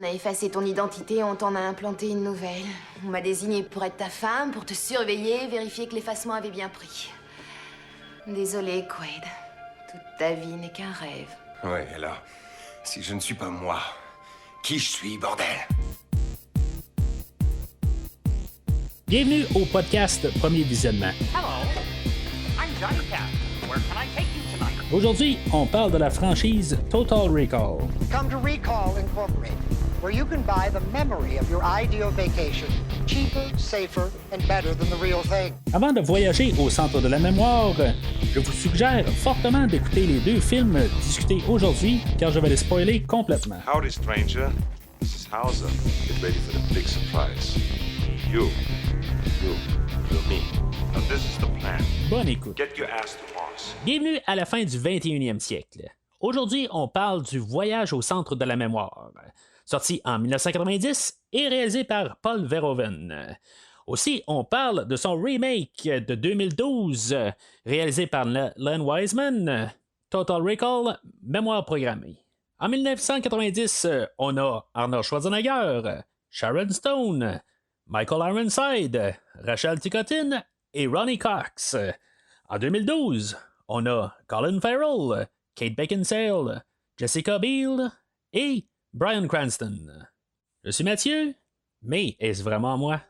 On a effacé ton identité, on t'en a implanté une nouvelle. On m'a désigné pour être ta femme, pour te surveiller, vérifier que l'effacement avait bien pris. Désolé, Quaid. Toute ta vie n'est qu'un rêve. Ouais, alors, si je ne suis pas moi, qui je suis, bordel? Bienvenue au podcast Premier Visionnement. Hello, I'm Johnny Cat. Where can I take you tonight? Aujourd'hui, on parle de la franchise Total Recall. Come to Recall Incorporated, where you can buy the memory of your ideal vacation cheaper, safer, and better than the real thing. Avant de voyager au centre de la mémoire, je vous suggère fortement d'écouter les deux films discutés aujourd'hui, car je vais les spoiler complètement. Howdy, stranger. This is Hauser. Get ready for the big surprise. You're me. Now this is the plan. Bonne écoute. Get your ass to Mars. Bienvenue à la fin du 21e siècle. Aujourd'hui, on parle du Voyage au centre de la mémoire, sorti en 1990 et réalisé par Paul Verhoeven. Aussi, on parle de son remake de 2012, réalisé par Len Wiseman, Total Recall, Mémoire programmée. En 1990, on a Arnold Schwarzenegger, Sharon Stone, Michael Ironside, Rachel Ticotin et Ronnie Cox. En 2012, on a Colin Farrell, Kate Beckinsale, Jessica Biel et Bryan Cranston. Je suis Mathieu, mais est-ce vraiment moi?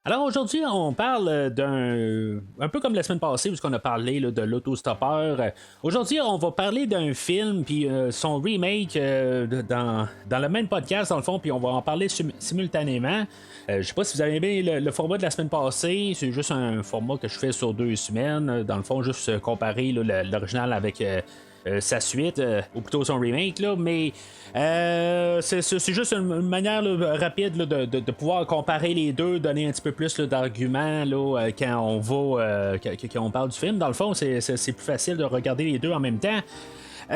Alors aujourd'hui, on parle un peu comme la semaine passée où on a parlé là, de l'autostoppeur. Aujourd'hui, on va parler d'un film puis son remake dans le même podcast dans le fond, puis on va en parler simultanément. Je sais pas si vous avez aimé le format de la semaine passée. C'est juste un format que je fais sur 2 semaines. Dans le fond, juste comparer là, l'original avec sa suite, ou plutôt son remake, là, mais c'est juste une manière là, rapide là, de pouvoir comparer les deux, donner un petit peu plus là, d'arguments là, quand on va quand on parle du film. Dans le fond, c'est plus facile de regarder les deux en même temps. Comme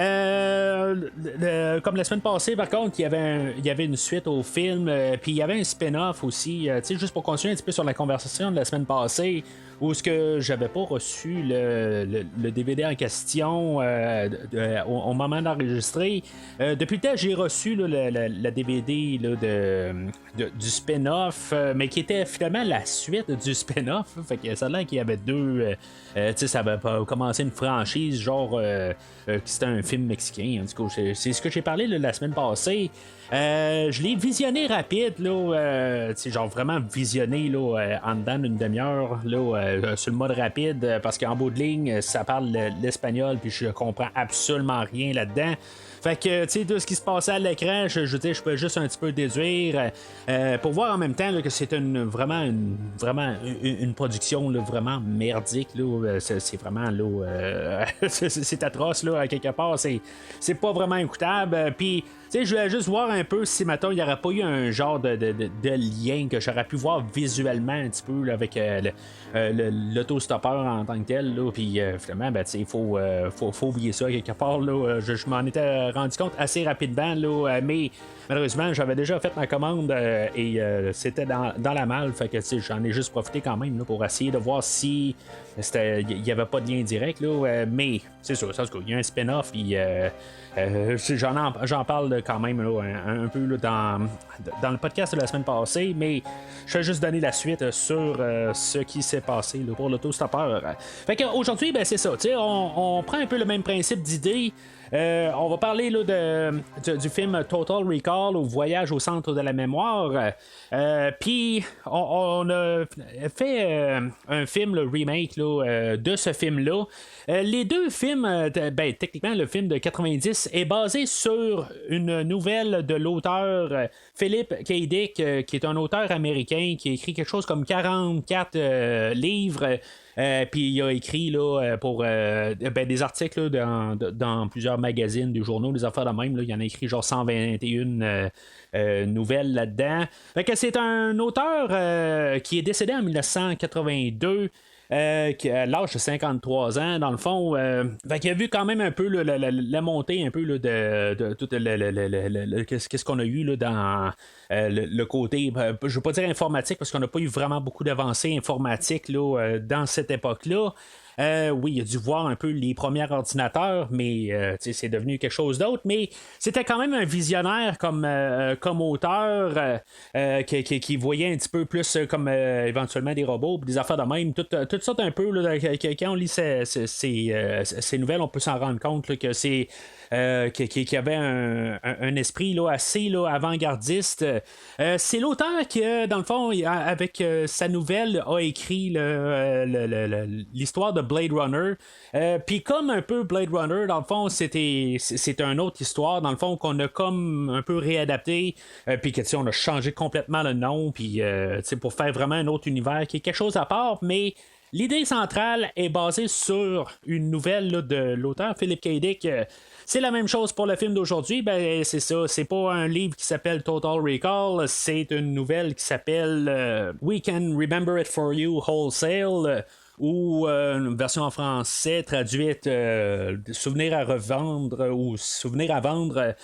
la semaine passée, par contre, il y avait une suite au film, puis il y avait un spin-off aussi, juste pour continuer un petit peu sur la conversation de la semaine passée, où ce que j'avais pas reçu le DVD en question au moment d'enregistrer. Depuis le temps, j'ai reçu là, la DVD là, du spin-off, mais qui était finalement la suite du spin-off. Fait que ça a l'air qu'il y avait deux. Ça avait commencé une franchise, genre que c'était un film mexicain. En tout cas, c'est ce que j'ai parlé là, la semaine passée. Je l'ai visionné rapide, là, genre vraiment visionné là, en dedans d'une demi-heure là, sur le mode rapide, parce qu'en bout de ligne, ça parle l'espagnol, puis je comprends absolument rien là-dedans. Fait que, tu sais, de ce qui se passait à l'écran, je veux dire, je peux juste un petit peu déduire pour voir en même temps là, que c'est vraiment une production là, vraiment merdique. Là, c'est vraiment là, c'est atroce là, à quelque part. C'est pas vraiment écoutable. Puis, tu sais, je voulais juste voir un peu si, maintenant il n'y aurait pas eu un genre de lien que j'aurais pu voir visuellement un petit peu là, avec l'autostoppeur en tant que tel. Puis, finalement, ben, il faut oublier ça quelque part. Là, je m'en étais rendu compte assez rapidement, là, mais malheureusement, j'avais déjà fait ma commande et c'était dans la malle. Fait que j'en ai juste profité quand même là, pour essayer de voir si il n'y avait pas de lien direct. Là, mais c'est sûr, il y a un spin-off. Puis, j'en parle quand même là, un peu là, dans le podcast de la semaine passée, mais je vais juste donner la suite sur ce qui s'est passé là, pour l'autostoppeur. Fait qu'aujourd'hui, ben, c'est ça, on prend un peu le même principe d'idée. On va parler là, du film Total Recall ou Voyage au centre de la mémoire. Puis on a fait un film, le remake là, de ce film-là. Les deux films, techniquement, le film de 90 est basé sur une nouvelle de l'auteur Philip K. Dick, qui est un auteur américain qui a écrit quelque chose comme 44 livres. Puis il a écrit là, pour des articles là, dans plusieurs magazines, des journaux, des affaires de même. Là. Il en a écrit genre 121 nouvelles là-dedans. Fait que c'est un auteur qui est décédé en 1982. Qui a l'âge de 53 ans, dans le fond, qui a vu quand même un peu la montée un peu là, de tout qu'est-ce qu'on a eu là, dans le côté, je ne veux pas dire informatique, parce qu'on n'a pas eu vraiment beaucoup d'avancées informatiques là, dans cette époque-là. Oui, il a dû voir un peu les premiers ordinateurs, mais c'est devenu quelque chose d'autre. Mais c'était quand même un visionnaire comme auteur qui voyait un petit peu plus comme éventuellement des robots, des affaires de même, tout ça un peu. Là, quand on lit ces nouvelles, on peut s'en rendre compte là, que c'est qui avait un esprit là, assez là, avant-gardiste. C'est l'auteur qui, dans le fond, avec sa nouvelle, a écrit l'histoire de Blade Runner. Puis comme un peu Blade Runner, dans le fond, c'est une autre histoire, dans le fond, qu'on a comme un peu réadapté, puis que on a changé complètement le nom, puis pour faire vraiment un autre univers qui est quelque chose à part, mais l'idée centrale est basée sur une nouvelle là, de l'auteur Philip K. Dick. C'est la même chose pour le film d'aujourd'hui. Ben, c'est ça. C'est pas un livre qui s'appelle Total Recall. C'est une nouvelle qui s'appelle We Can Remember It For You Wholesale. Ou une version en français traduite Souvenir à revendre ou Souvenir à vendre,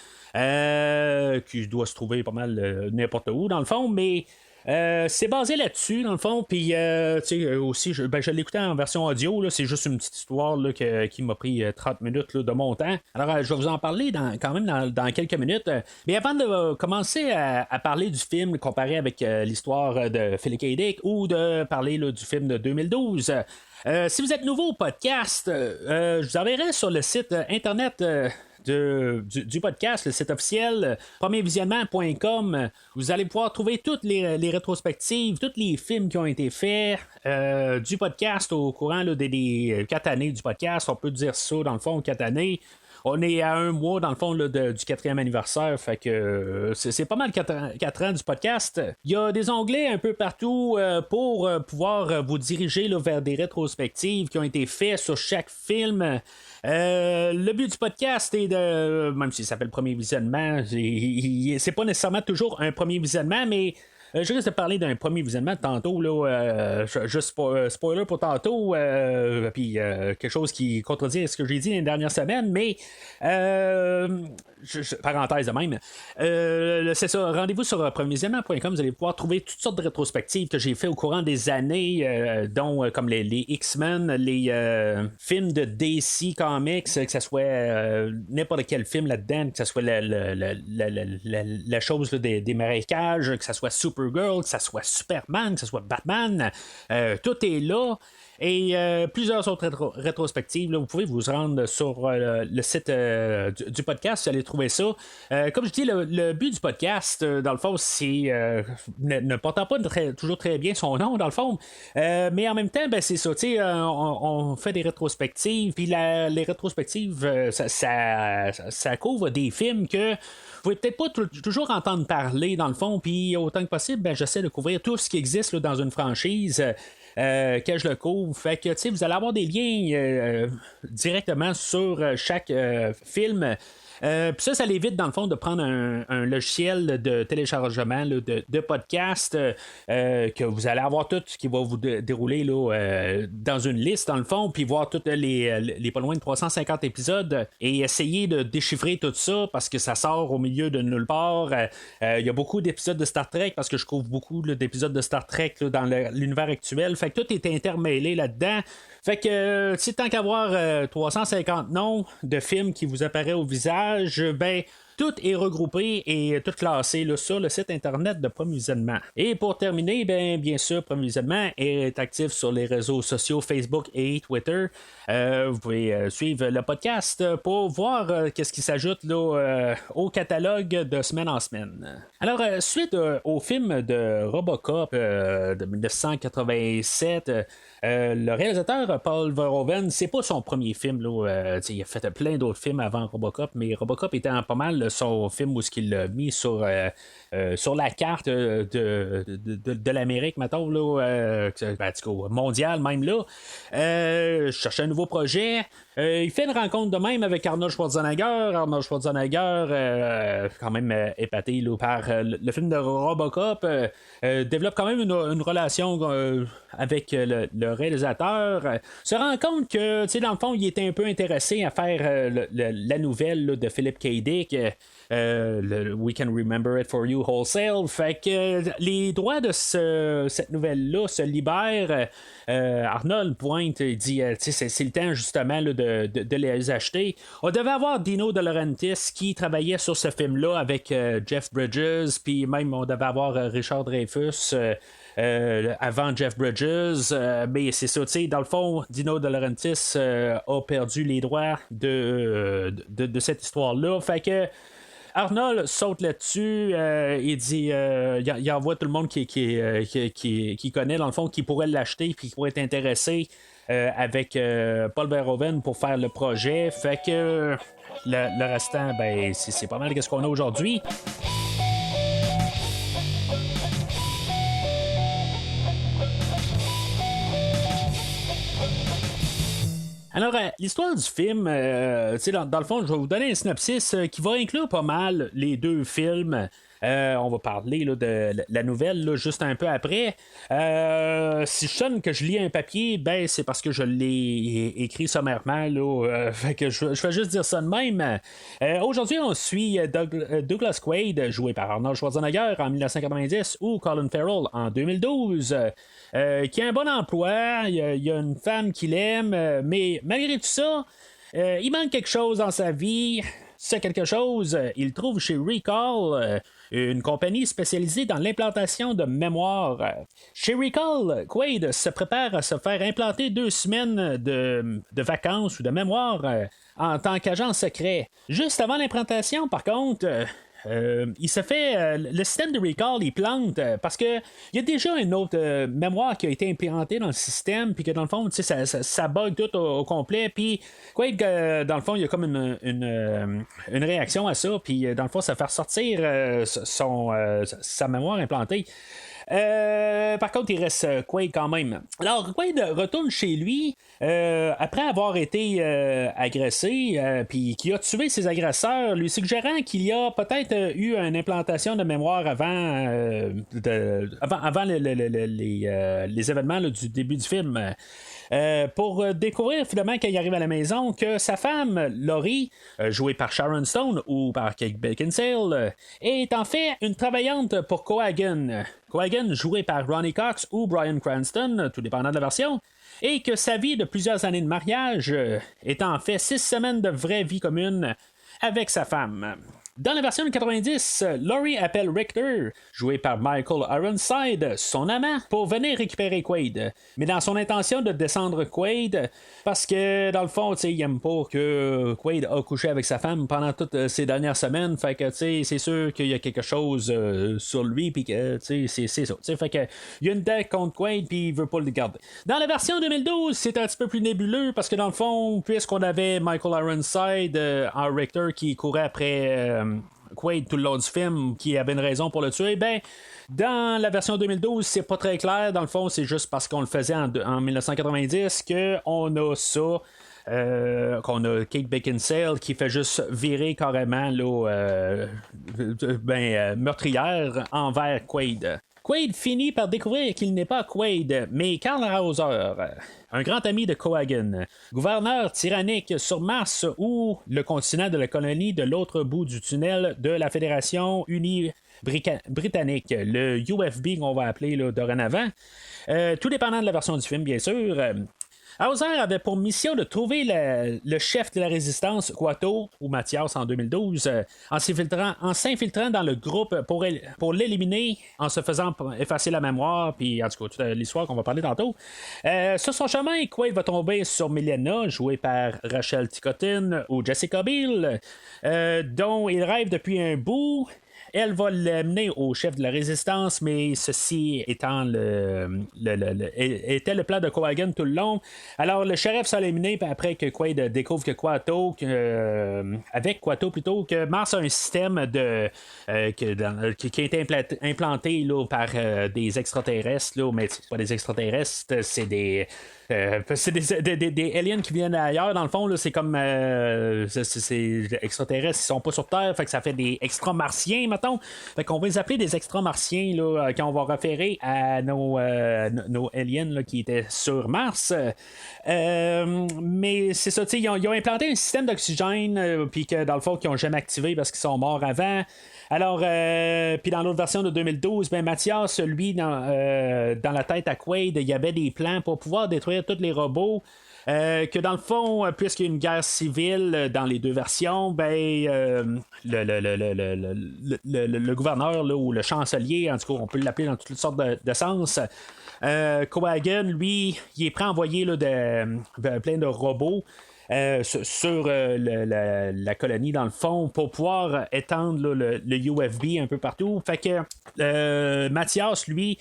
qui doit se trouver pas mal n'importe où dans le fond, mais c'est basé là-dessus, dans le fond. Puis, aussi, je l'ai écouté en version audio. Là, c'est juste une petite histoire là, qui m'a pris 30 minutes là, de mon temps. Alors, je vais vous en parler quand même dans quelques minutes. Mais avant de commencer à parler du film comparé avec l'histoire de Philip K. Dick ou de parler là, du film de 2012, si vous êtes nouveau au podcast, je vous enverrai sur le site internet du podcast, le site officiel premiervisionnement.com. Vous allez pouvoir trouver toutes les rétrospectives, tous les films qui ont été faits du podcast au courant là, des 4 années du podcast. On peut dire ça, dans le fond, 4 années. On est à un mois, dans le fond, là, du 4e anniversaire. Fait que c'est pas mal 4 ans du podcast. Il y a des onglets un peu partout pour pouvoir vous diriger là, vers des rétrospectives qui ont été faites sur chaque film. Le but du podcast est de, même s'il s'appelle Premier Visionnement, c'est pas nécessairement toujours un premier visionnement, mais je risque de parler d'un premier visionnement tantôt, là, juste spoiler pour tantôt, puis quelque chose qui contredit ce que j'ai dit les dernières semaines, mais parenthèse de même. C'est ça, rendez-vous sur premiervisionnement.com, vous allez pouvoir trouver toutes sortes de rétrospectives que j'ai fait au courant des années, dont comme les X-Men, les films de DC Comics, que ce soit n'importe quel film là-dedans, que ce soit la chose là, des marécages, que ce soit Supergirl, que ce soit Superman, que ce soit Batman, tout est là. Et plusieurs autres rétrospectives. Là, vous pouvez vous rendre sur le site du podcast, vous allez trouver ça. Comme je dis, le but du podcast, dans le fond, c'est ne portant pas toujours très bien son nom, dans le fond. Mais en même temps, ben, c'est ça. On fait des rétrospectives. Puis les rétrospectives, ça couvre des films que vous pouvez peut-être pas toujours entendre parler, dans le fond. Puis autant que possible, ben, j'essaie de couvrir tout ce qui existe là, dans une franchise. Que je le couvre. Fait que vous allez avoir des liens directement sur chaque film. Puis ça l'évite dans le fond de prendre un logiciel de téléchargement là, de podcast que vous allez avoir tout ce qui va vous dérouler là, dans une liste dans le fond, puis voir tous les pas loin de 350 épisodes et essayer de déchiffrer tout ça parce que ça sort au milieu de nulle part. Il y a beaucoup d'épisodes de Star Trek parce que je couvre beaucoup là, d'épisodes de Star Trek là, dans l'univers actuel. Fait que tout est intermêlé là-dedans. Fait que tant qu'avoir 350 noms de films qui vous apparaissent au visage, ben tout est regroupé et tout classé là, sur le site internet de Premier Visionnement. Et pour terminer, bien sûr, Premier Visionnement est actif sur les réseaux sociaux Facebook et Twitter. Vous pouvez suivre le podcast pour voir qu'est-ce qui s'ajoute là, au catalogue de semaine en semaine. Alors, suite au film de Robocop de 1987, le réalisateur Paul Verhoeven, c'est pas son premier film. Là, il a fait plein d'autres films avant Robocop, mais Robocop était pas mal son film où il l'a mis sur la carte de l'Amérique, mettons, là, mondiale même là. Je cherchais un nouveau projet. Il fait une rencontre de même avec Arnold Schwarzenegger. Arnold Schwarzenegger, quand même épaté là, par le film de Robocop, développe quand même une relation avec le réalisateur. Se rend compte que, tu sais, dans le fond, il était un peu intéressé à faire la nouvelle là, de Philip K. Dick. We Can Remember It For You Wholesale. Fait que les droits de cette nouvelle-là se libèrent. Arnold pointe et dit c'est le temps justement là, de les acheter. On devait avoir Dino De Laurentiis qui travaillait sur ce film-là avec Jeff Bridges, puis même on devait avoir Richard Dreyfuss. Avant Jeff Bridges, mais c'est ça, tu sais, dans le fond, Dino De Laurentiis a perdu les droits de cette histoire-là. Fait que Arnold saute là-dessus, il dit, il envoie tout le monde qui connaît, dans le fond, qui pourrait l'acheter puis qui pourrait être intéressé avec Paul Verhoeven pour faire le projet. Fait que le restant, ben, c'est pas mal de ce qu'on a aujourd'hui. Alors, l'histoire du film, dans le fond, je vais vous donner un synopsis qui va inclure pas mal les deux films. On va parler là, de la nouvelle là, juste un peu après. Si je sonne que je lis un papier, ben c'est parce que je l'ai écrit sommairement. Là, fait que je vais juste dire ça de même. Aujourd'hui, on suit Douglas Quaid, joué par Arnold Schwarzenegger en 1990, ou Colin Farrell en 2012. Qui a un bon emploi, il y a une femme qu'il aime, mais malgré tout ça, il manque quelque chose dans sa vie. C'est quelque chose, il trouve chez Recall, une compagnie spécialisée dans l'implantation de mémoire. Chez Recall, Quaid se prépare à se faire implanter 2 semaines de vacances ou de mémoire en tant qu'agent secret. Juste avant l'implantation, par contre, il se fait le système de Recall il plante parce que il y a déjà une autre mémoire qui a été implantée dans le système puis que dans le fond ça bug tout au complet puis Quaid dans le fond il y a comme une réaction à ça puis dans le fond ça fait ressortir sa mémoire implantée. Par contre, il reste Quaid quand même. Alors, Quaid retourne chez lui après avoir été agressé, puis qui a tué ses agresseurs, lui suggérant qu'il y a peut-être eu une implantation de mémoire avant les événements là, du début du film. Pour découvrir finalement quand il arrive à la maison que sa femme Laurie, jouée par Sharon Stone ou par Kate Beckinsale, est en fait une travaillante pour Cohagen. Cohagen, joué par Ronnie Cox ou Bryan Cranston, tout dépendant de la version, et que sa vie de plusieurs années de mariage est en fait 6 semaines de vraie vie commune avec sa femme. Dans la version de 90, Laurie appelle Richter, joué par Michael Ironside, son amant, pour venir récupérer Quaid. Mais dans son intention de descendre Quaid, parce que dans le fond, il aime pas que Quaid a couché avec sa femme pendant toutes ces dernières semaines. Fait que c'est sûr qu'il y a quelque chose sur lui, puis que c'est ça. Fait que il y a une dette contre Quaid, puis il veut pas le garder. Dans la version 2012, c'est un petit peu plus nébuleux, parce que dans le fond, puisqu'on avait Michael Ironside en Richter qui courait après Quaid tout le long du film, qui avait une raison pour le tuer, ben dans la version 2012, c'est pas très clair. Dans le fond, c'est juste parce qu'on le faisait en 1990 qu'on a ça. Qu'on a Kate Beckinsale qui fait juste virer carrément là, meurtrière envers Quaid. Quaid finit par découvrir qu'il n'est pas Quaid, mais Karl Hauser, un grand ami de Cohagen, gouverneur tyrannique sur Mars ou le continent de la colonie de l'autre bout du tunnel de la Fédération Unie Britannique, le UFB qu'on va appeler là, dorénavant. Tout dépendant de la version du film, bien sûr. Hauser avait pour mission de trouver le chef de la résistance, Quato, ou Mathias en 2012, en s'infiltrant dans le groupe pour l'éliminer, en se faisant effacer la mémoire, puis en tout cas, toute l'histoire qu'on va parler tantôt. Sur son chemin, Quaid va tomber sur Milena, jouée par Rachel Ticotin ou Jessica Biel, dont il rêve depuis un bout. elle va l'amener au chef de la résistance, mais ceci étant était le plan de Cohagen tout le long. Alors le shérif s'est éliminé, puis après que Quaid découvre que avec Quato plutôt, que Mars a un système qui a été implanté là, par des extraterrestres, là, mais c'est pas des extraterrestres, c'est des aliens qui viennent ailleurs. Dans le fond, là, c'est comme ces extraterrestres, ils sont pas sur Terre, fait que ça fait des extramartiens, mettons. Fait qu'on va les appeler des extramartiens là, quand on va référer à nos aliens là, qui étaient sur Mars. Mais c'est ça, ils ont implanté un système d'oxygène, puis que dans le fond, qu'ils n'ont jamais activé parce qu'ils sont morts avant. Alors, puis dans l'autre version de 2012, Mathias, lui, dans la tête à Quaid, il y avait des plans pour pouvoir détruire tous les robots. Que dans le fond, puisqu'il y a une guerre civile dans les deux versions, le gouverneur là, ou le chancelier, en tout cas, on peut l'appeler dans toutes sortes de sens. Cohagen, lui, il est prêt à envoyer là, plein de robots. Sur la colonie dans le fond pour pouvoir étendre là, le UFB un peu partout. Fait que Mathias, lui,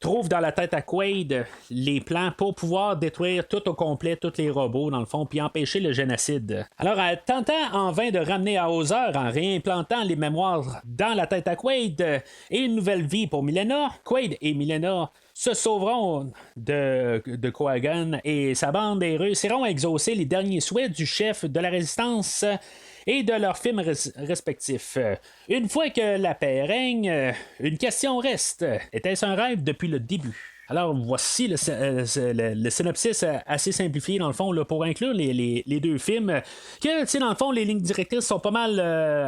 trouve dans la tête à Quaid les plans pour pouvoir détruire tout au complet tous les robots dans le fond puis empêcher le génocide. Alors tentant en vain de ramener à Hauser en réimplantant les mémoires dans la tête à Quaid et une nouvelle vie pour Milena, Quaid et Milena se sauveront de Cohagen et sa bande et réussiront à exaucer les derniers souhaits du chef de la résistance et de leurs films respectifs. Une fois que la paix règne, une question reste. Était-ce un rêve depuis le début? Alors, voici le synopsis assez simplifié, dans le fond, là, pour inclure les deux films. Que, tu sais, dans le fond, les lignes directrices sont pas mal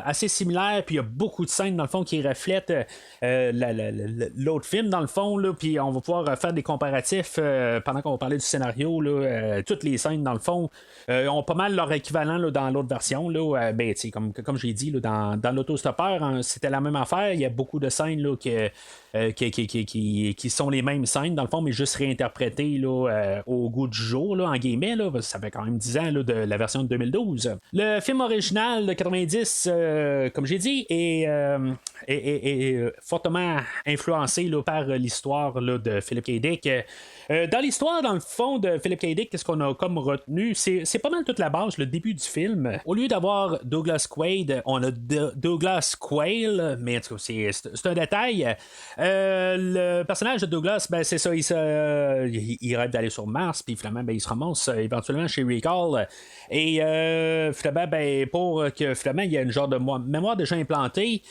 assez similaires, puis il y a beaucoup de scènes, dans le fond, qui reflètent l'autre film, dans le fond, là, puis on va pouvoir faire des comparatifs pendant qu'on va parler du scénario. Là, toutes les scènes, dans le fond, ont pas mal leur équivalent là, dans l'autre version. Là, tu sais, comme j'ai dit, là, dans l'autostoppeur, hein, c'était la même affaire. Il y a beaucoup de scènes là, qui sont les mêmes scènes dans le fond, mais juste réinterprétées là, au goût du jour, là, en guillemets, là, ça fait quand même 10 ans là, de la version de 2012. Le film original de 90, comme j'ai dit, est fortement influencé là, par l'histoire là, de Philip K. Dick. Dans l'histoire, dans le fond, de Philip K. Dick, qu'est-ce qu'on a comme retenu? C'est pas mal toute la base, le début du film. Au lieu d'avoir Douglas Quaid, on a Douglas Quayle, mais en tout cas, c'est un détail. Le personnage de Douglas, c'est ça, il rêve d'aller sur Mars, puis finalement, il se ramasse éventuellement chez Recall. Et finalement, pour que finalement, il y a une genre de mémoire déjà implantée.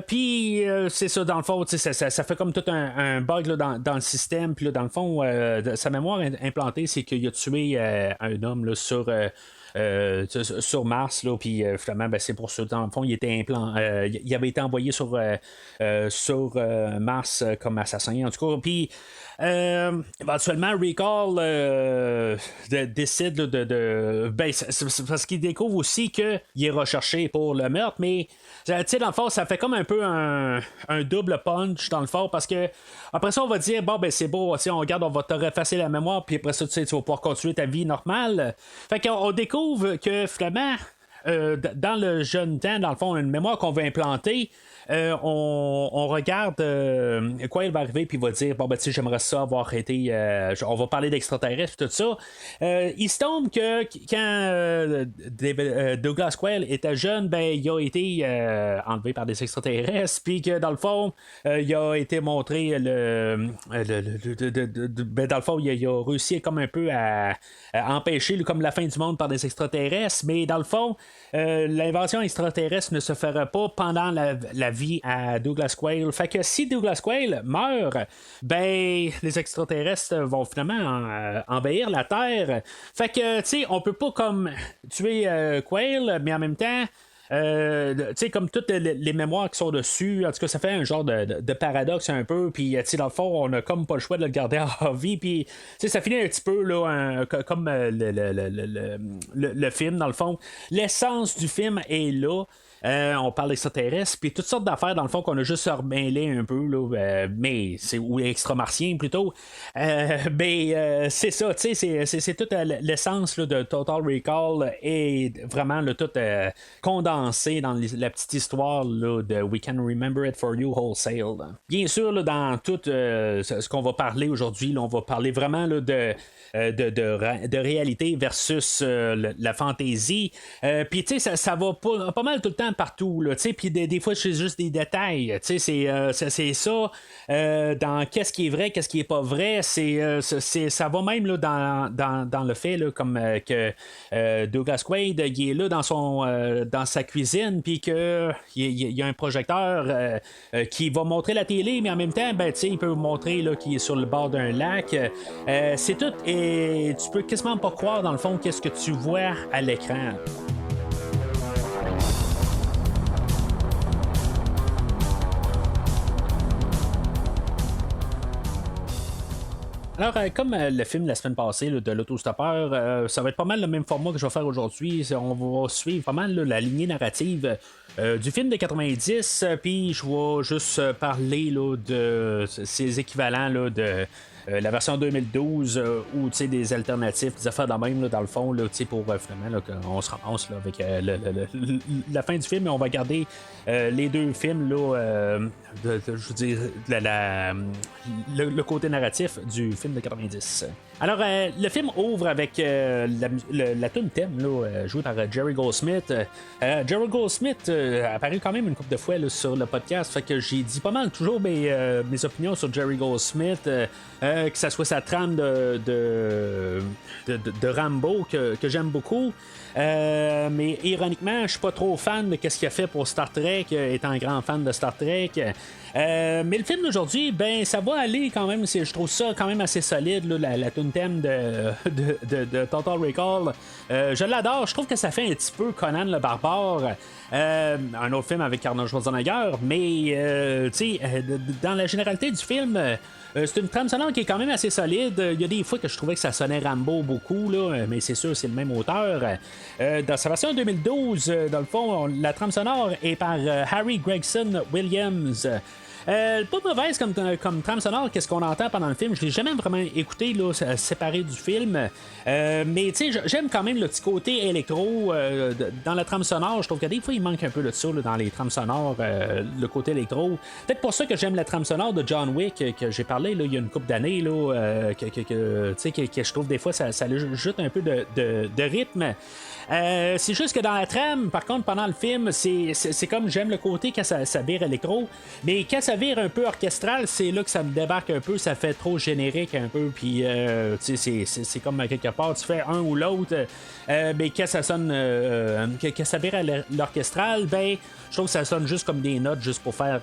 Puis c'est ça, dans le fond, ça fait comme tout un bug là, dans le système. Puis là, dans le fond, sa mémoire implantée, c'est qu'il a tué un homme là, sur Mars, là, puis finalement, c'est pour ça. Dans le fond, il avait été envoyé sur Mars comme assassin, en tout cas. Puis éventuellement, Recall décide là, c'est parce qu'il découvre aussi qu'il est recherché pour le meurtre, mais tu sais, dans le fond, ça fait comme un peu un double punch dans le fond, parce que après ça, on va dire c'est beau, on va te refacer la mémoire, puis après ça, tu vas pouvoir continuer ta vie normale. Fait qu'on découvre que finalement, dans le jeune temps, dans le fond, une mémoire qu'on veut implanter, on regarde quoi il va arriver, puis il va dire j'aimerais ça avoir été on va parler d'extraterrestres et tout ça. Il se tombe que quand Douglas Quayle était jeune, il a été enlevé par des extraterrestres, puis que dans le fond il a été montré dans le fond il a réussi comme un peu à empêcher comme la fin du monde par des extraterrestres, mais dans le fond l'invasion extraterrestre ne se fera pas pendant la vie à Douglas Quayle. Fait que si Douglas Quayle meurt, les extraterrestres vont finalement envahir la Terre. Fait que, tu sais, on peut pas comme tuer Quayle, mais en même temps, tu sais, comme toutes les mémoires qui sont dessus, en tout cas, ça fait un genre de paradoxe un peu, puis tu sais, dans le fond, on a comme pas le choix de le garder en vie, puis tu sais, ça finit un petit peu là, comme le film, dans le fond. L'essence du film est là. on parle d'extraterrestres, puis toutes sortes d'affaires dans le fond qu'on a juste remêlé un peu, là, mais c'est ou extra-martien plutôt. Mais c'est ça, tu sais, c'est toute l'essence là, de Total Recall et vraiment là, tout condensé dans la petite histoire là, de We Can Remember It For You Wholesale. Bien sûr, là, dans tout ce qu'on va parler aujourd'hui, là, on va parler vraiment là, de réalité versus la fantaisie. Puis tu sais, ça va pas mal tout le temps partout. Puis des fois, c'est juste des détails. C'est ça. Dans qu'est-ce qui est vrai, qu'est-ce qui est pas vrai. Ça va même là, dans le fait là, comme que Douglas Quaid il est là dans sa cuisine, puis qu'il y a un projecteur qui va montrer la télé, mais en même temps, ben, il peut montrer là, qu'il est sur le bord d'un lac. C'est tout. Et tu peux quasiment pas croire, dans le fond, qu'est-ce que tu vois à l'écran. Alors, comme le film de la semaine passée là, de l'autostoppeur, ça va être pas mal le même format que je vais faire aujourd'hui. On va suivre pas mal là, la lignée narrative du film de 90, puis je vais juste parler là, de ces équivalents là, de la version 2012 ou des alternatives, des affaires de même là, dans le fond là, pour finalement là, qu'on se ramasse là, avec la fin du film, et on va garder les deux films là, je veux dire le côté narratif du film de 90. Alors, le film ouvre avec la tune thème là, jouée par Jerry Goldsmith. Jerry Goldsmith a apparu quand même une couple de fois là, sur le podcast, fait que j'ai dit pas mal toujours mes opinions sur Jerry Goldsmith, que ça soit sa trame de Rambo que j'aime beaucoup. Mais ironiquement, je suis pas trop fan de ce qu'il a fait pour Star Trek, étant un grand fan de Star Trek. Mais le film d'aujourd'hui, ben ça va aller quand même. Je trouve ça quand même assez solide, là, la tune thème de Total Recall. Je l'adore. Je trouve que ça fait un petit peu Conan le Barbare. Un autre film avec Arnold Schwarzenegger. Mais dans la généralité du film, c'est une trame sonore qui est quand même assez solide. Il y a des fois que je trouvais que ça sonnait Rambo beaucoup, là, mais c'est sûr, c'est le même auteur. Dans sa version 2012, dans le fond, la trame sonore est par Harry Gregson Williams. Pas mauvaise comme trame sonore, qu'est-ce qu'on entend pendant le film. Je l'ai jamais vraiment écouté là, séparé du film. Mais tu sais, j'aime quand même le petit côté électro dans la trame sonore. Je trouve que des fois il manque un peu de ça là, dans les trames sonores, le côté électro. Peut-être pour ça que j'aime la trame sonore de John Wick que j'ai parlé là, il y a une couple d'années là, que je trouve des fois ça ajoute un peu de rythme. C'est juste que dans la trame, par contre, pendant le film, c'est comme j'aime le côté quand ça vire électro, mais quand ça vire un peu orchestral, c'est là que ça me débarque un peu, ça fait trop générique un peu, puis c'est comme à quelque part, tu fais un ou l'autre, mais quand ça sonne, quand ça vire à l'orchestral, ben je trouve que ça sonne juste comme des notes, juste pour faire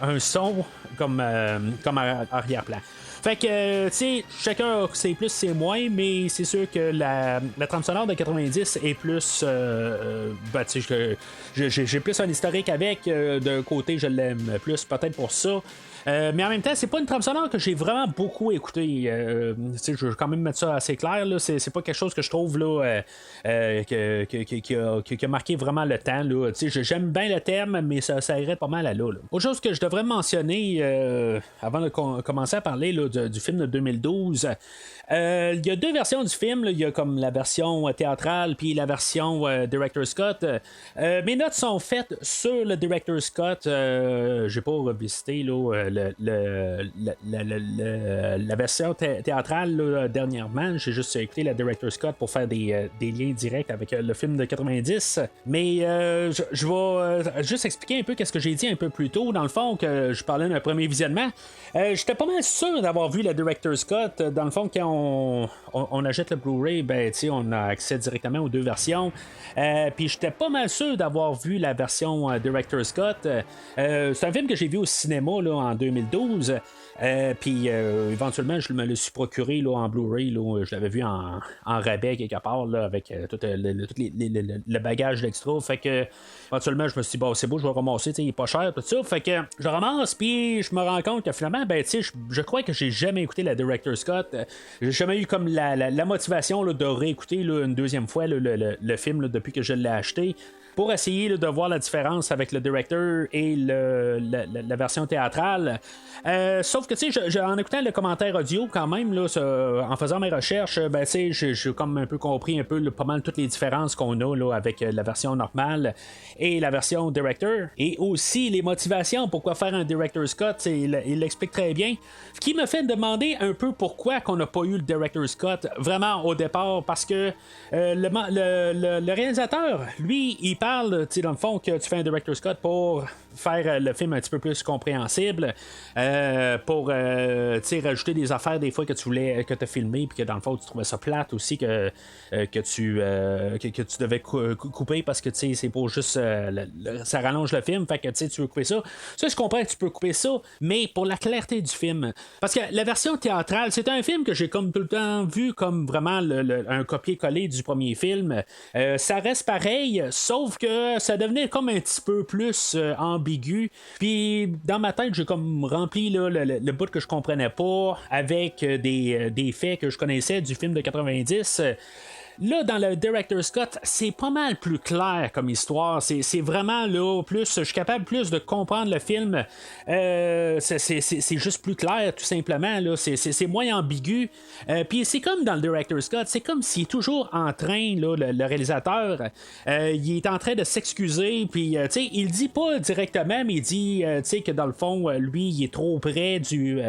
un son comme arrière-plan. Fait que, tu sais, chacun c'est plus, c'est moins, mais c'est sûr que la trame sonore de 90 est plus. Tu sais, j'ai plus un historique avec. D'un côté, je l'aime plus, peut-être pour ça. Mais en même temps, c'est pas une trame sonore que j'ai vraiment beaucoup écouté. Je veux quand même mettre ça assez clair. Là. C'est pas quelque chose que je trouve là, qui a marqué vraiment le temps. Là. J'aime bien le thème, mais ça irait pas mal à là. Autre chose que je devrais mentionner avant de commencer à parler là, du film de 2012. Il y a deux versions du film. Là. Il y a comme la version théâtrale puis la version Director's Cut. Mes notes sont faites sur le Director's Cut. J'ai pas revisité là, la version théâtrale là, dernièrement. J'ai juste écouté la Director's Cut pour faire des liens directs avec le film de 90. Mais je vais juste expliquer un peu ce que j'ai dit un peu plus tôt. Dans le fond, que je parlais d'un premier visionnement. J'étais pas mal sûr d'avoir vu la Director's Cut. Dans le fond, quand on achète le Blu-ray, ben, on a accès directement aux deux versions. Puis j'étais pas mal sûr d'avoir vu la version Director's Cut. C'est un film que j'ai vu au cinéma là, en 2012. Puis éventuellement, je me le suis procuré là, en Blu-ray. Là, je l'avais vu en rabais quelque part là, avec tout le bagage d'extra. Fait que éventuellement, je me suis dit, bon, c'est beau, je vais ramasser, il est pas cher, tout ça. Fait que je ramasse, puis je me rends compte que finalement, ben, je crois que j'ai jamais écouté la Director's Cut. J'ai jamais eu comme la motivation là, de réécouter là, une deuxième fois là, le film là, depuis que je l'ai acheté. pour essayer là, de voir la différence avec le director et la version théâtrale. Sauf que tu sais, en écoutant le commentaire audio quand même là, en faisant mes recherches, ben tu sais, j'ai comme un peu compris un peu pas mal toutes les différences qu'on a là, avec la version normale et la version director, et aussi les motivations pourquoi faire un director's cut, il l'explique très bien, ce qui me fait demander un peu pourquoi qu'on n'a pas eu le director's cut vraiment au départ, parce que le réalisateur, lui, il parle, tu sais, dans le fond, que tu fais un director's cut pour faire le film un petit peu plus compréhensible, pour rajouter des affaires des fois que tu voulais que tu as filmé, puis que dans le fond tu trouvais ça plate aussi que tu devais couper, parce que c'est pour juste ça rallonge le film, fait que tu veux couper ça. Ça, je comprends que tu peux couper ça, mais pour la clarté du film, parce que la version théâtrale, c'est un film que j'ai comme tout le temps vu comme vraiment un copier-coller du premier film. Ça reste pareil, sauf que ça devenait comme un petit peu plus ambigu, puis dans ma tête j'ai comme rempli là, le bout que je comprenais pas avec des faits que je connaissais du film de 90. Là, dans le Director's Cut, c'est pas mal plus clair comme histoire. C'est vraiment là, plus. Je suis capable plus de comprendre le film. C'est juste plus clair, tout simplement. Là. C'est moins ambigu. Puis c'est comme dans le Director's Cut, c'est comme s'il est toujours en train, là, le réalisateur, il est en train de s'excuser. Puis, tu sais, il dit pas directement, mais il dit, tu sais, que dans le fond, lui, il est trop près du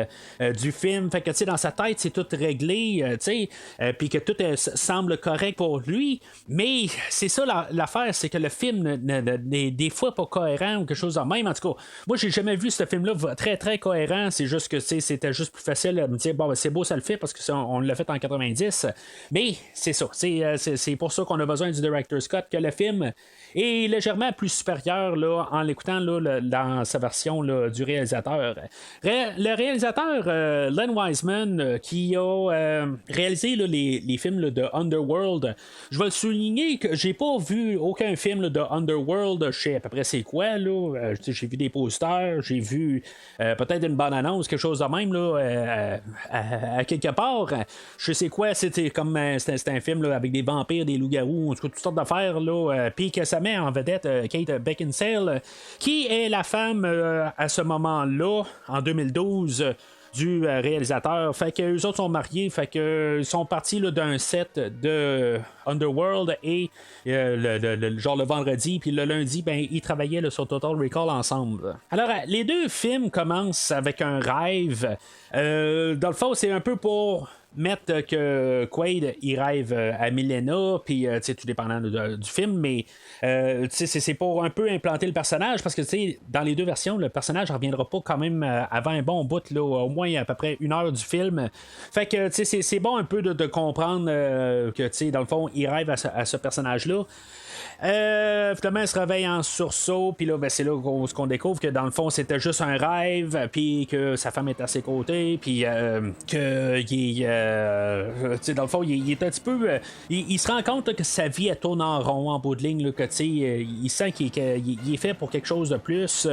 film. Fait que, tu sais, dans sa tête, c'est tout réglé, tu sais, puis que tout semble correct pour lui, mais c'est ça l'affaire, c'est que le film n'est des fois pas cohérent ou quelque chose de même. En tout cas, moi j'ai jamais vu ce film-là très très cohérent, c'est juste que c'était juste plus facile de me dire bon ben, c'est beau ça le fait parce que on l'a fait en 90, mais c'est ça, c'est pour ça qu'on a besoin du director's cut, que le film est légèrement plus supérieur là, en l'écoutant là, dans sa version là, du réalisateur. Le réalisateur Len Wiseman qui a réalisé là, les films là, de Underworld. Je vais le souligner que j'ai pas vu aucun film là, de Underworld. Je sais à peu près c'est quoi là. J'ai vu des posters, j'ai vu peut-être une bonne annonce, quelque chose de même là, à quelque part. Je sais quoi, c'était comme c'était un film là, avec des vampires, des loups-garous, en tout cas toutes sortes d'affaires là. Puis que ça met en vedette Kate Beckinsale, qui est la femme à ce moment-là en 2012. Du réalisateur. Fait que eux autres sont mariés, fait que ils sont partis là, d'un set de Underworld et genre le vendredi, puis le lundi, ben ils travaillaient là, sur Total Recall ensemble. Alors les deux films commencent avec un rêve. Dans le fond, c'est un peu pour mettre que Quaid il rêve à Milena, puis tout dépendant du film, mais c'est pour un peu implanter le personnage, parce que dans les deux versions, le personnage ne reviendra pas quand même avant un bon bout, là, au moins à peu près 1 heure du film. Fait que c'est bon un peu de comprendre que dans le fond, il rêve à ce personnage-là. Finalement, elle se réveille en sursaut, puis là, ben, c'est là qu'on découvre que dans le fond, c'était juste un rêve, puis que sa femme est à ses côtés, puis que dans le fond, il est un petit peu. Il se rend compte là, que sa vie elle tourne en rond en bout de ligne, là, que il sent qu'il est fait pour quelque chose de plus.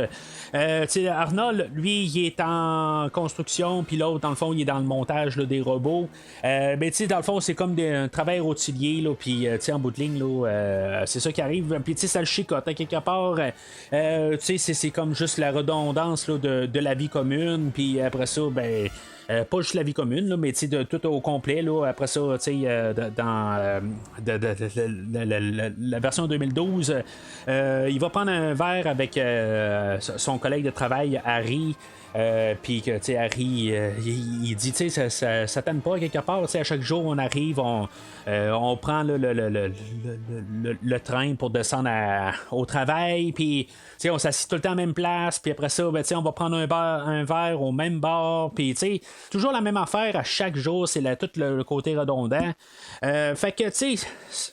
Arnold, lui, il est en construction, puis l'autre, dans le fond, il est dans le montage là, des robots. Mais dans le fond, c'est comme un travail routinier, là, puis en bout de ligne, là, c'est ça qui arrive, puis ça le chicote à quelque part. C'est comme juste la redondance là, de la vie commune, puis après ça, ben. Pas juste la vie commune, là, mais de tout au complet. Là, après ça, dans la version 2012, il va prendre un verre avec son collègue de travail, Harry. Puis que Harry il dit ça t'aime pas quelque part, à chaque jour on arrive, on prend le train pour descendre au travail, puis on s'assit tout le temps à la même place, puis après ça on va prendre un verre au même bar, puis toujours la même affaire à chaque jour, c'est tout le côté redondant. Fait que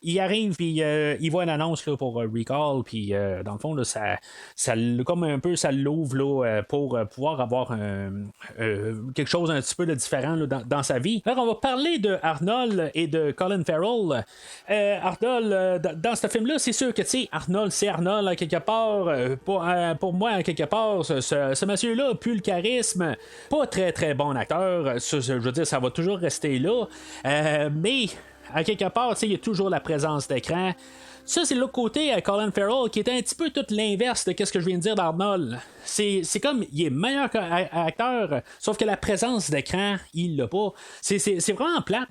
il arrive, puis il voit une annonce là, pour Recall, puis dans le fond là, ça comme un peu ça l'ouvre là, pour pouvoir avoir quelque chose un petit peu de différent là, dans sa vie. Alors on va parler de Arnold et de Colin Farrell. Arnold, dans ce film là, c'est sûr que Arnold c'est Arnold à quelque part. Pour moi à quelque part, ce monsieur là a plus le charisme, pas très très bon acteur, je veux dire ça va toujours rester là, mais à quelque part il y a toujours la présence d'écran. Ça, c'est l'autre côté à Colin Farrell, qui était un petit peu tout l'inverse de ce que je viens de dire d'Arnold. C'est comme, il est meilleur acteur, sauf que la présence d'écran, il l'a pas. C'est vraiment plate,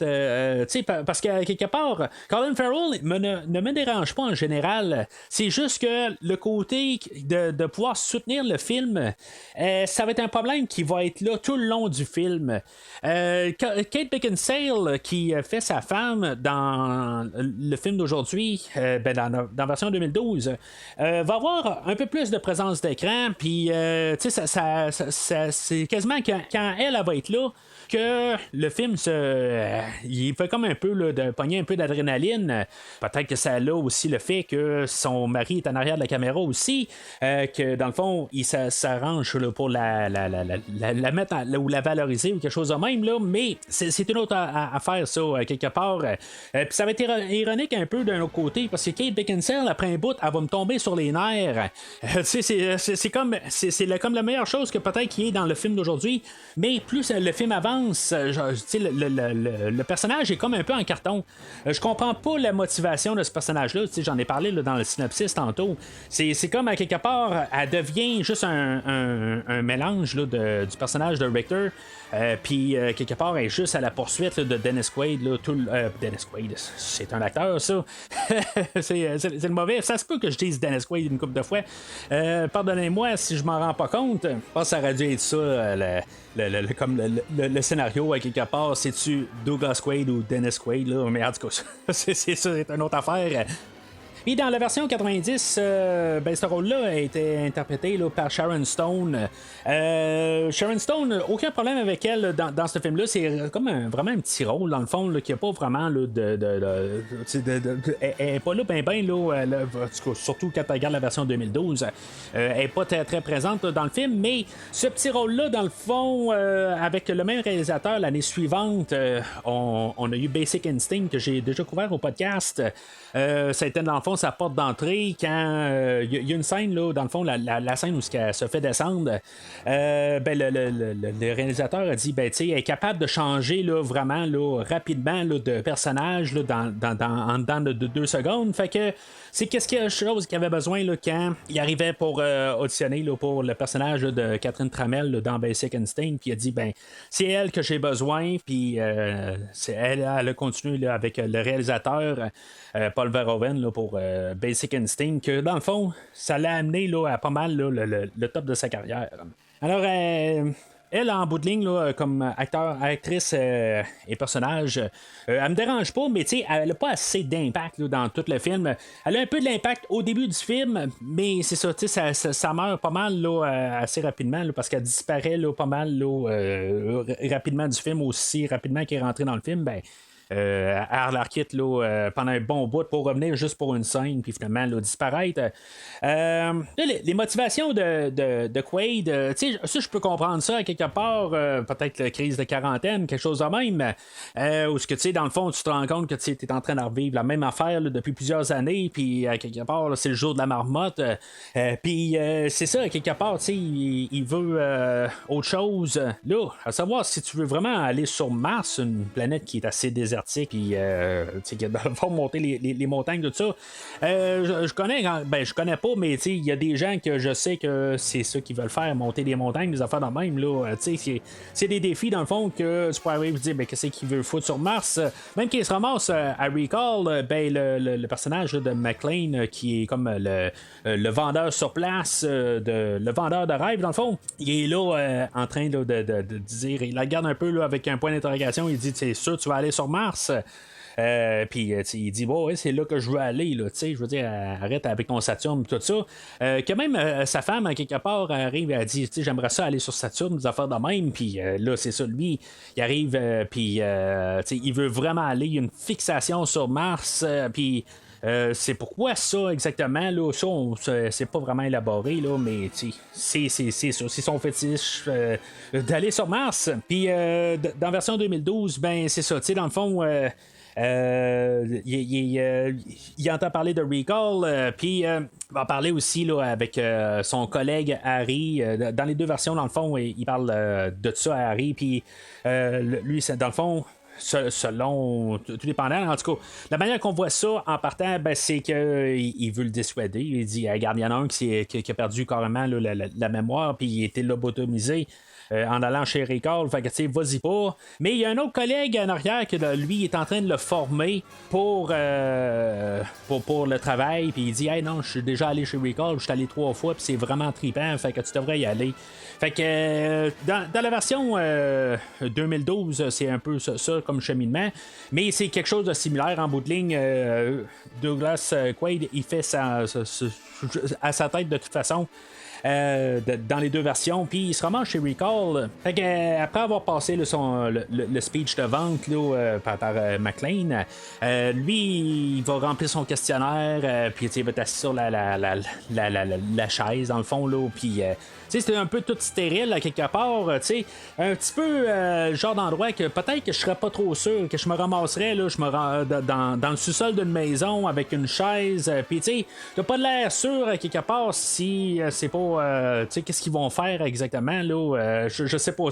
parce que quelque part, Colin Farrell ne me dérange pas en général. C'est juste que le côté de pouvoir soutenir le film, ça va être un problème qui va être là tout le long du film. Kate Beckinsale, qui fait sa femme dans le film d'aujourd'hui, dans la version 2012, va avoir un peu plus de présence d'écran, puis c'est quasiment quand elle va être là que le film il fait comme un peu là, de pogner un peu d'adrénaline. Peut-être que ça a aussi le fait que son mari est en arrière de la caméra aussi, que dans le fond il s'arrange là, pour la mettre ou la valoriser ou quelque chose de même là, mais c'est une autre affaire ça quelque part. Puis ça va être ironique un peu d'un autre côté parce que Kate Beckinsale après un bout elle va me tomber sur les nerfs. C'est comme la meilleure chose que peut-être qu'il y ait dans le film d'aujourd'hui, mais plus le film avance, le personnage est comme un peu en carton. Je comprends pas la motivation de ce personnage-là. J'en ai parlé là, dans le synopsis tantôt. C'est comme à quelque part, elle devient juste un mélange là, du personnage de Richter. Puis quelque part, elle est juste à la poursuite là, de Dennis Quaid. Là, Dennis Quaid, c'est un acteur, ça. c'est le mauvais. Ça se peut que je dise Dennis Quaid une couple de fois. Pardonnez-moi si je m'en rends pas compte. Je pense que ça aurait dû être ça, comme le scénario, à quelque part. C'est-tu Douglas Quaid ou Dennis Quaid? Là? Mais en tout cas, c'est une autre affaire. Et dans la version 90, ce rôle-là a été interprété là, par Sharon Stone. Sharon Stone, aucun problème avec elle dans ce film-là. C'est comme vraiment un petit rôle, dans le fond, qui n'a pas vraiment là, elle n'est pas là, surtout quand tu regardes la version 2012. Elle n'est pas très, très présente là, dans le film, mais ce petit rôle-là, dans le fond, avec le même réalisateur, l'année suivante, on a eu Basic Instinct, que j'ai déjà couvert au podcast. Ça a été dans le fond sa porte d'entrée quand il y a une scène là, dans le fond la scène où elle se fait descendre, le réalisateur a dit elle est capable de changer là, vraiment là, rapidement là, de personnage là, en dedans de 2 secondes, fait que c'est quelque chose qu'il avait besoin là, quand il arrivait pour auditionner là, pour le personnage là, de Catherine Tramell là, dans Basic Instinct, puis il a dit c'est elle que j'ai besoin, puis elle a continué là, avec le réalisateur Paul Verhoeven là, pour Basic Instinct, que dans le fond ça l'a amené là, à pas mal là, le top de sa carrière. Alors elle, en bout de ligne, là, comme actrice et personnage, elle me dérange pas, mais elle n'a pas assez d'impact là, dans tout le film. Elle a un peu de l'impact au début du film, mais c'est ça, ça meurt pas mal là, assez rapidement, là, parce qu'elle disparaît là, pas mal là, rapidement du film, aussi rapidement qu'elle est rentrée dans le film. Elle la quitte pendant un bon bout pour revenir juste pour une scène, puis finalement là, disparaître. Les motivations de Quaid, ça je peux comprendre ça à quelque part, peut-être la crise de quarantaine, quelque chose de même, où ce que dans le fond tu te rends compte que tu es en train de revivre la même affaire là, depuis plusieurs années, puis à quelque part là, c'est le jour de la marmotte, puis c'est ça, à quelque part il veut autre chose là, à savoir si tu veux vraiment aller sur Mars, une planète qui est assez désertique, puis vont monter les montagnes, tout ça. Je connais pas, mais il y a des gens que je sais que c'est ça qu'ils veulent faire, monter des montagnes, des affaires dans le même. Là, c'est des défis, dans le fond, que tu pourrais arriver et dire qu'est-ce qu'il veut foutre sur Mars. Même qu'il se ramasse à Recall, le personnage de McClane, qui est comme le vendeur sur place, le vendeur de rêve, dans le fond, il est là en train là, de dire, il la regarde un peu là, avec un point d'interrogation, il dit c'est sûr tu vas aller sur Mars. Puis il dit c'est là que je veux aller là, je veux dire arrête avec ton Saturne tout ça, que même sa femme à quelque part arrive, elle dit j'aimerais ça aller sur Saturne, des affaires de même, puis là c'est ça, lui il arrive puis il veut vraiment aller, il y a une fixation sur Mars, puis c'est pourquoi ça exactement là, ça c'est pas vraiment élaboré là, mais c'est ça, c'est son fétiche d'aller sur Mars. Puis dans version 2012 c'est ça, dans le fond il entend parler de Recall, puis il va parler aussi là, avec son collègue Harry. Dans les deux versions, dans le fond, il parle de ça à Harry, puis lui, dans le fond, selon tout dépendant. En tout cas, la manière qu'on voit ça en partant, ben, c'est qu'il veut le dissuader. Il dit, regarde, il y en a un qui a perdu carrément là, la mémoire, puis il était lobotomisé. En allant chez Ricard, fait que tu sais, vas-y pas. Mais il y a un autre collègue en arrière qui, lui, est en train de le former pour le travail. Puis il dit, hey, non, je suis déjà allé chez Ricard, je suis allé 3 fois, puis c'est vraiment trippant, fait que tu devrais y aller. Fait que dans la version 2012, c'est un peu ça comme cheminement, mais c'est quelque chose de similaire en bout de ligne. Douglas Quaid, il fait à sa tête de toute façon. Dans les deux versions, puis il se ramasse chez Recall. Fait que, après avoir passé le speech de vente là, par McLean, lui il va remplir son questionnaire, puis il va être assis sur la chaise dans le fond là, puis c'était un peu tout stérile à quelque part, un petit peu genre d'endroit que peut-être que je serais pas trop sûr que je me ramasserais là, dans le sous-sol d'une maison avec une chaise, puis t'as pas l'air sûr à quelque part si c'est pas qu'est-ce qu'ils vont faire exactement là, je sais pas,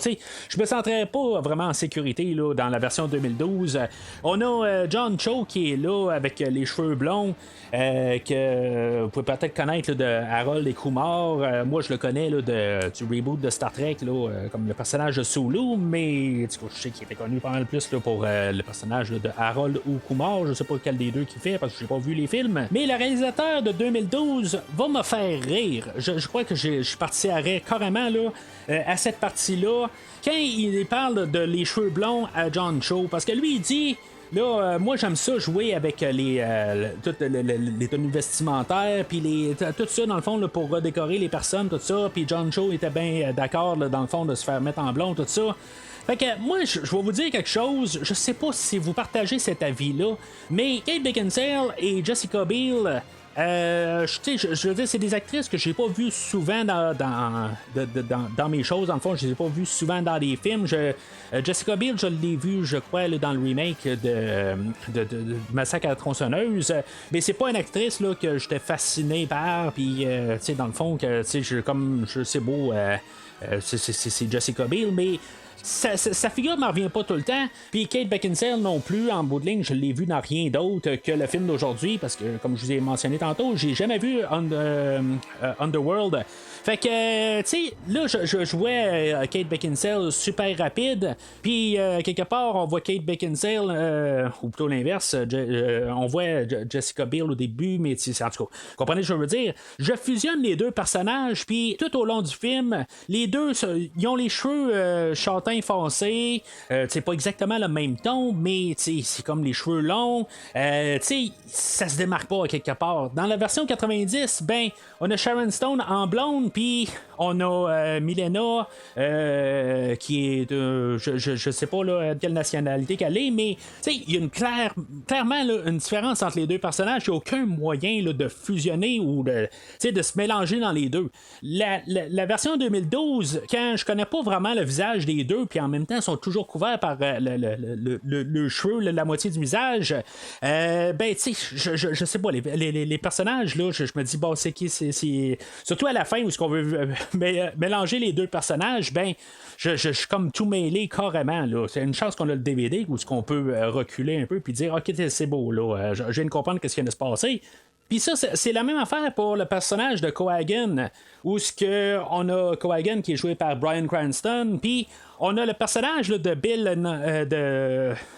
je me sentirais pas vraiment en sécurité là, dans la version 2012. On a John Cho qui est là avec les cheveux blonds, que vous pouvez peut-être connaître là, de Harold et Kumar. Moi je le connais là, du reboot de Star Trek là, comme le personnage de Sulu, mais je sais qu'il était connu pas mal plus là, pour le personnage là, de Harold ou Kumar. Je sais pas lequel des deux qu'il fait parce que j'ai pas vu les films, mais le réalisateur de 2012 va me faire rire. Je crois que je suis parti carrément là, à cette partie-là quand il parle de les cheveux blonds à John Cho, parce que lui il dit là, moi j'aime ça jouer avec les tenues vestimentaires, puis tout ça dans le fond là, pour redécorer les personnes, tout ça, puis John Cho était bien d'accord là, dans le fond de se faire mettre en blond, tout ça. Fait que moi, je vais vous dire quelque chose, je sais pas si vous partagez cet avis-là, mais Kate Beckinsale et Jessica Biel, je veux dire, c'est des actrices que j'ai pas vues souvent dans mes choses. Dans le fond, je les ai pas vues souvent dans des films. Jessica Biel, je l'ai vue, je crois, là, dans le remake de Massacre à la tronçonneuse. Mais c'est pas une actrice là, que j'étais fasciné par. Puis, dans le fond, que c'est beau, c'est Jessica Biel, mais sa figure ne me revient pas tout le temps. Puis Kate Beckinsale non plus, en bout de ligne, je l'ai vu dans rien d'autre que le film d'aujourd'hui, parce que, comme je vous ai mentionné tantôt, j'ai jamais vu Underworld. Fait que, là, je jouais Kate Beckinsale super rapide, puis quelque part, on voit Kate Beckinsale, ou plutôt l'inverse, on voit Jessica Biel au début, mais en tout cas, comprenez ce que je veux dire? Je fusionne les deux personnages, puis tout au long du film, les deux, ils ont les cheveux châtains foncés, c'est pas exactement le même ton, mais c'est comme les cheveux longs, ça se démarque pas à quelque part. Dans la version 90, ben, on a Sharon Stone en blonde, puis on a Milena qui est de, je sais pas là, de quelle nationalité qu'elle est, mais il y a clairement là, une différence entre les deux personnages. Il n'y a aucun moyen là, de fusionner ou de se mélanger dans les deux. La version 2012, quand je connais pas vraiment le visage des deux, puis en même temps ils sont toujours couverts par le cheveu, la moitié du visage, ben je sais pas, les personnages là, je me dis bon, c'est qui, c'est surtout à la fin où ce qu'on veut mélanger les deux personnages, ben je suis comme tout mêlé carrément là. C'est une chance qu'on a le DVD où ce qu'on peut reculer un peu puis dire ok, c'est beau là, je viens de comprendre qu'est-ce qui vient de se passer. Puis ça, c'est la même affaire pour le personnage de Cohagen, où ce que on a Cohagen qui est joué par Bryan Cranston, puis on a le personnage là, de Bill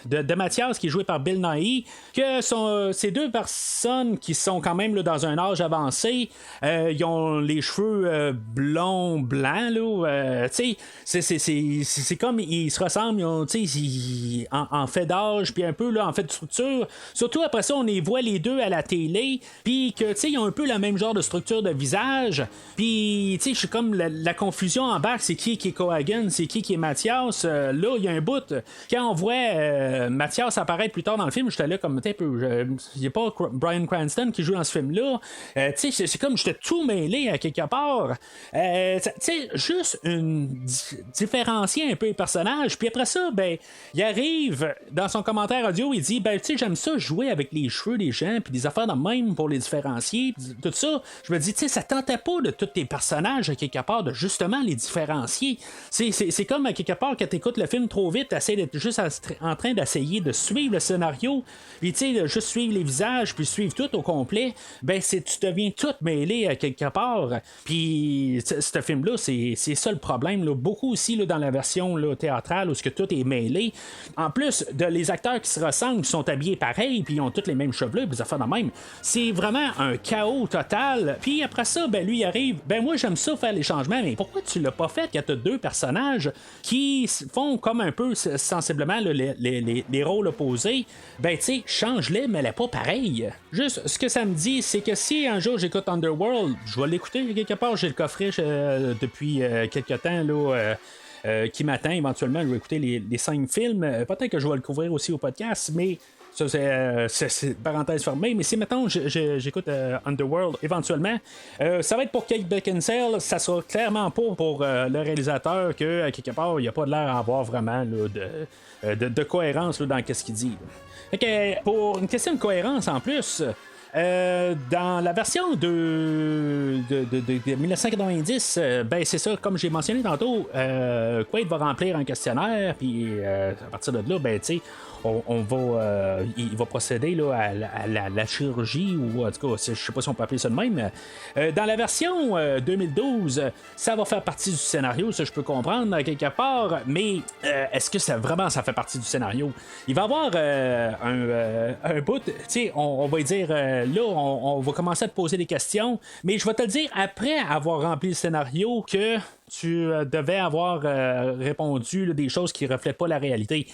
de Mathias qui est joué par Bill Nighy, que ces deux personnes qui sont quand même là, dans un âge avancé, ils ont les cheveux blonds blancs là, c'est comme ils se ressemblent, ils ont, en fait d'âge puis un peu là, en fait de structure. Surtout après ça, on les voit les deux à la télé, puis que ils ont un peu le même genre de structure de visage, puis je suis comme la confusion en bas, c'est qui est Cohagen, c'est qui est Mathias. Là il y a un bout quand on voit Mathias apparaître plus tard dans le film, j'étais là comme un peu, il n'y a pas Bryan Cranston qui joue dans ce film là, c'est comme j'étais tout mêlé à quelque part, juste différencier un peu les personnages, puis après ça ben il arrive dans son commentaire audio, il dit ben j'aime ça jouer avec les cheveux des gens puis des affaires de même pour les différencier, tout ça. Je me dis ça tentait pas de tous tes personnages à quelque part de justement les différencier, c'est comme à quelque part, quand tu écoutes le film trop vite, tu essaies d'être juste en train d'essayer de suivre le scénario, puis tu sais, juste suivre les visages, puis suivre tout au complet, ben tu deviens tout mêlé à quelque part. Puis ce film-là, c'est ça le problème. Là. Beaucoup aussi là, dans la version là, théâtrale où ce que tout est mêlé. En plus, les acteurs qui se ressemblent, qui sont habillés pareil, puis ils ont tous les mêmes cheveux, puis ça fait de même. C'est vraiment un chaos total. Puis après ça, ben lui il arrive, ben moi j'aime ça faire les changements, mais pourquoi tu l'as pas fait quand t'as deux personnages qui font comme un peu sensiblement là, les rôles opposés? Ben tu sais, change-les, mais elle est pas pareille. Juste, ce que ça me dit, c'est que si un jour j'écoute Underworld, je vais l'écouter quelque part, j'ai le coffret depuis quelques temps là. Qui m'attend éventuellement, je vais écouter les 5 films. Peut-être que je vais le couvrir aussi au podcast, mais ça, c'est parenthèse fermée. Mais si, mettons, j'écoute Underworld éventuellement, ça va être pour Kate Beckinsale. Ça sera clairement pas pour le réalisateur que, à quelque part, il n'y a pas de l'air à avoir vraiment là, de cohérence là, dans ce qu'il dit. Fait pour une question de cohérence en plus, dans la version de 1990, ben c'est ça, comme j'ai mentionné tantôt, Quaid va remplir un questionnaire, puis à partir de là, ben tu sais, il va procéder là, à la chirurgie, ou en tout cas, je sais pas si on peut appeler ça de même. Dans la version 2012, ça va faire partie du scénario, ça je peux comprendre quelque part, mais est-ce que ça fait partie du scénario? Il va y avoir un bout, tu sais, on va dire, là, on va commencer à te poser des questions, mais je vais te le dire après avoir rempli le scénario que tu devais avoir répondu là, des choses qui ne reflètent pas la réalité.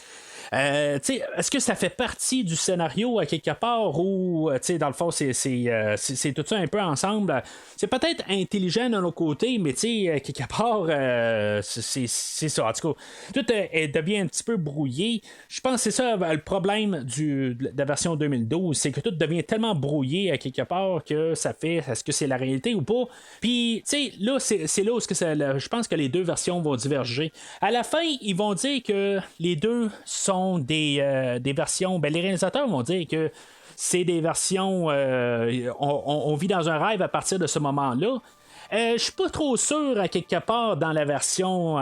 Est-ce que ça fait partie du scénario à quelque part ou dans le fond c'est tout ça un peu ensemble? C'est peut-être intelligent de nos côtés, mais quelque part c'est ça. En tout cas, tout devient un petit peu brouillé. Je pense que c'est ça le problème de la version 2012, c'est que tout devient tellement brouillé à quelque part que ça fait est-ce que c'est la réalité ou pas? Puis là c'est là où je pense que les deux versions vont diverger. À la fin, ils vont dire que les deux sont des versions, ben les réalisateurs vont dire que c'est des versions on vit dans un rêve à partir de ce moment-là. Je suis pas trop sûr à quelque part dans la version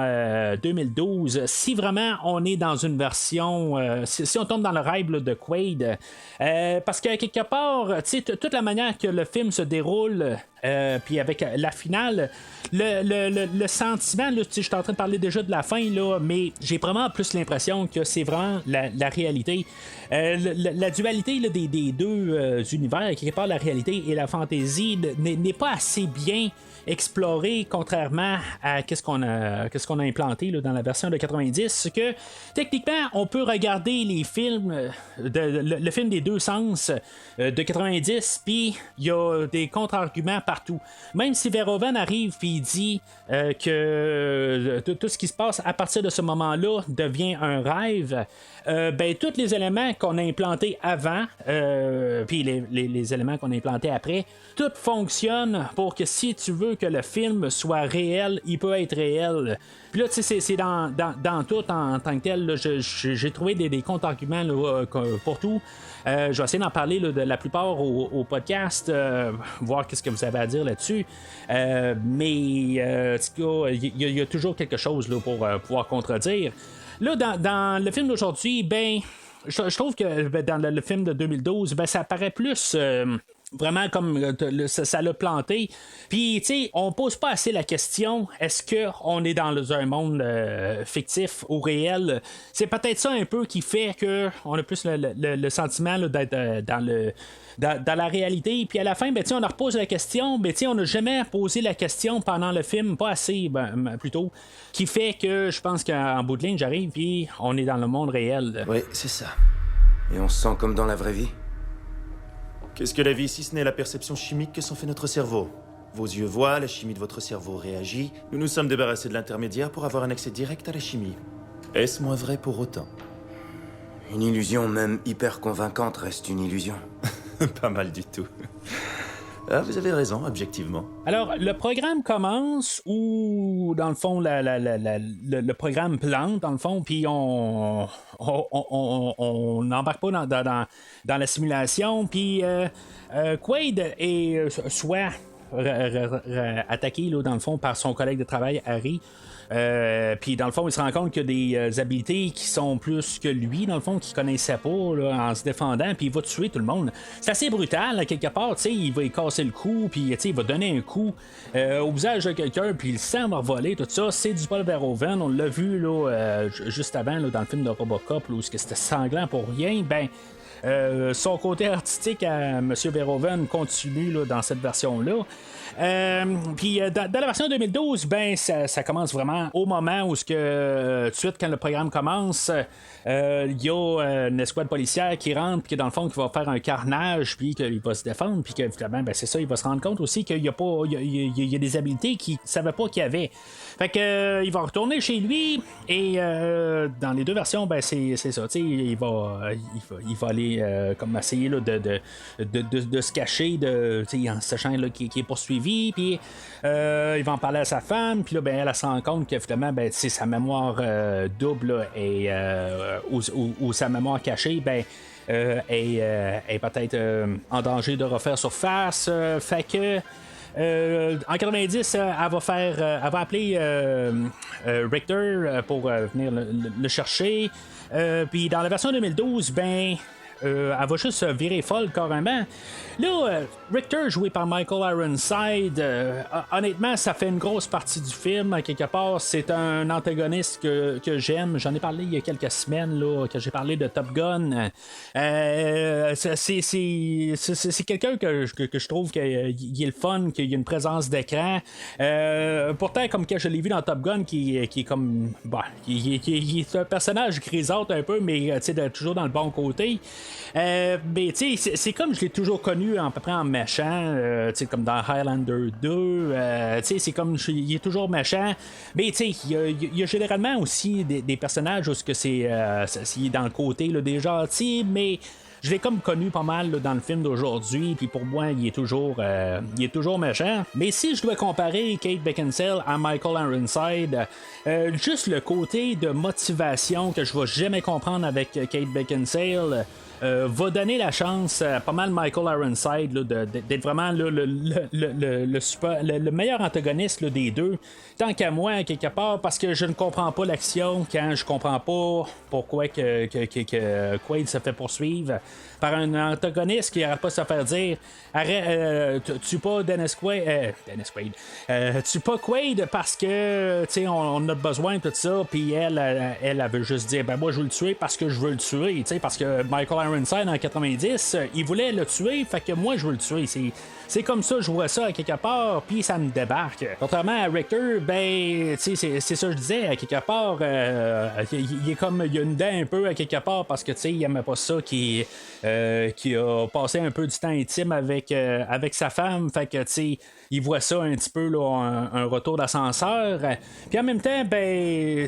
2012 si vraiment on est dans une version si on tombe dans le rêve là, de Quaid parce qu'à quelque part toute la manière que le film se déroule puis avec la finale le sentiment là, je suis en train de parler déjà de la fin là, mais j'ai vraiment plus l'impression que c'est vraiment la réalité la dualité là, des deux univers, quelque part la réalité et la fantaisie n'est pas assez bien exploré contrairement à qu'est-ce qu'on a implanté là, dans la version de 90, que techniquement on peut regarder les films le film des deux sens de 90, puis il y a des contre-arguments partout, même si Verhoeven arrive puis il dit que tout ce qui se passe à partir de ce moment-là devient un rêve. Ben tous les éléments qu'on a implantés avant puis les éléments qu'on a implantés après, tout fonctionne pour que si tu veux que le film soit réel, il peut être réel. Puis là, tu sais, c'est dans tout en tant que tel. Là, j'ai trouvé des contre-arguments là, pour tout. Je vais essayer d'en parler là, de la plupart au podcast, voir qu'est-ce que vous avez à dire là-dessus. Mais il y a toujours quelque chose là, pour pouvoir contredire. Là, dans le film d'aujourd'hui, ben, je trouve que dans le film de 2012, ben, ça paraît plus vraiment comme ça l'a planté. Puis, tu sais, on pose pas assez la question, est-ce qu'on est dans un monde fictif ou réel? C'est peut-être ça un peu qui fait qu'on a plus le sentiment là, d'être dans la réalité. Puis à la fin, ben, on leur pose la question, ben, on n'a jamais posé la question pendant le film, pas assez plutôt, qui fait que je pense qu'en bout de ligne, j'arrive puis on est dans le monde réel. Oui, c'est ça. Et on se sent comme dans la vraie vie? Qu'est-ce que la vie si ce n'est la perception chimique que s'en fait notre cerveau? Vos yeux voient, la chimie de votre cerveau réagit. Nous nous sommes débarrassés de l'intermédiaire pour avoir un accès direct à la chimie. Est-ce moins vrai pour autant? Une illusion, même hyper convaincante, reste une illusion. Pas mal du tout. Ah, vous avez raison, objectivement. Alors, le programme commence où, dans le fond, le programme plante, dans le fond, puis on n'embarque pas dans la simulation, puis Quaid est soit attaqué là, dans le fond par son collègue de travail Harry. Puis dans le fond, il se rend compte qu'il y a des habiletés qui sont plus que lui, dans le fond, qu'il connaissait pas là, en se défendant, puis il va tuer tout le monde. C'est assez brutal, là, quelque part, tu sais, il va y casser le cou, puis il va donner un coup au visage de quelqu'un, puis le sang va revoler, tout ça. C'est du Paul Verhoeven, on l'a vu là, juste avant là, dans le film de Robocop, là, où c'était sanglant pour rien. Ben, son côté artistique à M. Verhoeven continue là, dans cette version-là. Puis dans la version 2012, ben ça commence vraiment au moment où tout de suite quand le programme commence, il y a une escouade policière qui rentre, puis dans le fond qui va faire un carnage, puis qu'il va se défendre, puis qu'évidemment ben c'est ça, il va se rendre compte aussi qu'il y a des habiletés qu'il savait pas qu'il y avait. Fait que il va retourner chez lui et dans les deux versions, ben c'est ça, tu sais, il va aller comme essayer là, de se cacher en sachant là, qu'il est poursuivi, puis il va en parler à sa femme, puis là ben elle se rend compte que finalement ben sa mémoire double là, ou sa mémoire cachée ben est peut-être en danger de refaire surface. Fait que en 90, elle va appeler Richter pour venir le chercher. Puis dans la version 2012, ben elle va juste virer folle carrément. Là, Richter, joué par Michael Ironside, honnêtement, ça fait une grosse partie du film. À quelque part, c'est un antagoniste que j'aime. J'en ai parlé il y a quelques semaines, là, que j'ai parlé de Top Gun. C'est quelqu'un que je trouve qu'il est le fun, qu'il y a une présence d'écran. Pourtant, comme que je l'ai vu dans Top Gun, qui est comme... qui est un personnage grisâtre un peu, mais toujours dans le bon côté. Mais c'est comme je l'ai toujours connu à peu près en méchant, comme dans Highlander 2, c'est comme il est toujours méchant, mais il y a généralement aussi des personnages où c'est dans le côté là, des gentils, mais je l'ai comme connu pas mal là, dans le film d'aujourd'hui, puis pour moi, il est toujours méchant. Mais si je dois comparer Kate Beckinsale à Michael Ironside, juste le côté de motivation que je vais jamais comprendre avec Kate Beckinsale va donner la chance à pas mal Michael Ironside là, d'être vraiment là, le meilleur antagoniste là, des deux. Tant qu'à moi, quelque part, parce que je ne comprends pas l'action quand je comprends pas pourquoi que Quaid se fait poursuivre par un antagoniste qui n'arrête pas de se faire dire tue pas Dennis Quaid, tue pas Quaid parce que on a besoin de tout ça, puis elle veut juste dire ben moi je veux le tuer parce que je veux le tuer, parce que Michael Ironside en 90 il voulait le tuer, fait que moi je veux le tuer, c'est comme ça, je vois ça à quelque part, puis ça me débarque. Contrairement à Richter, ben, c'est ça que je disais, à quelque part, il est comme, il y a une dent un peu à quelque part, parce que, il aimait pas ça, qui a passé un peu du temps intime avec sa femme, fait que, il voit ça un petit peu, là, un retour d'ascenseur. Puis en même temps, ben,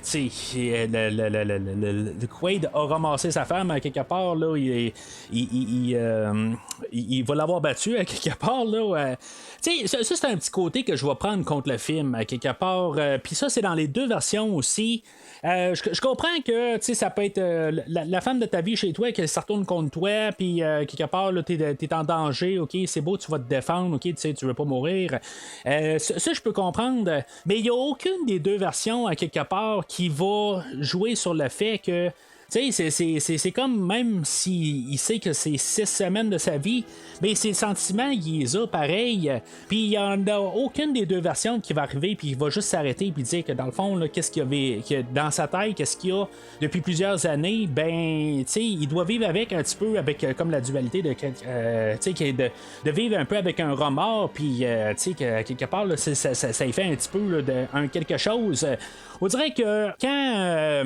le Quaid a ramassé sa femme à quelque part, là, il va l'avoir battu à quelque part, là. Ça c'est un petit côté que je vais prendre contre le film à quelque part. Puis ça, c'est dans les deux versions aussi. Je comprends que ça peut être la femme de ta vie chez toi, qu'elle se retourne contre toi, puis quelque part, t'es en danger, ok, c'est beau, tu vas te défendre, ok, tu veux pas mourir. Ça, je peux comprendre, mais il n'y a aucune des deux versions, à quelque part, qui va jouer sur le fait que c'est comme même s'il sait que c'est 6 semaines de sa vie, mais ses sentiments, il les a pareil. Puis il n'y en a aucune des deux versions qui va arriver, puis il va juste s'arrêter puis dire que dans le fond, là, qu'est-ce qu'il y avait dans sa tête, qu'est-ce qu'il y a depuis plusieurs années, ben, il doit vivre avec un petit peu, avec comme la dualité de vivre un peu avec un remords, puis quelque part, là, ça y fait un petit peu là, quelque chose. On dirait que quand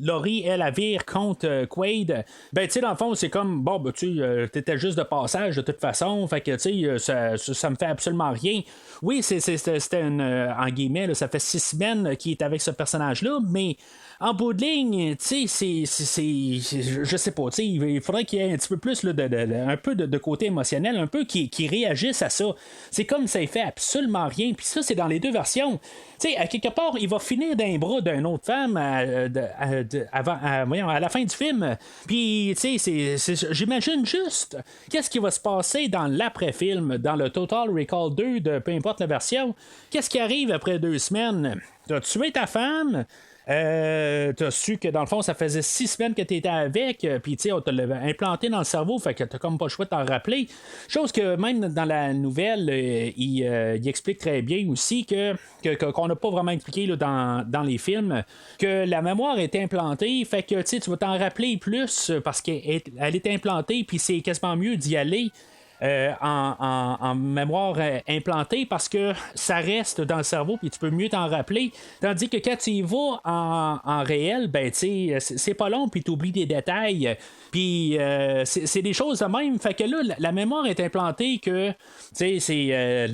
Laurie, elle vire contre Quaid, ben, tu sais, dans le fond, c'est comme, bon, ben, t'étais juste de passage de toute façon, fait que, tu sais, ça me fait absolument rien. Oui, c'était en guillemets, là, ça fait 6 semaines qu'il est avec ce personnage-là, mais en bout de ligne, tu sais, je sais pas, tu sais, il faudrait qu'il y ait un petit peu plus là, un peu de côté émotionnel, un peu qui réagisse à ça. C'est comme ça, il fait absolument rien. Puis ça, c'est dans les deux versions. Tu sais, à quelque part, il va finir d'un bras d'une autre femme avant à la fin du film. Puis, tu sais, j'imagine juste qu'est-ce qui va se passer dans l'après-film, dans le Total Recall 2 de peu importe la version. Qu'est-ce qui arrive après 2 semaines? T'as tué ta femme? T'as su que dans le fond ça faisait 6 semaines que t'étais avec, puis tu sais on te l'avait implanté dans le cerveau, fait que t'as comme pas le choix de t'en rappeler, chose que même dans la nouvelle il explique très bien aussi qu'on n'a pas vraiment expliqué là, dans les films, que la mémoire est implantée, fait que tu vas t'en rappeler plus parce qu'elle est implantée, puis c'est quasiment mieux d'y aller en mémoire implantée parce que ça reste dans le cerveau puis tu peux mieux t'en rappeler, tandis que quand tu y vas en réel, ben tu sais c'est pas long puis tu oublies des détails, puis c'est des choses de même, fait que là la mémoire est implantée que tu sais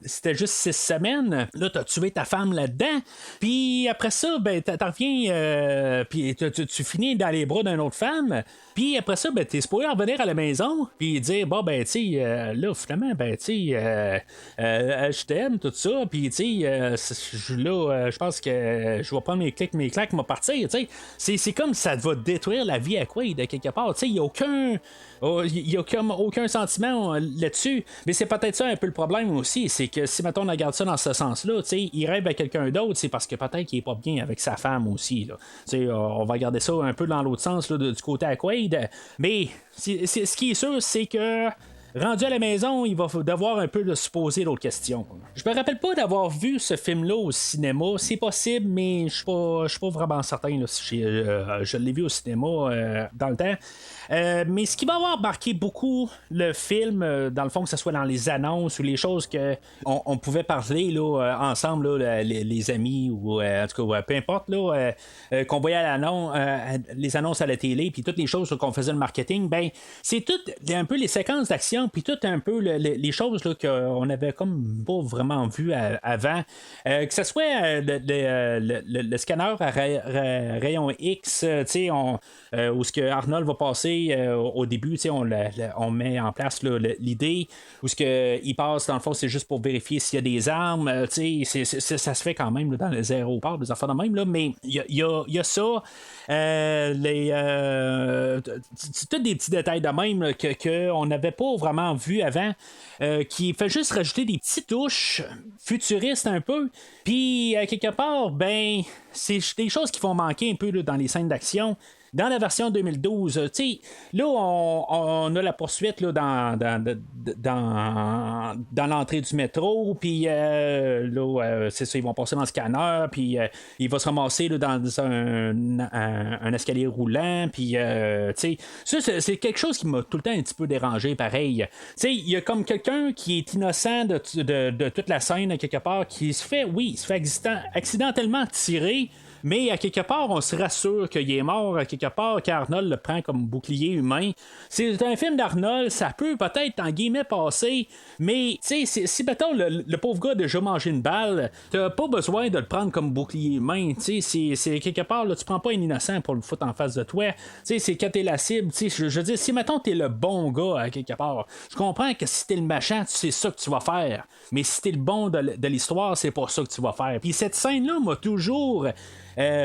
c'était juste 6 semaines, là t'as tué ta femme là-dedans, puis après ça ben t'en reviens puis tu finis dans les bras d'une autre femme, puis après ça ben t'es supposé revenir à la maison puis dire bon ben tu sais là finalement ben tu sais je t'aime tout ça, puis tu sais là je pense que je vais prendre mes claques m'en partir, tu sais c'est comme ça va détruire la vie à Quaid de quelque part, tu sais il y a comme aucun sentiment là-dessus, mais c'est peut-être ça un peu le problème aussi, c'est que si mettons on regarde ça dans ce sens-là, tu sais il rêve à quelqu'un d'autre, c'est parce que peut-être qu'il est pas bien avec sa femme aussi, là. Tu sais on va regarder ça un peu dans l'autre sens là, du côté à Quaid, mais ce qui est sûr c'est que rendu à la maison, il va devoir un peu se poser d'autres questions. Je me rappelle pas d'avoir vu ce film-là au cinéma. C'est possible, mais je suis pas vraiment certain là, si je l'ai vu au cinéma dans le temps. Mais ce qui va avoir marqué beaucoup le film, dans le fond, que ce soit dans les annonces ou les choses que on pouvait parler là, ensemble, là, les amis, ou en tout cas, peu importe, là, qu'on voyait les annonces à la télé, puis toutes les choses qu'on faisait le marketing, ben c'est tout un peu les séquences d'action, puis tout un peu les choses là, qu'on avait comme pas vraiment vu avant. Que ce soit le scanner à rayon X, tu sais, où ce que Arnold va passer au début, on met en place là, l'idée où ce que il passe dans le fond, c'est juste pour vérifier s'il y a des armes, ça se fait quand même là, dans les aéroports, des affaires de même là, mais il y a ça, tous des petits détails de même que on n'avait pas vraiment vu avant, qui fait juste rajouter des petites touches futuristes un peu, puis quelque part ben c'est des choses qui font manquer un peu là, dans les scènes d'action. Dans la version 2012, là, on a la poursuite là, dans l'entrée du métro, puis là, c'est ça, ils vont passer dans le scanner, puis il va se ramasser là, dans un escalier roulant, puis ça, c'est quelque chose qui m'a tout le temps un petit peu dérangé, pareil. Il y a comme quelqu'un qui est innocent de toute la scène, quelque part, qui se fait accidentellement tirer. Mais à quelque part, on se rassure qu'il est mort, à quelque part, qu'Arnold le prend comme bouclier humain. C'est un film d'Arnold, ça peut peut-être, en guillemets, passer, mais si mettons, le pauvre gars a déjà mangé une balle, t'as pas besoin de le prendre comme bouclier humain. C'est quelque part, là, tu prends pas un innocent pour le foutre en face de toi. C'est quand t'es la cible. Je veux dire, si mettons, t'es le bon gars, à quelque part, je comprends que si t'es le méchant, c'est ça que tu vas faire. Mais si t'es le bon de l'histoire, c'est pas ça que tu vas faire. Puis cette scène-là m'a toujours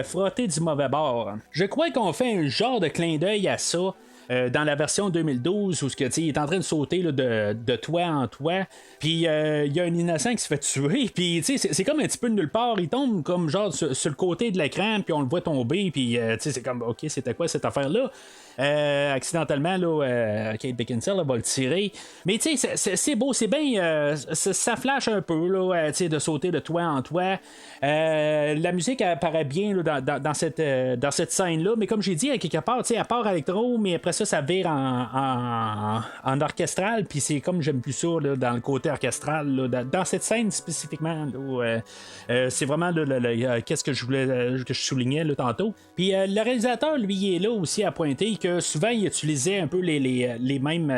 frotter du mauvais bord. Je crois qu'on fait un genre de clin d'œil à ça dans la version 2012 où il est en train de sauter là, de toit en toit, puis il y a un innocent qui se fait tuer, puis c'est comme un petit peu de nulle part, il tombe comme genre sur le côté de l'écran, puis on le voit tomber, puis c'est comme ok, c'était quoi cette affaire-là? Accidentellement là, Kate Beckinsale là, va le tirer, mais c'est beau, c'est bien, ça flash un peu là, de sauter de toit en toit. La musique apparaît bien là, dans cette scène là, mais comme j'ai dit, à quelque part, à part électro, mais après ça vire en orchestral, puis c'est comme j'aime plus ça là, dans le côté orchestral là, dans cette scène spécifiquement là, c'est vraiment qu'est-ce que je voulais que je soulignais là, tantôt. Puis le réalisateur lui il est là aussi à pointer que souvent il utilisait un peu les mêmes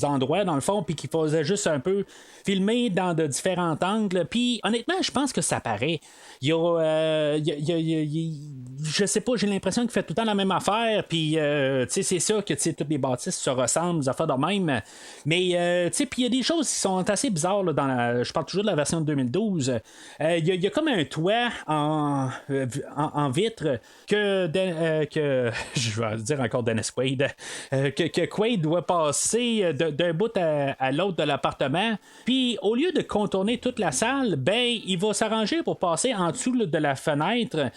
endroits dans le fond, puis qu'il faisait juste un peu filmer dans de différents angles, puis honnêtement je pense que ça paraît. Je sais pas, j'ai l'impression qu'il fait tout le temps la même affaire, puis c'est ça, ça que toutes les bâtisses se ressemblent, des affaires de même. Mais puis il y a des choses qui sont assez bizarres là, je parle toujours de la version de 2012. Il y a comme un toit en vitre que je vais dire encore Dennis Quaid, que Quaid doit passer d'un bout à l'autre de l'appartement. Puis au lieu de contourner toute la salle, ben il va s'arranger pour passer en dessous de la fenêtre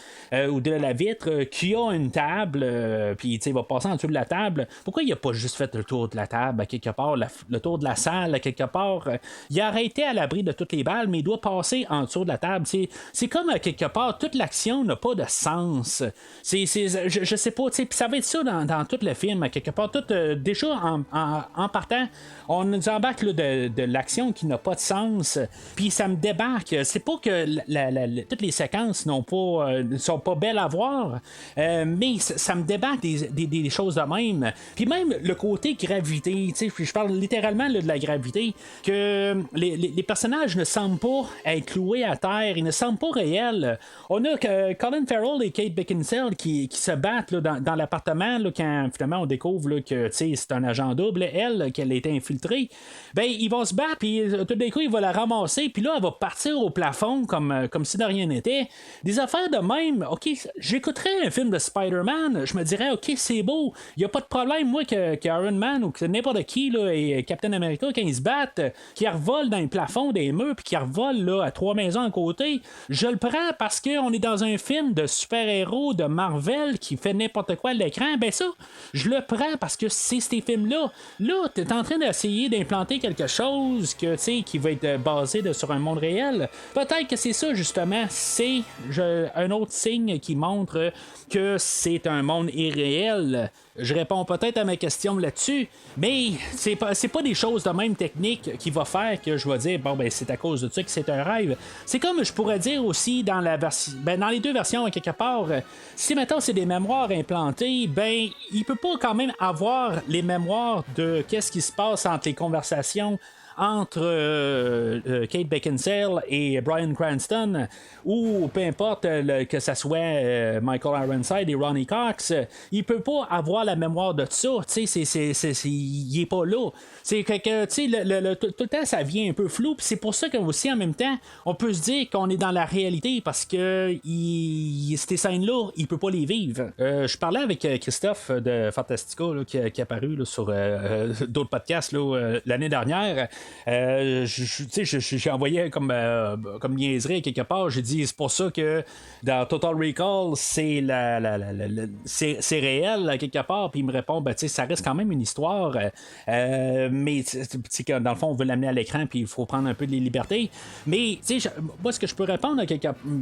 ou de la vitre qui a une table. Puis il va passer en dessous de la table. Pourquoi il a pas juste fait le tour de la table à quelque part, le tour de la salle à quelque part? Il a arrêté à l'abri de toutes les balles, mais il doit passer en dessous de la table. C'est comme à quelque part, toute l'action n'a pas de sens. Je sais pas, puis ça va être ça dans tout le film, à quelque part. Déjà, en partant, on nous embarque là, de l'action qui n'a pas de sens, puis ça me débarque. C'est pas que toutes les séquences ne sont pas belles à voir, mais ça me débarque des choses de même. Puis même le côté gravité, je parle littéralement là, de la gravité, que les personnages ne semblent pas être cloués à terre, ils ne semblent pas réels. On a Colin Farrell et Kate Beckinsale qui se battent là, dans l'appartement là, quand finalement on découvre là, que c'est un agent double, elle, qu'elle a été infiltrée. Ben ils vont se battre, puis tout d'un coup il va la ramasser, puis là elle va partir au plafond comme si de rien n'était. Des affaires de même, ok, j'écouterais un film de Spider-Man, je me dirais ok c'est beau, il n'y a pas de problème moi que Iron Man ou que n'importe qui là, et Captain America quand ils se battent, qui revolent dans les plafonds des murs puis qui revolent là, à 3 maisons à côté, je le prends parce qu'on est dans un film de super-héros de Marvel qui fait n'importe quoi à l'écran. Ben ça, je le prends parce que c'est ces films-là. Là, t'es en train d'essayer d'implanter quelque chose qui va être basé sur un monde réel. Peut-être que c'est ça justement, c'est un autre signe qui montre que c'est un monde irréel. Je réponds peut-être à ma question là-dessus, mais c'est pas des choses de même technique qui va faire que je vais dire bon ben c'est à cause de ça que c'est un rêve. C'est comme je pourrais dire aussi dans les deux versions à quelque part, si maintenant c'est des mémoires implantées, ben il peut pas quand même avoir les mémoires de qu'est-ce qui se passe entre les conversations entre Kate Beckinsale et Bryan Cranston, ou peu importe que ça soit Michael Ironside et Ronnie Cox, il peut pas avoir la mémoire de ça, il est pas là. C'est que tout le temps ça vient un peu flou, puis c'est pour ça qu'aussi en même temps on peut se dire qu'on est dans la réalité parce que ces scènes-là, il peut pas les vivre. Je parlais avec Christophe de Fantastica là, qui est apparu là, sur d'autres podcasts là, l'année dernière. J'ai envoyé comme niaiserie quelque part. J'ai dit c'est pour ça que dans Total Recall c'est c'est réel quelque part. Puis il me répond ça reste quand même une histoire, mais que dans le fond on veut l'amener à l'écran puis il faut prendre un peu de liberté. Mais moi ce que je peux répondre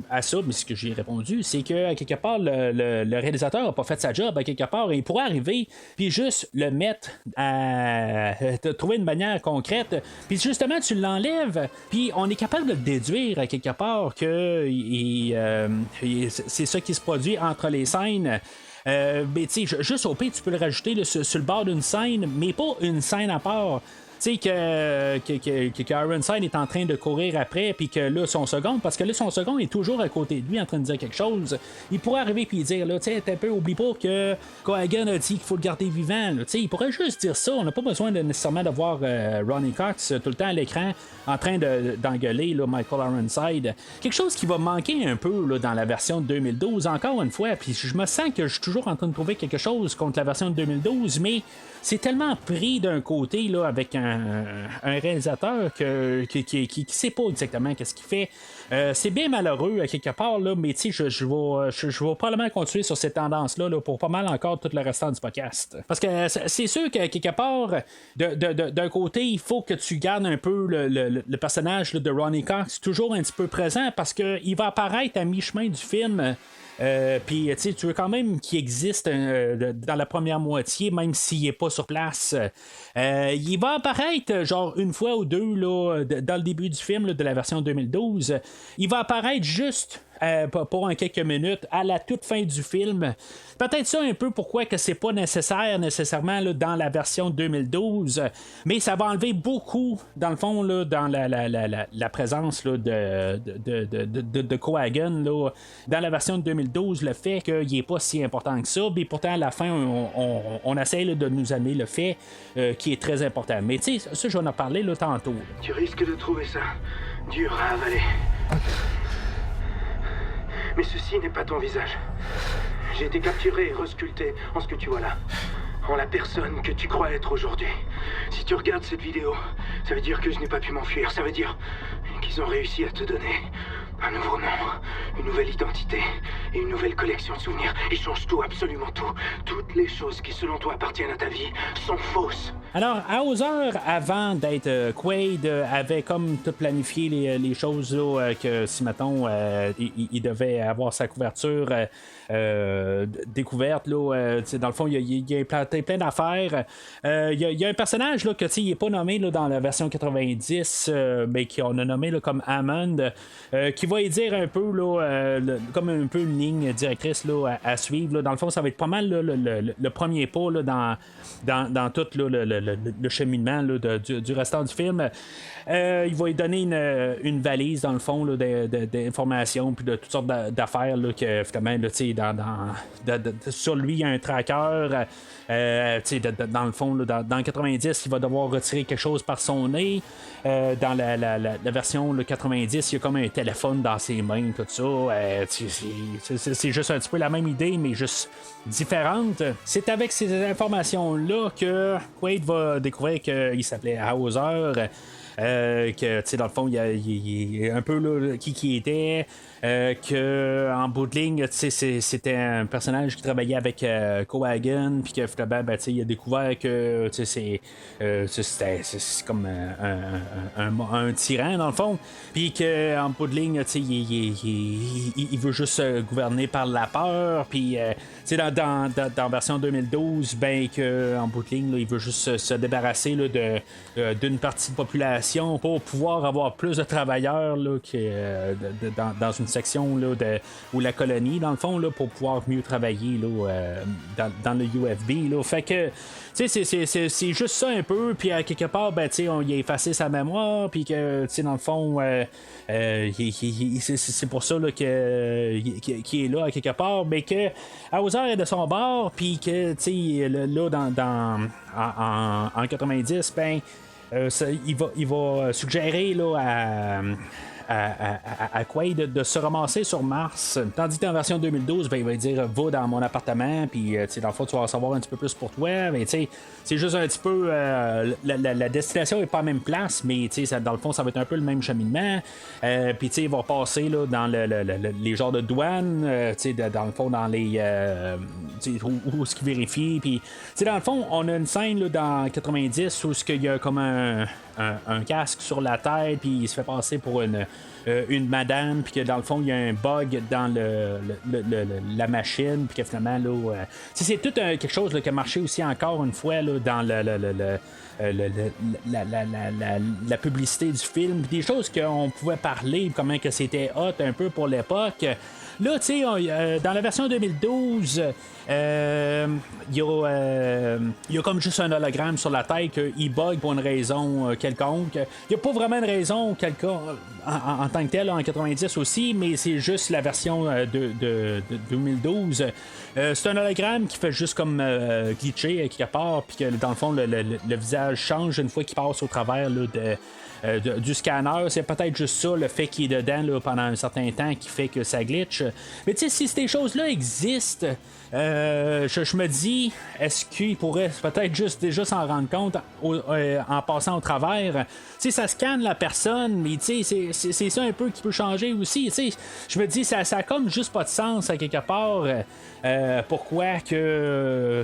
à ça, mais ce que j'ai répondu, c'est que à quelque part le réalisateur n'a pas fait sa job à quelque part. Il pourrait arriver puis juste le mettre à trouver une manière concrète. Puis justement, tu l'enlèves, puis on est capable de le déduire à quelque part que c'est ça qui se produit entre les scènes. Mais tu sais, juste au pire, tu peux le rajouter là, sur le bord d'une scène, mais pas une scène à part. Tu sais que Ironside est en train de courir après, puis que là, son second, parce que là, son second est toujours à côté de lui en train de dire quelque chose. Il pourrait arriver puis dire, là, tu sais, t'es un peu, oublie pas que Cohagen a dit qu'il faut le garder vivant. Tu sais, il pourrait juste dire ça. On n'a pas besoin nécessairement de voir Ronnie Cox tout le temps à l'écran en train d'engueuler là, Michael Ironside. Quelque chose qui va manquer un peu là, dans la version de 2012, encore une fois. Puis je me sens que je suis toujours en train de trouver quelque chose contre la version de 2012, mais c'est tellement pris d'un côté là, avec un réalisateur qui sait pas exactement qu'est-ce qu'il fait. C'est bien malheureux à quelque part, là, mais je vais probablement continuer sur cette tendance-là là, pour pas mal encore tout le restant du podcast. Parce que c'est sûr que quelque part, d'un côté, il faut que tu gardes un peu le personnage là, de Ronnie Cox toujours un petit peu présent parce qu'il va apparaître à mi-chemin du film. Puis tu veux quand même qu'il existe dans la première moitié, même s'il n'est pas sur place. Il va apparaître genre une fois ou deux là, dans le début du film là, de la version 2012. Il va apparaître juste pour quelques minutes à la toute fin du film. Peut-être ça un peu pourquoi que c'est pas nécessaire nécessairement là, dans la version 2012, mais ça va enlever beaucoup, dans le fond, là, dans la présence là, de Cohagen là, dans la version de 2012, le fait qu'il n'est pas si important que ça, mais pourtant à la fin, on essaie là, de nous amener le fait qui est très important. Mais tu sais, ça, je vais en parler là, tantôt. Tu risques de trouver ça dur à avaler. Mais ceci n'est pas ton visage. J'ai été capturé et resculpté en ce que tu vois là. En la personne que tu crois être aujourd'hui. Si tu regardes cette vidéo, ça veut dire que je n'ai pas pu m'enfuir. Ça veut dire qu'ils ont réussi à te donner un nouveau nom, une nouvelle identité et une nouvelle collection de souvenirs. Ils changent tout, absolument tout. Toutes les choses qui, selon toi, appartiennent à ta vie sont fausses. Alors, Hauser, avant d'être Quaid, avait comme tout planifié les choses là, que si, mettons, il devait avoir sa couverture découverte. Là, dans le fond, il a implanté plein d'affaires. Il y a un personnage là, que il n'est pas nommé là, dans la version 90, mais qu'on a nommé là, comme Hammond, qui va y dire un peu là, comme un peu une ligne directrice là, à suivre. Là. Dans le fond, ça va être pas mal là, le premier pas là, dans tout là, le cheminement là, du restant du film. Il va lui donner une valise dans le fond là, d'informations puis de toutes sortes d'affaires là, que finalement là, sur lui il y a un tracker. Dans le fond là, dans 90 il va devoir retirer quelque chose par son nez. Dans la version le 90 il y a comme un téléphone dans ses mains, tout ça. C'est juste un petit peu la même idée mais juste différente. C'est avec ces informations là que Quaid va découvrir qu'il s'appelait Hauser. Que dans le fond il est un peu là, qui était que en bout de ligne c'était un personnage qui travaillait avec Cohagen puis que finalement il a découvert que c'est comme un tyran dans le fond puis que en bout de ligne il veut juste gouverner par la peur puis dans version 2012 que en bout de ligne là, il veut juste se débarrasser là, d'une partie de population pour pouvoir avoir plus de travailleurs là, dans une section là, ou la colonie dans le fond là, pour pouvoir mieux travailler là, dans le UFB là. Fait que c'est juste ça un peu puis à quelque part on y a effacé sa mémoire puis que dans le fond c'est pour ça là, qu'il est là à quelque part mais que Hauser est de son bord puis que là en 90 il va suggérer là, à Quaid de se ramasser sur Mars. Tandis qu'en version 2012, il va dire va dans mon appartement, puis dans le fond, tu vas en savoir un petit peu plus pour toi. Mais c'est juste un petit peu. La destination n'est pas à la même place, mais dans le fond, ça va être un peu le même cheminement. Puis il va passer là, dans les genres de douane, dans le fond, dans les. Où ce qu'il vérifie. Puis dans le fond, on a une scène là, dans 90 où il y a comme un casque sur la tête, puis il se fait passer pour une madame, puis que dans le fond, il y a un bug dans la machine, puis que finalement, là, c'est tout quelque chose là, qui a marché aussi encore une fois là, dans la publicité du film, des choses qu'on pouvait parler, comment que c'était hot un peu pour l'époque. Là, tu sais, dans la version 2012, il y a comme juste un hologramme sur la tête qu'il bug pour une raison quelconque. Il n'y a pas vraiment une raison quelconque en tant que telle en 90 aussi, mais c'est juste la version de 2012. C'est un hologramme qui fait juste comme glitcher quelque part, puis que dans le fond, le visage change une fois qu'il passe au travers là, du scanner. C'est peut-être juste ça, le fait qu'il est dedans là, pendant un certain temps qui fait que ça glitch. Mais tu sais, si ces choses-là existent, je me dis, est-ce qu'il pourrait peut-être déjà s'en rendre compte en passant au travers? Tu sais, ça scanne la personne, mais tu sais, c'est ça un peu qui peut changer aussi. Tu sais, je me dis, ça a comme juste pas de sens à quelque part. Pourquoi que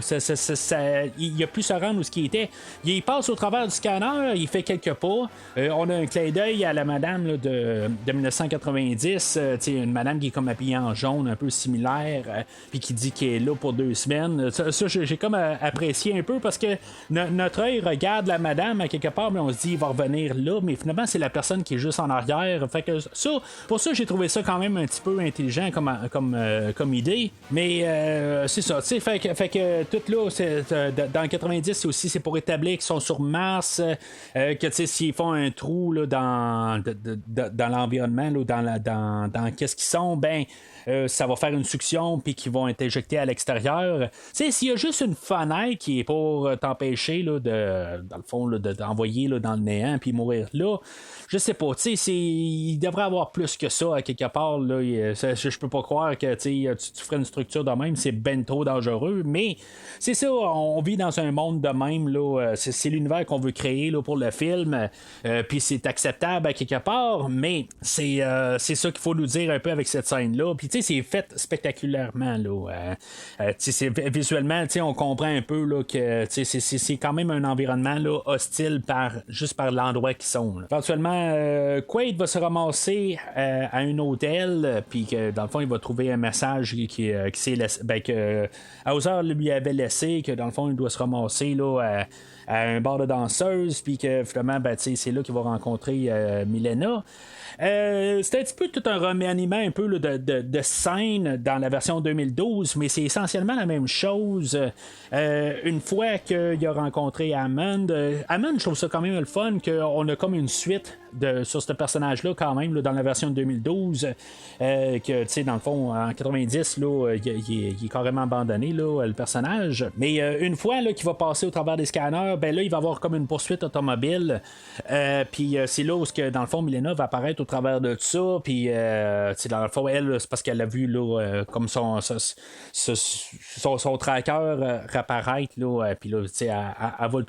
il a pu se rendre où ce qu'il était. Il passe au travers du scanner, il fait quelques pas. On a un clin d'œil à la madame là, de 1990, une madame qui est comme habillée habillé en jaune, un peu similaire, puis qui dit qu'il est là pour 2 semaines. Ça j'ai comme apprécié un peu parce que notre œil regarde la madame à quelque part, mais on se dit il va revenir là, mais finalement c'est la personne qui est juste en arrière. Fait que ça, pour ça j'ai trouvé ça quand même un petit peu intelligent comme idée, mais c'est ça, tu sais, fait que tout là, dans le 90 aussi, c'est pour établir qu'ils sont sur Mars, que tu sais, s'ils font un trou là, dans l'environnement, là, dans qu'est-ce qu'ils sont, ben ça va faire une succion puis qu'ils vont être éjectés à l'extérieur. Tu sais, s'il y a juste une fenêtre qui est pour t'empêcher là, dans le fond là, d'envoyer là, dans le néant puis mourir là, je sais pas, tu sais, il devrait avoir plus que ça à quelque part là. Je peux pas croire que tu ferais une structure de même, c'est ben trop dangereux, mais c'est ça, on vit dans un monde de même là, c'est l'univers qu'on veut créer là, pour le film, puis c'est acceptable à quelque part, mais c'est ça qu'il faut nous dire un peu avec cette scène là, puis tu sais, c'est fait spectaculairement là, visuellement, tu sais, on comprend un peu là, que c'est quand même un environnement là, hostile juste par l'endroit qu'ils sont là. Éventuellement, Quaid va se ramasser à un hôtel, puis que dans le fond il va trouver un message qui s'est laissé, que Hauser lui avait laissé, que dans le fond il doit se ramasser là, à un bar de danseuse, puis que finalement c'est là qu'il va rencontrer Milena. C'est un petit peu tout un remaniement un peu là, de scène dans la version 2012, mais c'est essentiellement la même chose. Une fois qu'il a rencontré Hammond, je trouve ça quand même le fun qu'on a comme une suite sur ce personnage-là quand même là, dans la version 2012, que tu sais dans le fond en 90 là, il est carrément abandonné là, le personnage, mais une fois là, qu'il va passer au travers des scanners, ben là il va avoir comme une poursuite automobile, puis c'est là où dans le fond Milena va apparaître au travers de tout ça, puis dans le fond elle c'est parce qu'elle a vu là, comme son tracker réapparaître là, puis là tu sais elle va le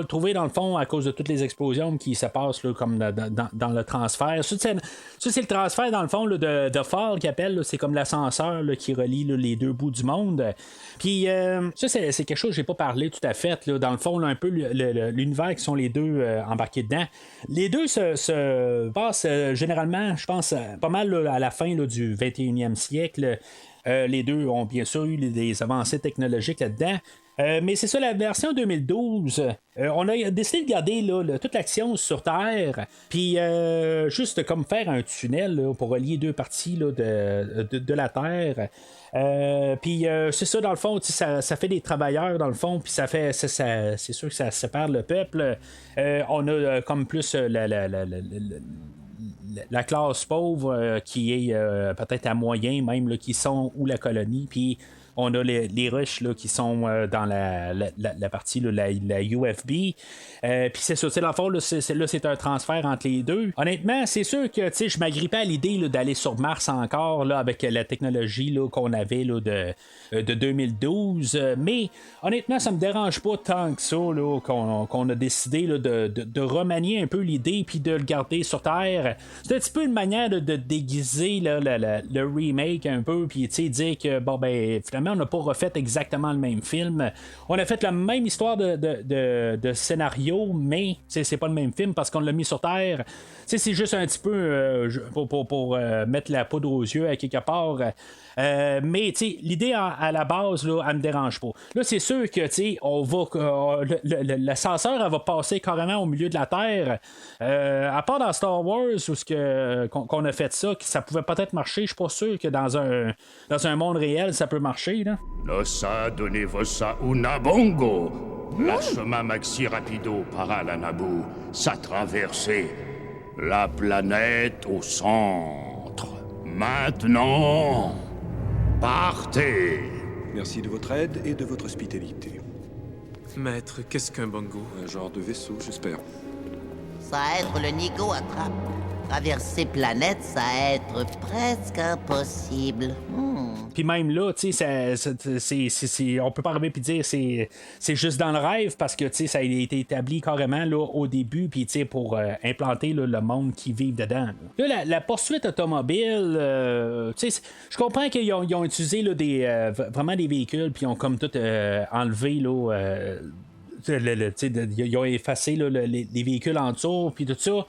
trouver dans le fond à cause de toutes les explosions qui se passent là, comme dans le transfert. Ça, c'est le transfert dans le fond là, de Fall qui appelle, là, c'est comme l'ascenseur là, qui relie là, les deux bouts du monde. Puis ça c'est quelque chose que j'ai pas parlé tout à fait là, dans le fond là, un peu l'univers qui sont les deux embarqués dedans. Les deux se passent généralement, je pense, pas mal là, à la fin là, du 21e siècle. Les deux ont bien sûr eu des avancées technologiques là-dedans. Mais c'est ça, la version 2012, on a décidé de garder là, toute l'action sur Terre, puis juste comme faire un tunnel là, pour relier deux parties là, de la Terre. Puis c'est ça, dans le fond, ça fait des travailleurs, dans le fond, puis c'est sûr que ça sépare le peuple. On a comme plus la classe pauvre qui est peut-être à moyen même là, qui sont où la colonie, puis on a les riches là, qui sont dans la partie là, la UFB, puis c'est ça, dans le fond là, c'est un transfert entre les deux. Honnêtement, c'est sûr que je m'agrippais à l'idée là, d'aller sur Mars encore là, avec la technologie là, qu'on avait là, de 2012, mais honnêtement ça me dérange pas tant que ça là, qu'on a décidé là, de remanier un peu l'idée puis de le garder sur Terre. C'est un petit peu une manière de déguiser là, le remake un peu, puis dire que bon ben finalement on n'a pas refait exactement le même film. On a fait la même histoire de scénario, mais c'est pas le même film parce qu'on l'a mis sur Terre. C'est juste un petit peu pour mettre la poudre aux yeux à quelque part. Mais l'idée à la base, là, elle me dérange pas. Là, c'est sûr que on va l'ascenseur elle va passer carrément au milieu de la Terre. À part dans Star Wars où qu'on a fait ça, que ça pouvait peut-être marcher, je suis pas sûr que dans un monde réel ça peut marcher. Là. Losa donevosa una bongo. La chemin maxi rapido para la Naboo. Sa traversée. La planète au centre. Maintenant, partez. Merci de votre aide et de votre hospitalité. Maître, qu'est-ce qu'un bongo? Un genre de vaisseau, j'espère. Ça va être le Nigo attrape. Traverser planète, ça va être presque impossible. Puis même là, on peut pas arriver et dire c'est juste dans le rêve parce que ça a été établi carrément là, au début puis pour implanter là, le monde qui vit dedans. Là, la poursuite automobile, je comprends qu'ils ont utilisé là, vraiment des véhicules puis ils ont comme tout enlevé là. ils ont effacé là, les véhicules en dessous, puis tout ça.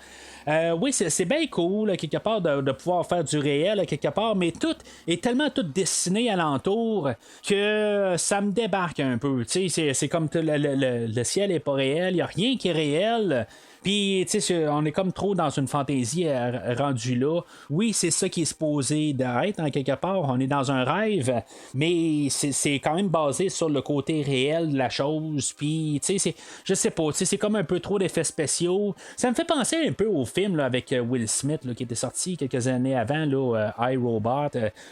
Oui, c'est bien cool, là, quelque part, de pouvoir faire du réel, là, quelque part, mais tout est tellement tout dessiné alentour que ça me débarque un peu. C'est comme le ciel est pas réel, il n'y a rien qui est réel. Puis, tu sais, on est comme trop dans une fantaisie rendue là. Oui, c'est ça qui est supposé d'être, en quelque part. On est dans un rêve, mais c'est quand même basé sur le côté réel de la chose. Puis, tu sais, je sais pas, tu sais, c'est comme un peu trop d'effets spéciaux. Ça me fait penser un peu au film là, avec Will Smith là, qui était sorti quelques années avant, là, iRobot,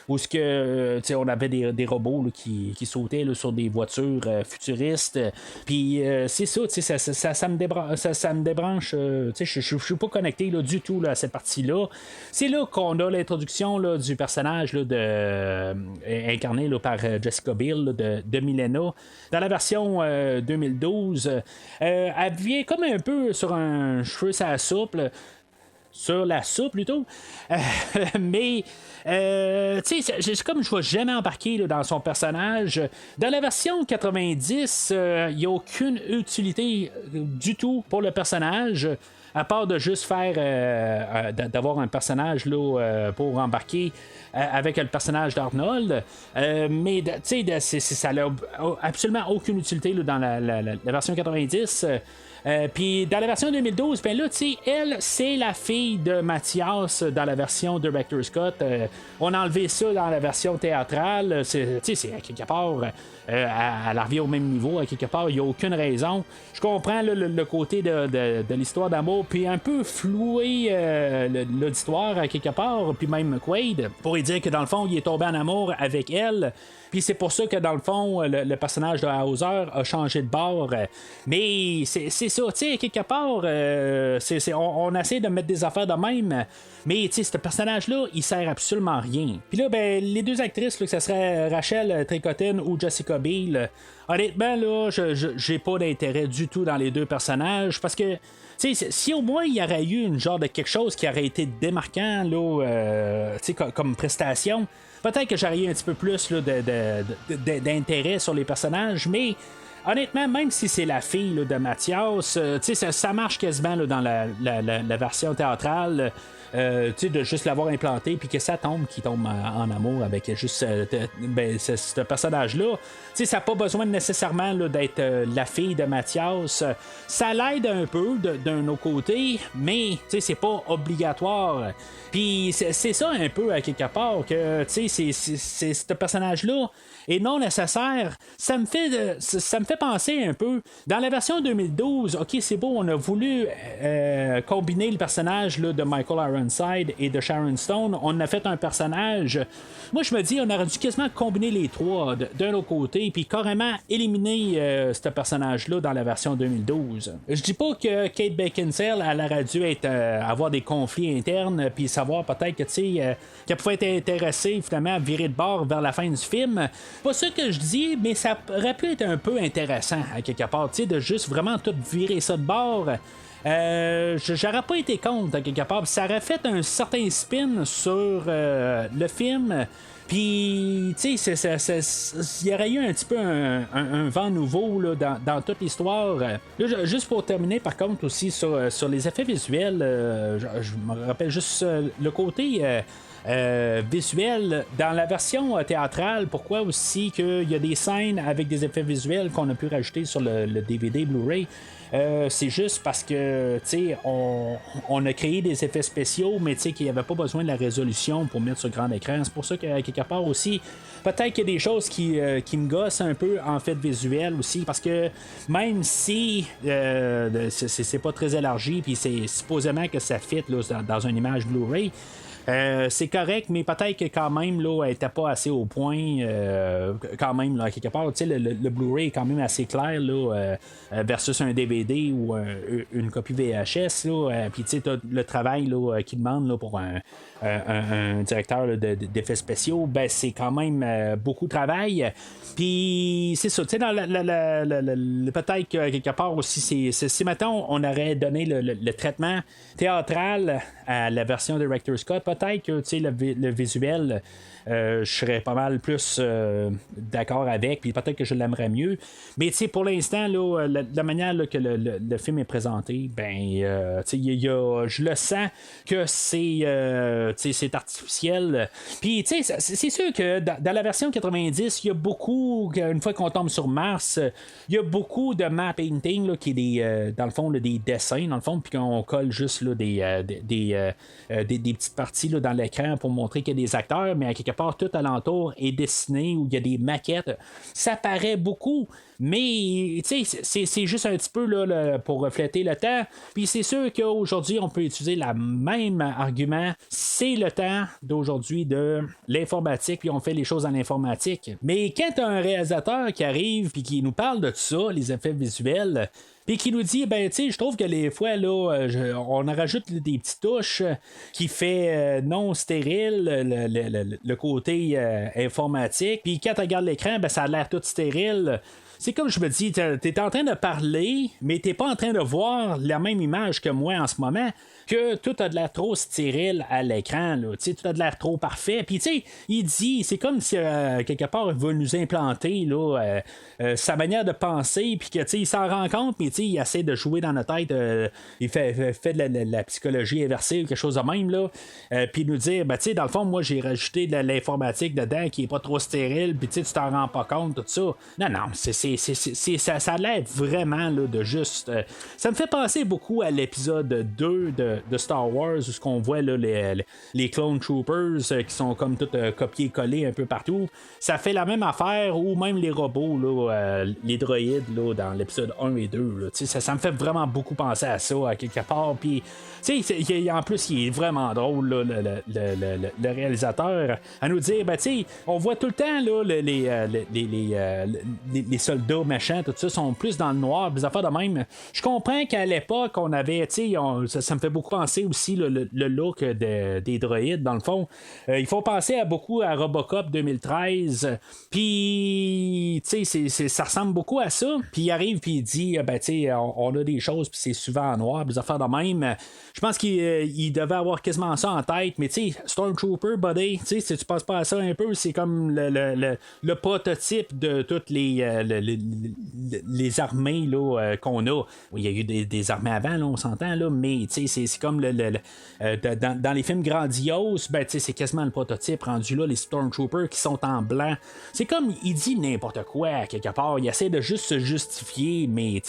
où tu sais, on avait des robots là, qui sautaient là, sur des voitures futuristes. Puis, c'est ça, tu sais, ça me débranche. Je suis pas connecté là, du tout là, à cette partie-là. C'est là qu'on a l'introduction là, du personnage là, incarné là, par Jessica Biel là, de Milena. Dans la version 2012, elle vient comme un peu sur un cheveu à la soupe. Sur la soupe plutôt. Mais, tu sais, comme je ne vais jamais embarquer là, dans son personnage. Dans la version 90, il n'y a aucune utilité du tout pour le personnage. À part de juste faire d'avoir un personnage là, pour embarquer avec le personnage d'Arnold. Mais tu sais, ça n'a absolument aucune utilité là, dans la version 90. Puis dans la version 2012, ben là, tu sais, elle, c'est la fille de Mathias dans la version de Director's Cut. On a enlevé ça dans la version théâtrale. Tu sais, c'est à quelque part, elle revient au même niveau. À quelque part, il n'y a aucune raison. Je comprends là, le côté de l'histoire d'amour, puis un peu flouer l'auditoire à quelque part, puis même Quaid, pour lui dire que dans le fond, il est tombé en amour avec elle. Puis c'est pour ça que dans le fond, le personnage de Hauser a changé de bord. Mais c'est ça, tu sais, quelque part, on essaie de mettre des affaires de même. Mais tu sais, ce personnage-là, il sert absolument à rien. Puis là, ben, les deux actrices, là, que ce serait Rachel Tricotine ou Jessica Biel, honnêtement, là, j'ai pas d'intérêt du tout dans les deux personnages parce que. Si au moins il y aurait eu une genre de quelque chose qui aurait été démarquant là, comme prestation, peut-être que j'aurais eu un petit peu plus là, d'intérêt sur les personnages, mais honnêtement, même si c'est la fille là, de Mathias, ça marche quasiment là, dans la version théâtrale. De juste l'avoir implanté puis que ça qu'il tombe en amour avec juste ce personnage-là. Ça n'a pas besoin nécessairement là, d'être la fille de Mathias. Ça l'aide un peu d'un autre côté, mais c'est pas obligatoire. Puis c'est ça un peu à quelque part que ce personnage-là est non nécessaire. Ça me fait penser un peu. Dans la version 2012, ok, c'est beau, on a voulu combiner le personnage là, de Michael Ironside et de Sharon Stone. On a fait un personnage. Moi, je me dis, on aurait dû quasiment combiner les trois d'un autre côté, puis carrément éliminer ce personnage-là dans la version 2012. Je dis pas que Kate Beckinsale, elle aurait dû avoir des conflits internes, puis savoir peut-être que qu'elle pouvait être intéressée finalement à virer de bord vers la fin du film. Pas ça que je dis, mais ça aurait pu être un peu intéressant à quelque part, de juste vraiment tout virer ça de bord. J'aurais pas été contre à quelque part. Ça aurait fait un certain spin sur le film. Puis, tu sais, il y aurait eu un petit peu un vent nouveau là, dans toute l'histoire. Là, juste pour terminer, par contre, aussi sur les effets visuels, je me rappelle juste le côté visuel dans la version théâtrale. Pourquoi aussi qu'il y a des scènes avec des effets visuels qu'on a pu rajouter sur le DVD Blu-ray. C'est juste parce que on a créé des effets spéciaux, mais qu'il n'y avait pas besoin de la résolution pour mettre sur grand écran. C'est pour ça que quelque part aussi, peut-être qu'il y a des choses qui me gossent un peu en fait visuel aussi, parce que même si c'est pas très élargi, puis c'est supposément que ça fit là, dans une image Blu-ray. C'est correct, mais peut-être que quand même là, elle n'était pas assez au point quand même là, quelque part. Le Blu-ray est quand même assez clair là, versus un DVD ou une copie VHS. Puis tu sais, le travail là, qu'il demande là, pour un directeur là, d'effets spéciaux, ben, c'est quand même beaucoup de travail. Puis c'est ça, tu sais, dans peut-être que quelque part aussi, si mettons on aurait donné le traitement théâtral à la version Director's Cut, peut-être que le visuel, je serais pas mal plus d'accord avec, puis peut-être que je l'aimerais mieux. Mais pour l'instant, là, la manière là, que le film est présenté, ben, je le sens que c'est artificiel. Puis, c'est sûr que dans la version 90, il y a beaucoup, une fois qu'on tombe sur Mars, il y a beaucoup de map painting là, qui est dans le fond là, des dessins, dans le fond, puis qu'on colle juste là, des petites parties là, dans l'écran pour montrer qu'il y a des acteurs, mais à quelque part, tout alentour est dessiné, où il y a des maquettes. Ça paraît beaucoup, mais c'est juste un petit peu là, pour refléter le temps. Puis c'est sûr qu'aujourd'hui, on peut utiliser le même argument. C'est le temps d'aujourd'hui de l'informatique, puis on fait les choses en informatique. Mais quand tu as un réalisateur qui arrive puis qui nous parle de tout ça, les effets visuels, puis qui nous dit, ben, tu sais, je trouve que les fois, là, on en rajoute des petites touches qui fait non stérile, le côté informatique. Puis quand tu regardes l'écran, ben, ça a l'air tout stérile. C'est comme je me dis, t'es en train de parler, mais t'es pas en train de voir la même image que moi en ce moment, que tout a de l'air trop stérile à l'écran, là, tout a de l'air trop parfait. Puis, tu sais, il dit, c'est comme si, quelque part, il veut nous implanter là, sa manière de penser, puis que, tu sais, il s'en rend compte, mais, tu sais, il essaie de jouer dans notre tête, il fait de la psychologie inversée ou quelque chose de même, là, puis nous dire, ben, tu sais, dans le fond, moi, j'ai rajouté de l'informatique dedans qui est pas trop stérile, puis, tu sais, tu t'en rends pas compte, tout ça. Non, ça a l'air vraiment, là, de juste... ça me fait penser beaucoup à l'épisode 2 de Star Wars, où ce qu'on voit là, les clone troopers qui sont comme tout copiés-collés un peu partout. Ça fait la même affaire, ou même les robots, là, les droïdes là, dans l'épisode 1 et 2. Là, ça me fait vraiment beaucoup penser à ça, à quelque part. Puis, en plus, il est vraiment drôle, là, le réalisateur, à nous dire, ben, on voit tout le temps là, les soldats méchants, tout ça, sont plus dans le noir, des affaires de même. Je comprends qu'à l'époque, on avait, ça me fait beaucoup penser aussi là, le look des droïdes, dans le fond. Il faut penser beaucoup à Robocop 2013. Puis, ça ressemble beaucoup à ça. Puis il arrive, puis il dit, ben, on a des choses, puis c'est souvent en noir, des affaires de même. Je pense qu'il devait avoir quasiment ça en tête, mais Stormtrooper, buddy, si tu passes pas à ça un peu, c'est comme le prototype de toutes les armées là, qu'on a. Il y a eu des armées avant, là, on s'entend, là, mais c'est comme dans les films grandioses, ben, c'est quasiment le prototype rendu là, les Stormtroopers qui sont en blanc. C'est comme il dit n'importe quoi quelque part, il essaie de juste se justifier, mais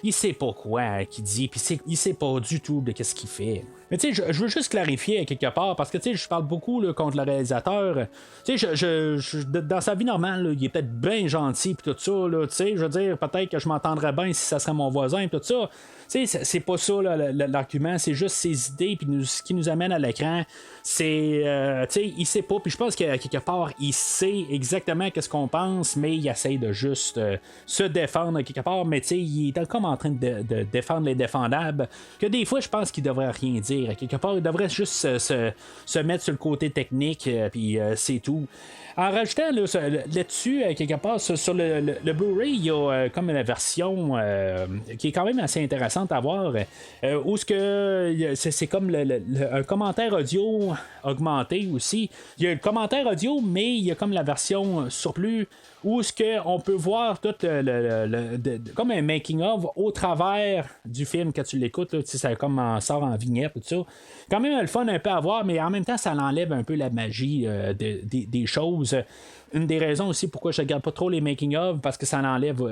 il sait pas quoi qu'il dit, puis il sait pas du tout de qu'est-ce qu'il fait. Mais je veux juste clarifier quelque part, parce que je parle beaucoup là, contre le réalisateur. Dans sa vie normale, là, il est peut-être bien gentil pis tout ça. Là, je veux dire, peut-être que je m'entendrais bien si ça serait mon voisin et tout ça. C'est pas ça là, l'argument, c'est juste ses idées puis ce qui nous amène à l'écran. C'est il sait pas, puis je pense qu'à quelque part il sait exactement qu'est-ce qu'on pense, mais il essaie de juste se défendre quelque part, mais il est comme en train de défendre les défendables, que des fois je pense qu'il devrait rien dire. À quelque part il devrait juste se mettre sur le côté technique, puis c'est tout. En rajoutant là-dessus, quelque part, sur le Blu-ray, il y a comme une version qui est quand même assez intéressante à voir, où c'est comme un commentaire audio augmenté aussi. Il y a le commentaire audio, mais il y a comme la version surplus, où on peut voir tout comme un making-of au travers du film quand tu l'écoutes. Là, ça comme sort en vignette, tout ça. Quand même le fun un peu à voir, mais en même temps, ça enlève un peu la magie des choses. Une des raisons aussi pourquoi je ne regarde pas trop les making-of, parce que ça enlève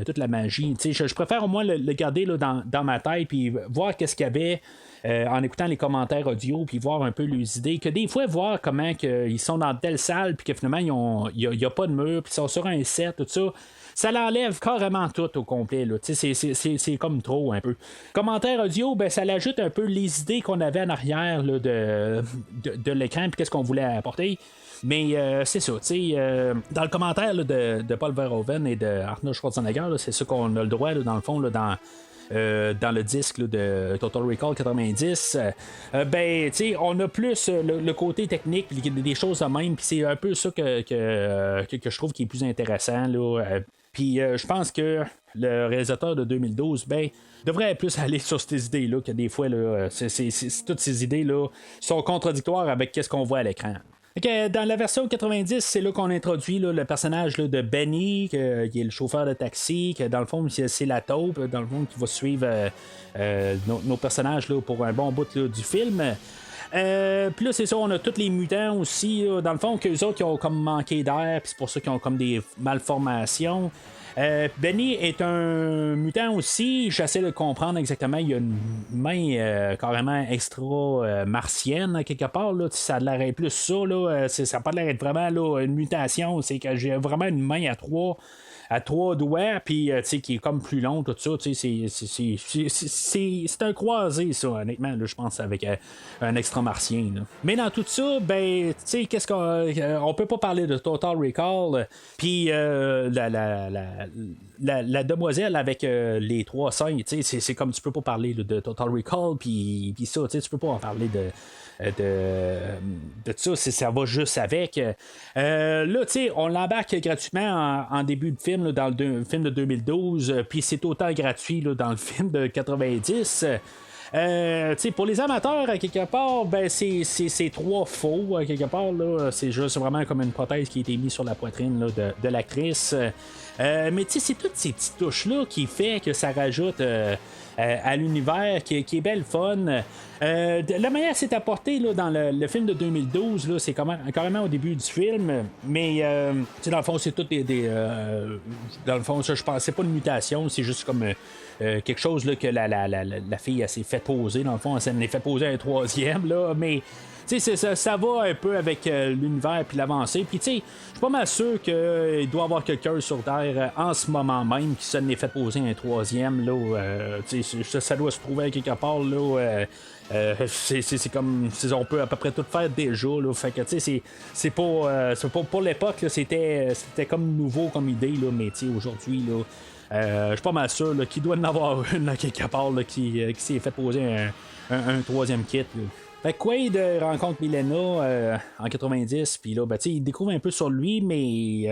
toute la magie. Je préfère au moins le garder là, dans ma tête, puis voir qu'est-ce qu'il y avait en écoutant les commentaires audio, puis voir un peu les idées, que des fois voir comment ils sont dans telle salle, puis que finalement il n'y a pas de mur, puis ils sont sur un set, tout ça. Ça l'enlève carrément tout au complet. Là. C'est comme trop un peu. Commentaire audio, ben, ça l'ajoute un peu les idées qu'on avait en arrière là, de l'écran, puis qu'est-ce qu'on voulait apporter. Mais c'est ça, dans le commentaire là, de Paul Verhoeven et de Arnold Schwarzenegger, là, c'est ça qu'on a le droit, là, dans le fond, là, dans le disque là, de Total Recall 90, on a plus le côté technique, puis des choses de même, puis c'est un peu ça que je trouve qui est plus intéressant. Puis je pense que le réalisateur de 2012, devrait plus aller sur ces idées-là, que des fois, là, toutes ces idées-là sont contradictoires avec ce qu'on voit à l'écran. Okay, dans la version 90, c'est là qu'on introduit là, le personnage là, de Benny, qui est le chauffeur de taxi, que dans le fond, c'est la taupe, dans le fond, qui va suivre nos personnages là, pour un bon bout là, du film. Puis là, c'est ça, on a tous les mutants aussi, là, dans le fond, qu'eux autres qui ont comme manqué d'air, puis c'est pour ça qu'ils ont comme des malformations. Benny est un mutant aussi. J'essaie de comprendre exactement. Il y a une main carrément extra martienne quelque part. Là. Ça a l'air plus ça. Là. Ça n'a pas l'air d'être vraiment là, une mutation. C'est que j'ai vraiment une main à trois doigts, puis qui est comme plus long, tout ça. C'est un croisé, ça, honnêtement, je pense, avec un extra-martien. Là. Mais dans tout ça, qu'est-ce qu'on peut pas parler de Total Recall, puis la demoiselle avec les trois seins, c'est comme tu peux pas parler là, de Total Recall, puis ça, tu peux pas en parler de ça, ça va juste avec. Là, on l'embarque gratuitement en début de film là, dans le film de 2012, puis c'est autant gratuit là, dans le film de 90. Pour les amateurs, à quelque part, c'est trois faux, à quelque part. Là, c'est juste vraiment comme une prothèse qui a été mise sur la poitrine là, de l'actrice. Mais c'est toutes ces petites touches-là qui fait que ça rajoute à l'univers qui est belle fun. La manière c'est apporté là, dans le film de 2012, là, c'est carrément au début du film, mais dans le fond, c'est tout dans le fond, ça, je pense, c'est pas une mutation, c'est juste comme quelque chose là, que la fille elle s'est fait poser. Dans le fond, elle s'en est fait poser un troisième, là, mais ça va un peu avec l'univers puis l'avancée. Puis je suis pas mal sûr qu'il doit y avoir quelqu'un sur Terre en ce moment même qui s'en est fait poser un troisième. Là, ça doit se trouver quelque part. Là, c'est comme on peut à peu près tout faire déjà. Là, fait que c'est pas pour l'époque. Là, c'était comme nouveau comme idée. Là, mais aujourd'hui, je suis pas mal sûr qu'il doit en avoir une à quelque part là, qui s'est fait poser un troisième kit. Là. Fait que Quaid rencontre Milena en 90, puis là, il découvre un peu sur lui, mais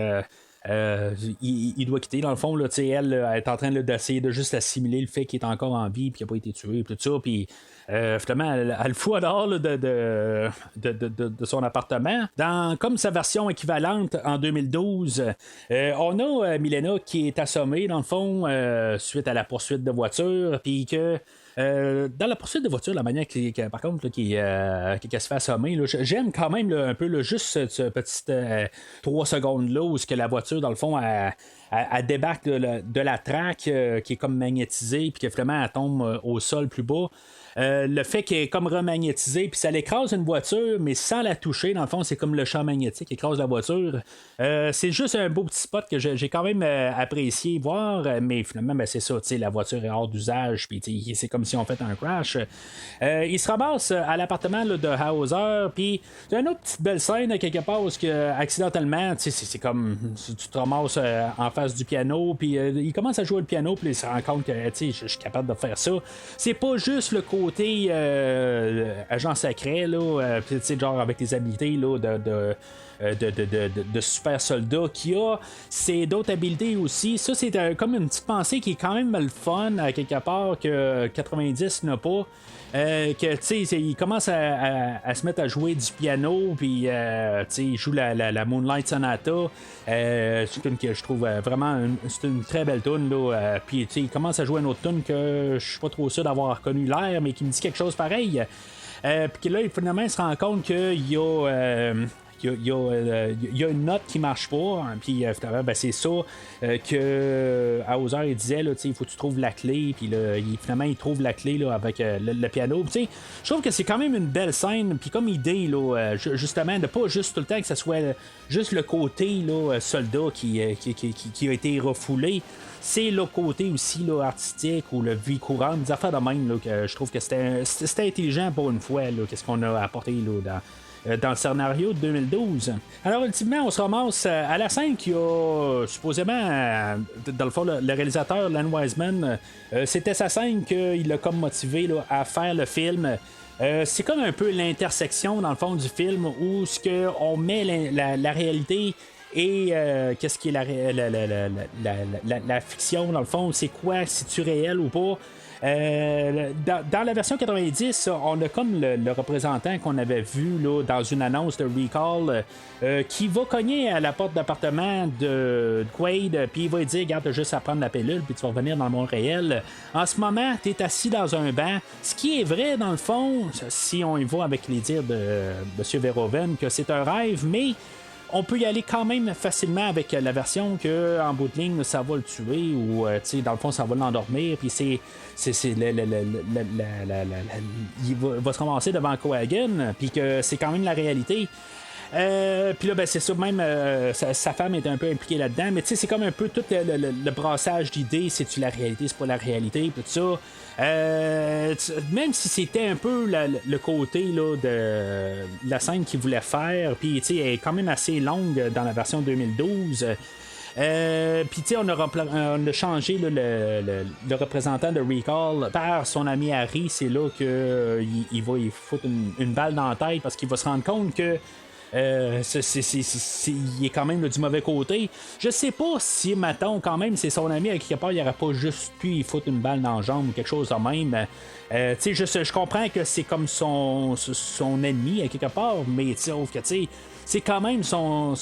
il doit quitter. Dans le fond, là, elle est en train là, d'essayer de juste assimiler le fait qu'il est encore en vie, puis qu'il n'a pas été tué, puis tout ça, puis finalement, elle le fout dehors là, de son appartement. Comme sa version équivalente en 2012, on a Milena qui est assommée, dans le fond, suite à la poursuite de voiture, puis que dans la poursuite de voiture, la manière par contre qui se fait assommer, là, j'aime quand même là, un peu là, juste ce petit 3 secondes là où que la voiture dans le fond elle débarque de la traque qui est comme magnétisée puis que finalement elle tombe au sol plus bas. Le fait qu'elle est comme remagnétisée, puis ça l'écrase une voiture, mais sans la toucher, dans le fond, c'est comme le champ magnétique qui écrase la voiture. C'est juste un beau petit spot que j'ai quand même apprécié voir, mais finalement, c'est ça, la voiture est hors d'usage, puis c'est comme si on fait un crash. Il se ramasse à l'appartement là, de Hauser, puis c'est une autre petite belle scène quelque part où accidentellement, c'est comme tu te ramasses en face du piano, puis il commence à jouer le piano, puis il se rend compte que je suis capable de faire ça. C'est pas juste le côté agent secret là, genre avec les habilités là, de super soldat qu'il a, c'est d'autres habiletés aussi. Ça c'est comme une petite pensée qui est quand même le fun à quelque part que 90 n'a pas. Il commence à se mettre à jouer du piano, puis il joue la Moonlight Sonata. C'est une que je trouve vraiment c'est une très belle tune là. Puis il commence à jouer une autre tune que je suis pas trop sûr d'avoir reconnu l'air, mais qui me dit quelque chose pareil. Puis là, finalement, il se rend compte qu'il y a il y a une note qui marche pas, hein, puis c'est ça que Hauser il disait, il faut que tu trouves la clé, puis finalement il trouve la clé là, avec le piano. Je trouve que c'est quand même une belle scène, puis comme idée, là, justement, de pas juste tout le temps que ce soit juste le côté là, soldat qui a été refoulé. C'est le côté aussi là, artistique ou le vie courante, des affaires de même là, que je trouve que c'était intelligent pour une fois, qu'est-ce qu'on a apporté là, dans le scénario de 2012. Alors, ultimement, on se ramasse à la scène qui a supposément, dans le fond, le réalisateur Len Wiseman, c'était sa scène qu'il l'a comme motivé là, à faire le film. C'est comme un peu l'intersection, dans le fond, du film où ce que on met la réalité et qu'est-ce qui est la fiction, dans le fond, c'est quoi, si tu réel ou pas. Dans la version 90, on a comme le représentant qu'on avait vu là, dans une annonce de Recall qui va cogner à la porte d'appartement de Quaid, puis il va lui dire regarde, t'as juste à prendre la pilule, puis tu vas revenir dans le monde réel. En ce moment, tu es assis dans un banc. Ce qui est vrai, dans le fond, si on y va avec les dires de M. Verhoeven, que c'est un rêve, mais on peut y aller quand même facilement avec la version que en bout de ligne ça va le tuer ou dans le fond ça va l'endormir puis il va se ramasser devant Cohagen puis que c'est quand même la réalité. Puis là, ben, c'est ça, même sa femme est un peu impliquée là-dedans, mais tu sais, c'est comme un peu tout le brassage d'idées, c'est-tu la réalité, c'est pas la réalité, tout ça. Même si c'était un peu le côté là, de la scène qu'il voulait faire, puis tu sais, elle est quand même assez longue dans la version 2012. Puis tu sais, on a changé là, le représentant de Recall par son ami Harry. C'est là qu'il va y foutre une balle dans la tête parce qu'il va se rendre compte que il est quand même là, du mauvais côté. Je sais pas si, mettons, quand même, c'est son ami à quelque part, il aurait pas juste pu y foutre une balle dans la jambe ou quelque chose de même. Je comprends que c'est comme son ennemi à quelque part, mais sauf que c'est quand même son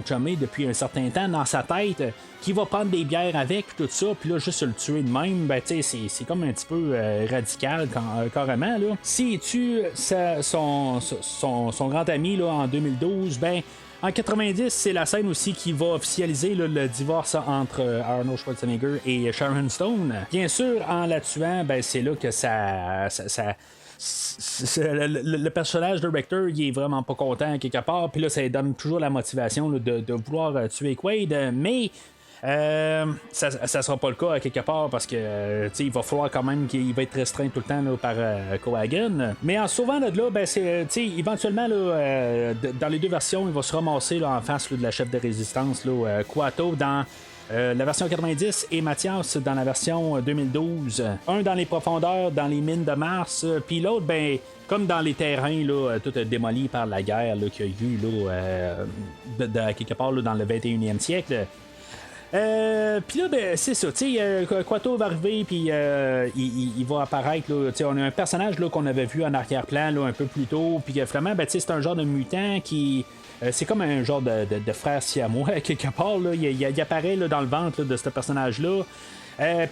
chumé depuis un certain temps dans sa tête qui va prendre des bières avec tout ça, puis là juste le tuer de même, ben c'est comme un petit peu radical carrément là. S'il tue son grand ami là en 2012, ben en 90, c'est la scène aussi qui va officialiser là, le divorce entre Arnold Schwarzenegger et Sharon Stone. Bien sûr, en la tuant, ben c'est là que le personnage de Rector, il est vraiment pas content quelque part, puis là ça lui donne toujours la motivation là, de vouloir tuer Quaid, mais ça sera pas le cas à quelque part parce que il va falloir quand même qu'il va être restreint tout le temps là, par Cohagen. Mais en sauvant de là, ben c'est éventuellement là, dans les deux versions, il va se ramasser là, en face là, de la chef de résistance là, Kuato dans la version 90 et Mathias dans la version 2012. Un dans les profondeurs, dans les mines de Mars, puis l'autre, ben, comme dans les terrains, là, tout démoli par la guerre là, qu'il y a eu là, quelque part là, dans le 21e siècle. Puis là, ben, c'est ça, tu sais, Kuato va arriver, puis il va apparaître, là, on a un personnage là, qu'on avait vu en arrière-plan là, un peu plus tôt, puis finalement, ben, c'est un genre de mutant qui... c'est comme un genre de frère siamois, quelque part, là, il apparaît là, dans le ventre là, de ce personnage-là.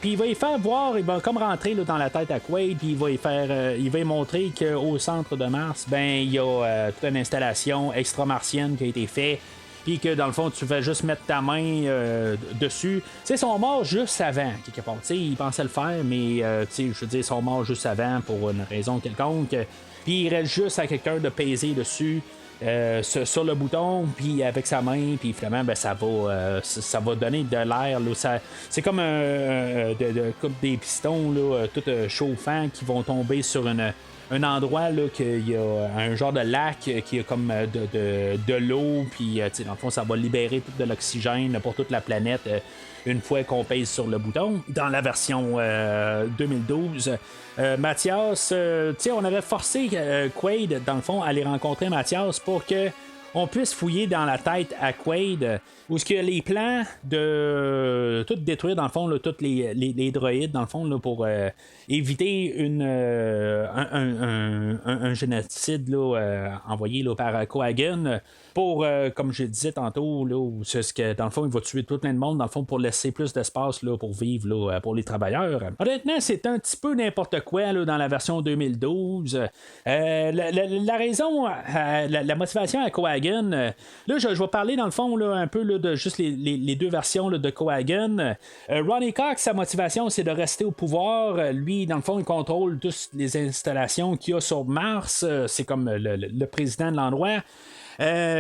Puis il va y faire voir, il va comme rentrer là, dans la tête à Quaid, puis il va y montrer qu'au centre de Mars, ben il y a toute une installation extramartienne qui a été faite. Puis que dans le fond, tu fais juste mettre ta main dessus. Ils sont morts juste avant, quelque part. Ils pensaient le faire, mais je veux dire, ils sont morts juste avant pour une raison quelconque. Puis il reste juste à quelqu'un de peser dessus sur le bouton, puis avec sa main, puis finalement, ben, ça va donner de l'air. Là, c'est comme comme des pistons là, tout chauffants qui vont tomber sur un endroit là qu'il y a un genre de lac qui a comme de l'eau, puis dans le fond ça va libérer tout de l'oxygène pour toute la planète une fois qu'on pèse sur le bouton. Dans la version 2012, Mathias, on avait forcé Quaid dans le fond à aller rencontrer Mathias pour que on puisse fouiller dans la tête à Quaid où ce que les plans de tout détruire dans le fond là, tous les droïdes dans le fond là, pour éviter un génocide là, envoyé là, par Cohagen pour comme je disais tantôt là, c'est ce que dans le fond il va tuer tout plein de monde dans le fond pour laisser plus d'espace là, pour vivre là, pour les travailleurs. Honnêtement c'est un petit peu n'importe quoi là, dans la version 2012. La raison la motivation à Cohagen là je vais parler dans le fond là, un peu là, de juste les deux versions là, de Cohagen. Ronny Cox, sa motivation c'est de rester au pouvoir. Lui dans le fond il contrôle toutes les installations qu'il y a sur Mars. C'est comme le président de l'endroit.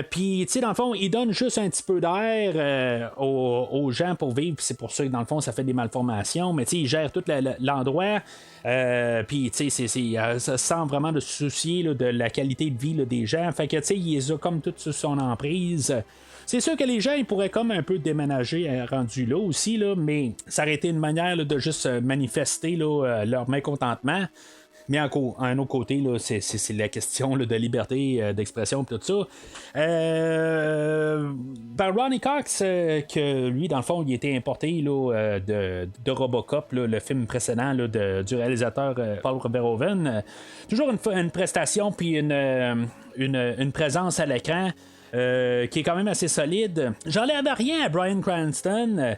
Puis, tu sais, dans le fond, il donne juste un petit peu d'air aux gens pour vivre. Puis c'est pour ça que, dans le fond, ça fait des malformations. Mais, tu sais, il gère tout l'endroit. Puis, tu sais, ça sent vraiment de se soucier là, de la qualité de vie là, des gens. Fait que, tu sais, il les a comme tout sous son emprise. C'est sûr que les gens ils pourraient comme un peu déménager rendu là aussi, là, mais ça aurait été une manière là, de juste manifester là, leur mécontentement. Mais un autre côté, là, c'est la question là, de liberté d'expression et tout ça. Ronny Cox, que lui, dans le fond, il était importé là, de Robocop, là, le film précédent là, du réalisateur Paul Verhoeven. Toujours une prestation puis une présence à l'écran. Qui est quand même assez solide. J'enlève rien à Bryan Cranston,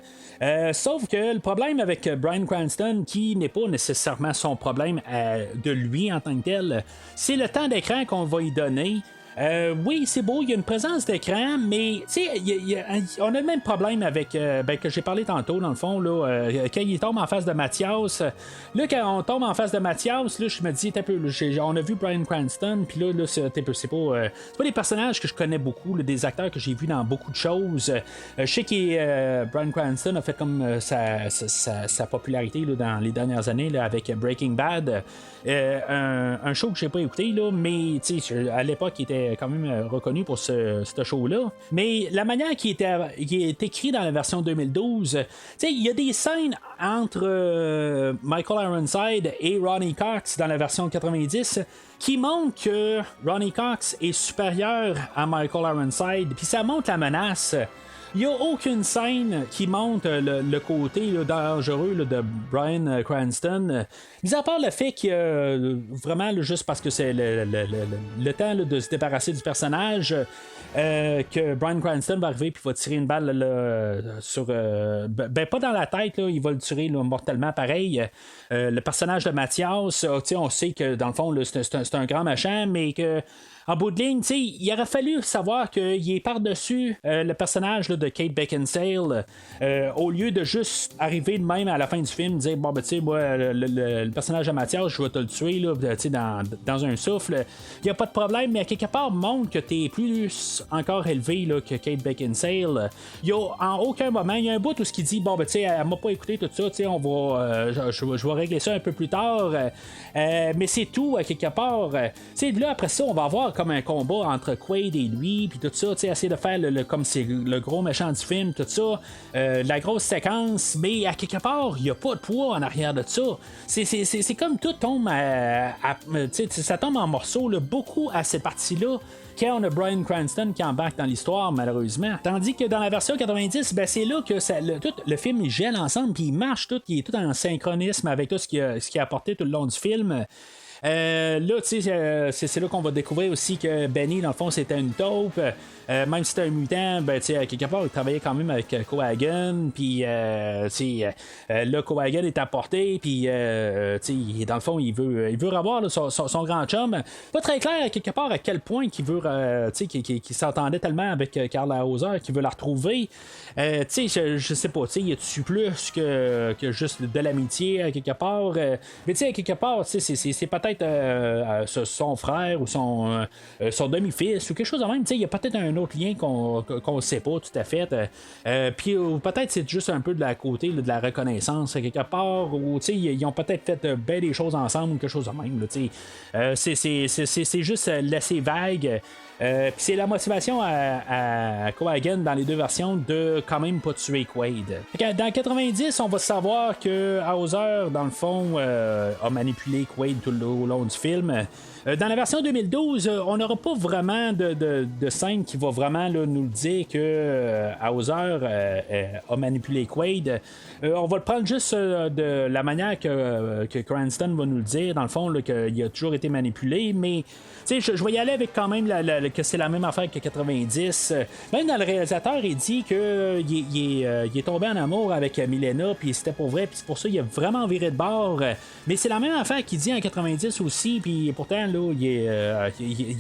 sauf que le problème avec Bryan Cranston, qui n'est pas nécessairement son problème de lui en tant que tel, c'est le temps d'écran qu'on va y donner. Oui, c'est beau, il y a une présence d'écran, mais tu sais, on a le même problème avec que j'ai parlé tantôt, dans le fond, là, quand il tombe en face de Mathias. Là, quand on tombe en face de Mathias, là, je me dis, on a vu Bryan Cranston, puis là c'est pas des personnages que je connais beaucoup, là, des acteurs que j'ai vus dans beaucoup de choses. Je sais que Bryan Cranston a fait comme sa popularité là, dans les dernières années là, avec Breaking Bad. Un show que j'ai pas écouté, là, mais à l'époque, il était quand même reconnu pour ce show-là. Mais la manière qui est écrit dans la version 2012, il y a des scènes entre Michael Ironside et Ronny Cox dans la version 90 qui montrent que Ronny Cox est supérieur à Michael Ironside, puis ça montre la menace. Il n'y a aucune scène qui montre le côté là, dangereux là, de Bryan Cranston. Mis à part le fait que vraiment, là, juste parce que c'est le temps là, de se débarrasser du personnage, que Bryan Cranston va arriver et va tirer une balle là, sur. Pas dans la tête, là, il va le tuer là, mortellement pareil. Le personnage de Mathias, on sait que dans le fond, là, c'est un grand machin, mais que. En bout de ligne, il aurait fallu savoir qu'il est par-dessus le personnage là, de Kate Beckinsale, au lieu de juste arriver de même à la fin du film, dire bon, ben, tu sais, moi, le personnage de Mathias, je vais te le tuer là, dans un souffle. Il n'y a pas de problème, mais à quelque part, montre que tu es plus encore élevé là, que Kate Beckinsale. Il y a en aucun moment, il y a un bout où ce qui dit bon, ben, tu sais, elle m'a pas écouté tout ça, on va, je vais régler ça un peu plus tard. Mais c'est tout, à quelque part. Là, après ça, on va avoir comme un combat entre Quaid et lui, puis tout ça, essayer de faire comme c'est le gros méchant du film, tout ça, la grosse séquence, mais à quelque part, il n'y a pas de poids en arrière de ça. C'est comme tout tombe ça tombe en morceaux, là, beaucoup à ces parties-là. Quand on a Bryan Cranston qui embarque dans l'histoire, malheureusement. Tandis que dans la version 90, ben, c'est là que tout le film il gèle ensemble, puis il marche tout, il est tout en synchronisme avec tout ce qui a apporté tout le long du film. Là, tu sais, c'est là qu'on va découvrir aussi que Benny, dans le fond, c'était une taupe. Même si c'était un mutant, ben, tu sais, quelque part, il travaillait quand même avec Cohagen. Puis, là, Cohagen est apporté. Puis, tu sais, dans le fond, il veut revoir là, son grand chum. Pas très clair, quelque part, à quel point qu'il veut, tu sais, qu'il s'entendait tellement avec Carla Hauser, qu'il veut la retrouver. Tu sais, je sais pas, tu sais, y a-tu plus que juste de l'amitié, à quelque part. Mais, tu sais, à quelque part, tu sais, c'est peut-être son frère ou son demi-fils ou quelque chose de même. Il y a peut-être un autre lien qu'on ne sait pas tout à fait. Puis peut-être c'est juste un peu de la côté là, de la reconnaissance quelque part. Ou ils ont peut-être fait bien des choses ensemble ou quelque chose de même. Là, c'est juste laissé vague. Puis c'est la motivation à Cohagen dans les deux versions de quand même pas tuer Quaid. Dans 90, on va savoir que Hauser, dans le fond, a manipulé Quaid tout au long du film. Dans la version 2012, on n'aura pas vraiment de scène qui va vraiment là, nous le dire que Hauser a manipulé Quaid. On va le prendre juste de la manière que Cranston va nous le dire, dans le fond, là, qu'il a toujours été manipulé, mais je vais y aller avec quand même que c'est la même affaire que 90. Même dans le réalisateur, il dit qu'il est tombé en amour avec Milena, puis c'était pas vrai, puis c'est pour ça qu'il a vraiment viré de bord. Mais c'est la même affaire qu'il dit en 90 aussi, puis pourtant, là, il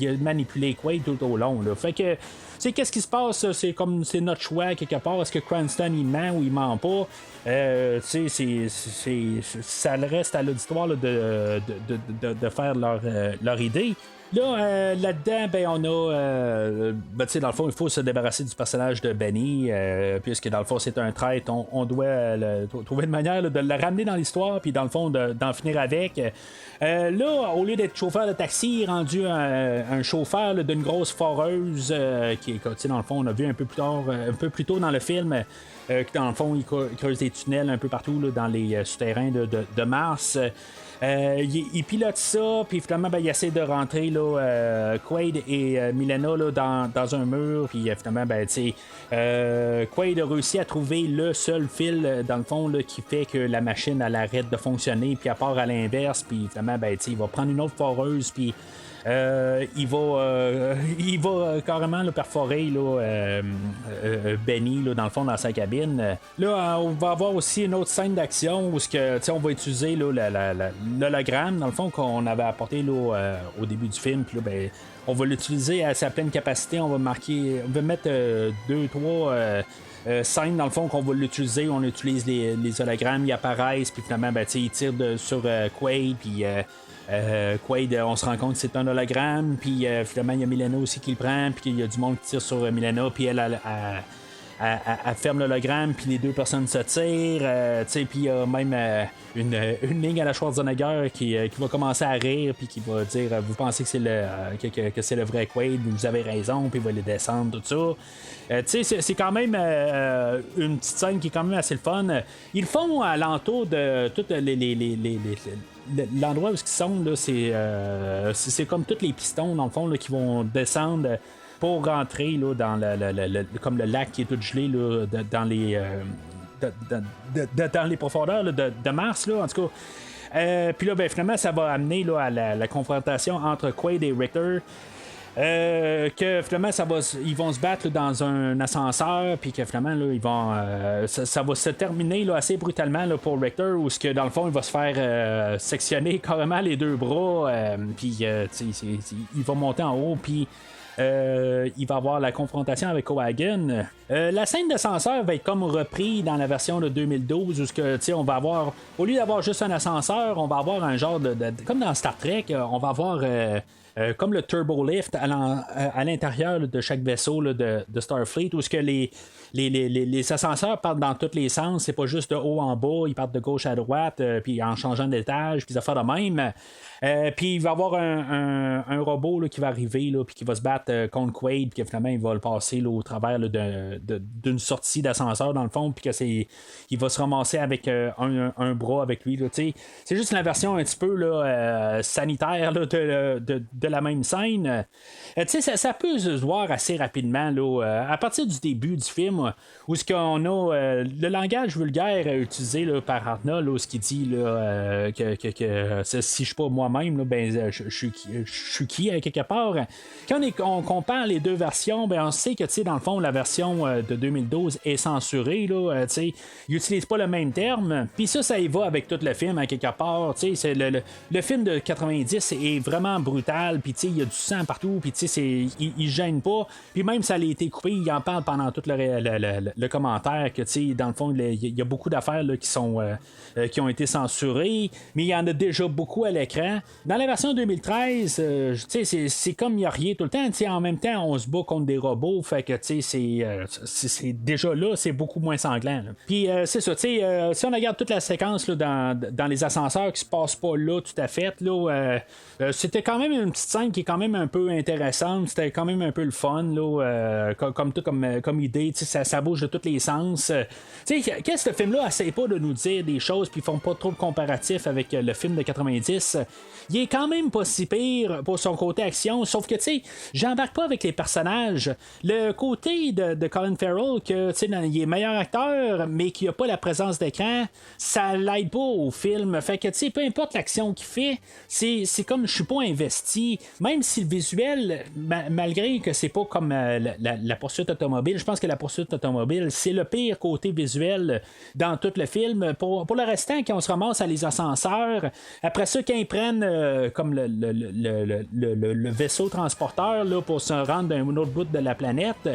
a manipulé Quaid tout au long. Là. Fait que, qu'est-ce qui se passe? C'est comme c'est notre choix quelque part. Est-ce que Cranston il ment ou il ment pas? Ça reste à l'auditoire là, de faire leur idée. Là, là-dedans, ben, on a. Ben, tu sais, dans le fond, il faut se débarrasser du personnage de Benny, puisque dans le fond, c'est un traître. On doit trouver une manière là, de le ramener dans l'histoire, puis dans le fond, d'en finir avec. Là, au lieu d'être chauffeur de taxi, il est rendu un chauffeur là, d'une grosse foreuse, qui est, dans le fond, on a vu un peu plus tôt dans le film. Que dans le fond, il creuse des tunnels un peu partout là, dans les souterrains de Mars. Il pilote ça, puis finalement, ben, il essaie de rentrer là, Quaid et Milena là, dans un mur, puis finalement, ben, Quaid a réussi à trouver le seul fil, dans le fond, là, qui fait que la machine elle arrête de fonctionner, puis à part à l'inverse, puis finalement, ben, il va prendre une autre foreuse, puis il va carrément là, perforer là, Benny là, dans le fond dans sa cabine. Là, on va avoir aussi une autre scène d'action où on va utiliser là, l'hologramme dans le fond qu'on avait apporté là, au début du film. Puis là, ben, on va l'utiliser à sa pleine capacité. On va mettre 2-3 scènes dans le fond qu'on va l'utiliser. On utilise les hologrammes, ils apparaissent, puis finalement ben, ils tirent sur Quaid, puis Quaid, on se rend compte que c'est un hologramme, puis finalement il y a Milena aussi qui le prend, puis il y a du monde qui tire sur Milena, puis elle ferme l'hologramme, puis les deux personnes se tirent, puis il y a même une ligne à la Schwarzenegger qui va commencer à rire, puis qui va dire vous pensez que c'est que c'est le vrai Quaid, vous avez raison, puis il va les descendre, tout ça. C'est quand même une petite scène qui est quand même assez le fun. Ils le font à l'entour de toutes l'endroit où ils sont, là, c'est comme tous les pistons, dans le fond, là, qui vont descendre pour rentrer là, dans comme le lac qui est tout gelé là, dans les profondeurs là, de Mars, là, en tout cas. Puis là, ben, finalement, ça va amener là, à la confrontation entre Quaid et Richter. Que finalement ils vont se battre là, dans un ascenseur, puis que finalement là, ils vont ça va se terminer là, assez brutalement là, pour Richter, où ce que dans le fond il va se faire sectionner carrément les deux bras, puis il va monter en haut, puis il va avoir la confrontation avec O'Hagan. La scène d'ascenseur va être comme repris dans la version de 2012 où on va avoir, au lieu d'avoir juste un ascenseur, on va avoir un genre de comme dans Star Trek, on va avoir comme le turbo lift à l'intérieur là, de chaque vaisseau là, de Starfleet, où ce que les ascenseurs partent dans tous les sens, c'est pas juste de haut en bas, ils partent de gauche à droite, puis en changeant d'étage, puis ça fait de même. Puis il va y avoir un robot là, qui va arriver, là, puis qui va se battre contre Quaid, puis finalement il va le passer là, au travers là, d'une sortie d'ascenseur dans le fond, puis il va se ramasser avec un bras avec lui. Là, c'est juste la version un petit peu là, sanitaire là, de la même scène. Ça peut se voir assez rapidement là, à partir du début du film, où ce qu'on a le langage vulgaire utilisé là, par Arna, là, ce qui dit là, que si je suis pas moi-même, là, ben, je suis qui à quelque part. Quand on compare les deux versions, ben, on sait que dans le fond la version de 2012 est censurée. Là, ils n'utilisent pas le même terme. Puis ça y va avec tout le film à quelque part. C'est le film de 90 est vraiment brutal. Puis il y a du sang partout. Puis il gêne pas. Puis même ça a été coupé, il en parle pendant tout le commentaire que dans le fond il y a beaucoup d'affaires là, qui ont été censurées, mais il y en a déjà beaucoup à l'écran. Dans la version 2013, c'est comme il n'y a rien tout le temps. En même temps, on se bat contre des robots, fait que c'est déjà là, c'est beaucoup moins sanglant. Là. Puis c'est ça, si on regarde toute la séquence là, dans les ascenseurs qui se passe pas là tout à fait, là, c'était quand même une petite scène qui est quand même un peu intéressante, c'était quand même un peu le fun, là, comme idée, ça bouge de tous les sens. Qu'est-ce que ce film-là essaie pas de nous dire des choses, puis ils font pas trop de comparatifs avec le film de 90. Il est quand même pas si pire pour son côté action, sauf que j'embarque pas avec les personnages. Le côté de Colin Farrell, que il est meilleur acteur, mais qu'il a pas la présence d'écran, ça l'aide pas au film. Fait que peu importe l'action qu'il fait, c'est comme je suis pas investi. Même si le visuel, malgré que c'est pas comme la poursuite automobile, je pense que la poursuite automobile, c'est le pire côté visuel dans tout le film. Pour le restant, quand on se ramasse à les ascenseurs, après ça, quand ils prennent comme le vaisseau transporteur là, pour se rendre d'un autre bout de la planète,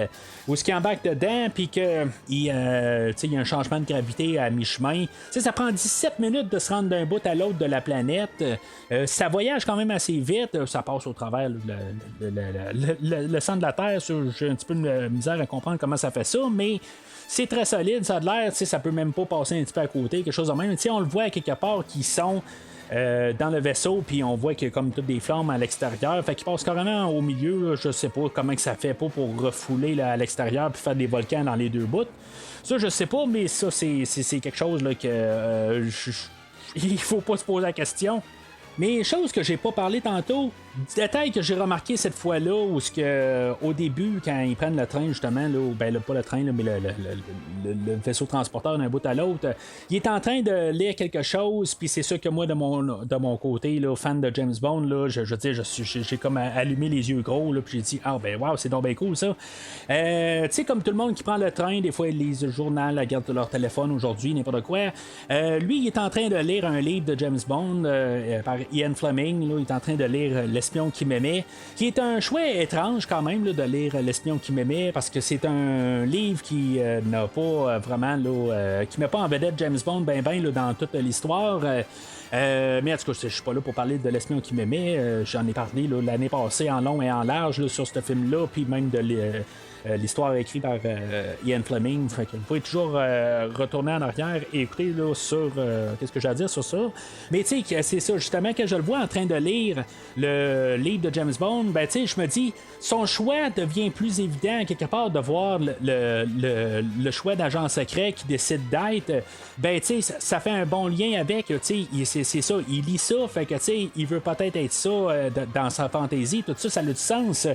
où ce qui embarque embarque dedans, puis qu'il y a un changement de gravité à mi-chemin. Ça prend 17 minutes de se rendre d'un bout à l'autre de la planète. Ça voyage quand même assez vite. Ça passe au travers le centre de la Terre. J'ai un petit peu de misère à comprendre comment ça fait ça, mais c'est très solide, ça a de l'air, ça peut même pas passer un petit peu à côté, quelque chose de même. On le voit à quelque part qui sont dans le vaisseau, puis on voit qu'il y a comme toutes des flammes à l'extérieur, fait qu'il passe carrément au milieu, là, je sais pas comment que ça fait pas pour refouler là, à l'extérieur puis faire des volcans dans les deux bouts. Ça je sais pas, mais ça c'est quelque chose là, que il faut pas se poser la question. Mais chose que j'ai pas parlé tantôt, détail que j'ai remarqué cette fois-là, où au début, quand ils prennent le train, justement, là, pas le train, là, mais le vaisseau transporteur d'un bout à l'autre, il est en train de lire quelque chose, puis c'est sûr que moi, de mon côté, là, fan de James Bond, là, je veux dire, j'ai comme allumé les yeux gros, là, puis j'ai dit, ah ben wow, c'est donc bien cool ça. Tu sais, comme tout le monde qui prend le train, des fois, ils lisent le journal, regardent leur téléphone aujourd'hui, n'importe quoi. Lui, il est en train de lire un livre de James Bond par Ian Fleming, là, il est en train de lire L'espion qui m'aimait, qui est un choix étrange quand même là, de lire L'espion qui m'aimait, parce que c'est un livre qui n'a pas vraiment qui met pas en vedette James Bond ben là, dans toute l'histoire. Mais en tout cas, je suis pas là pour parler de L'espion qui m'aimait. J'en ai parlé là, l'année passée en long et en large là, sur ce film-là, puis même de l'histoire écrite par Ian Fleming. Fait que vous pouvez toujours retourner en arrière et écouter là, sur qu'est-ce que j'ai à dire sur ça. Mais tu sais, c'est ça, justement, quand je le vois en train de lire le livre de James Bond, ben tu sais, je me dis, son choix devient plus évident quelque part de voir le choix d'agent secret qui décide d'être. Ben tu sais, ça fait un bon lien avec, tu sais, c'est ça, il lit ça, fait que tu sais, il veut peut-être être ça dans sa fantaisie, tout ça, ça a du sens.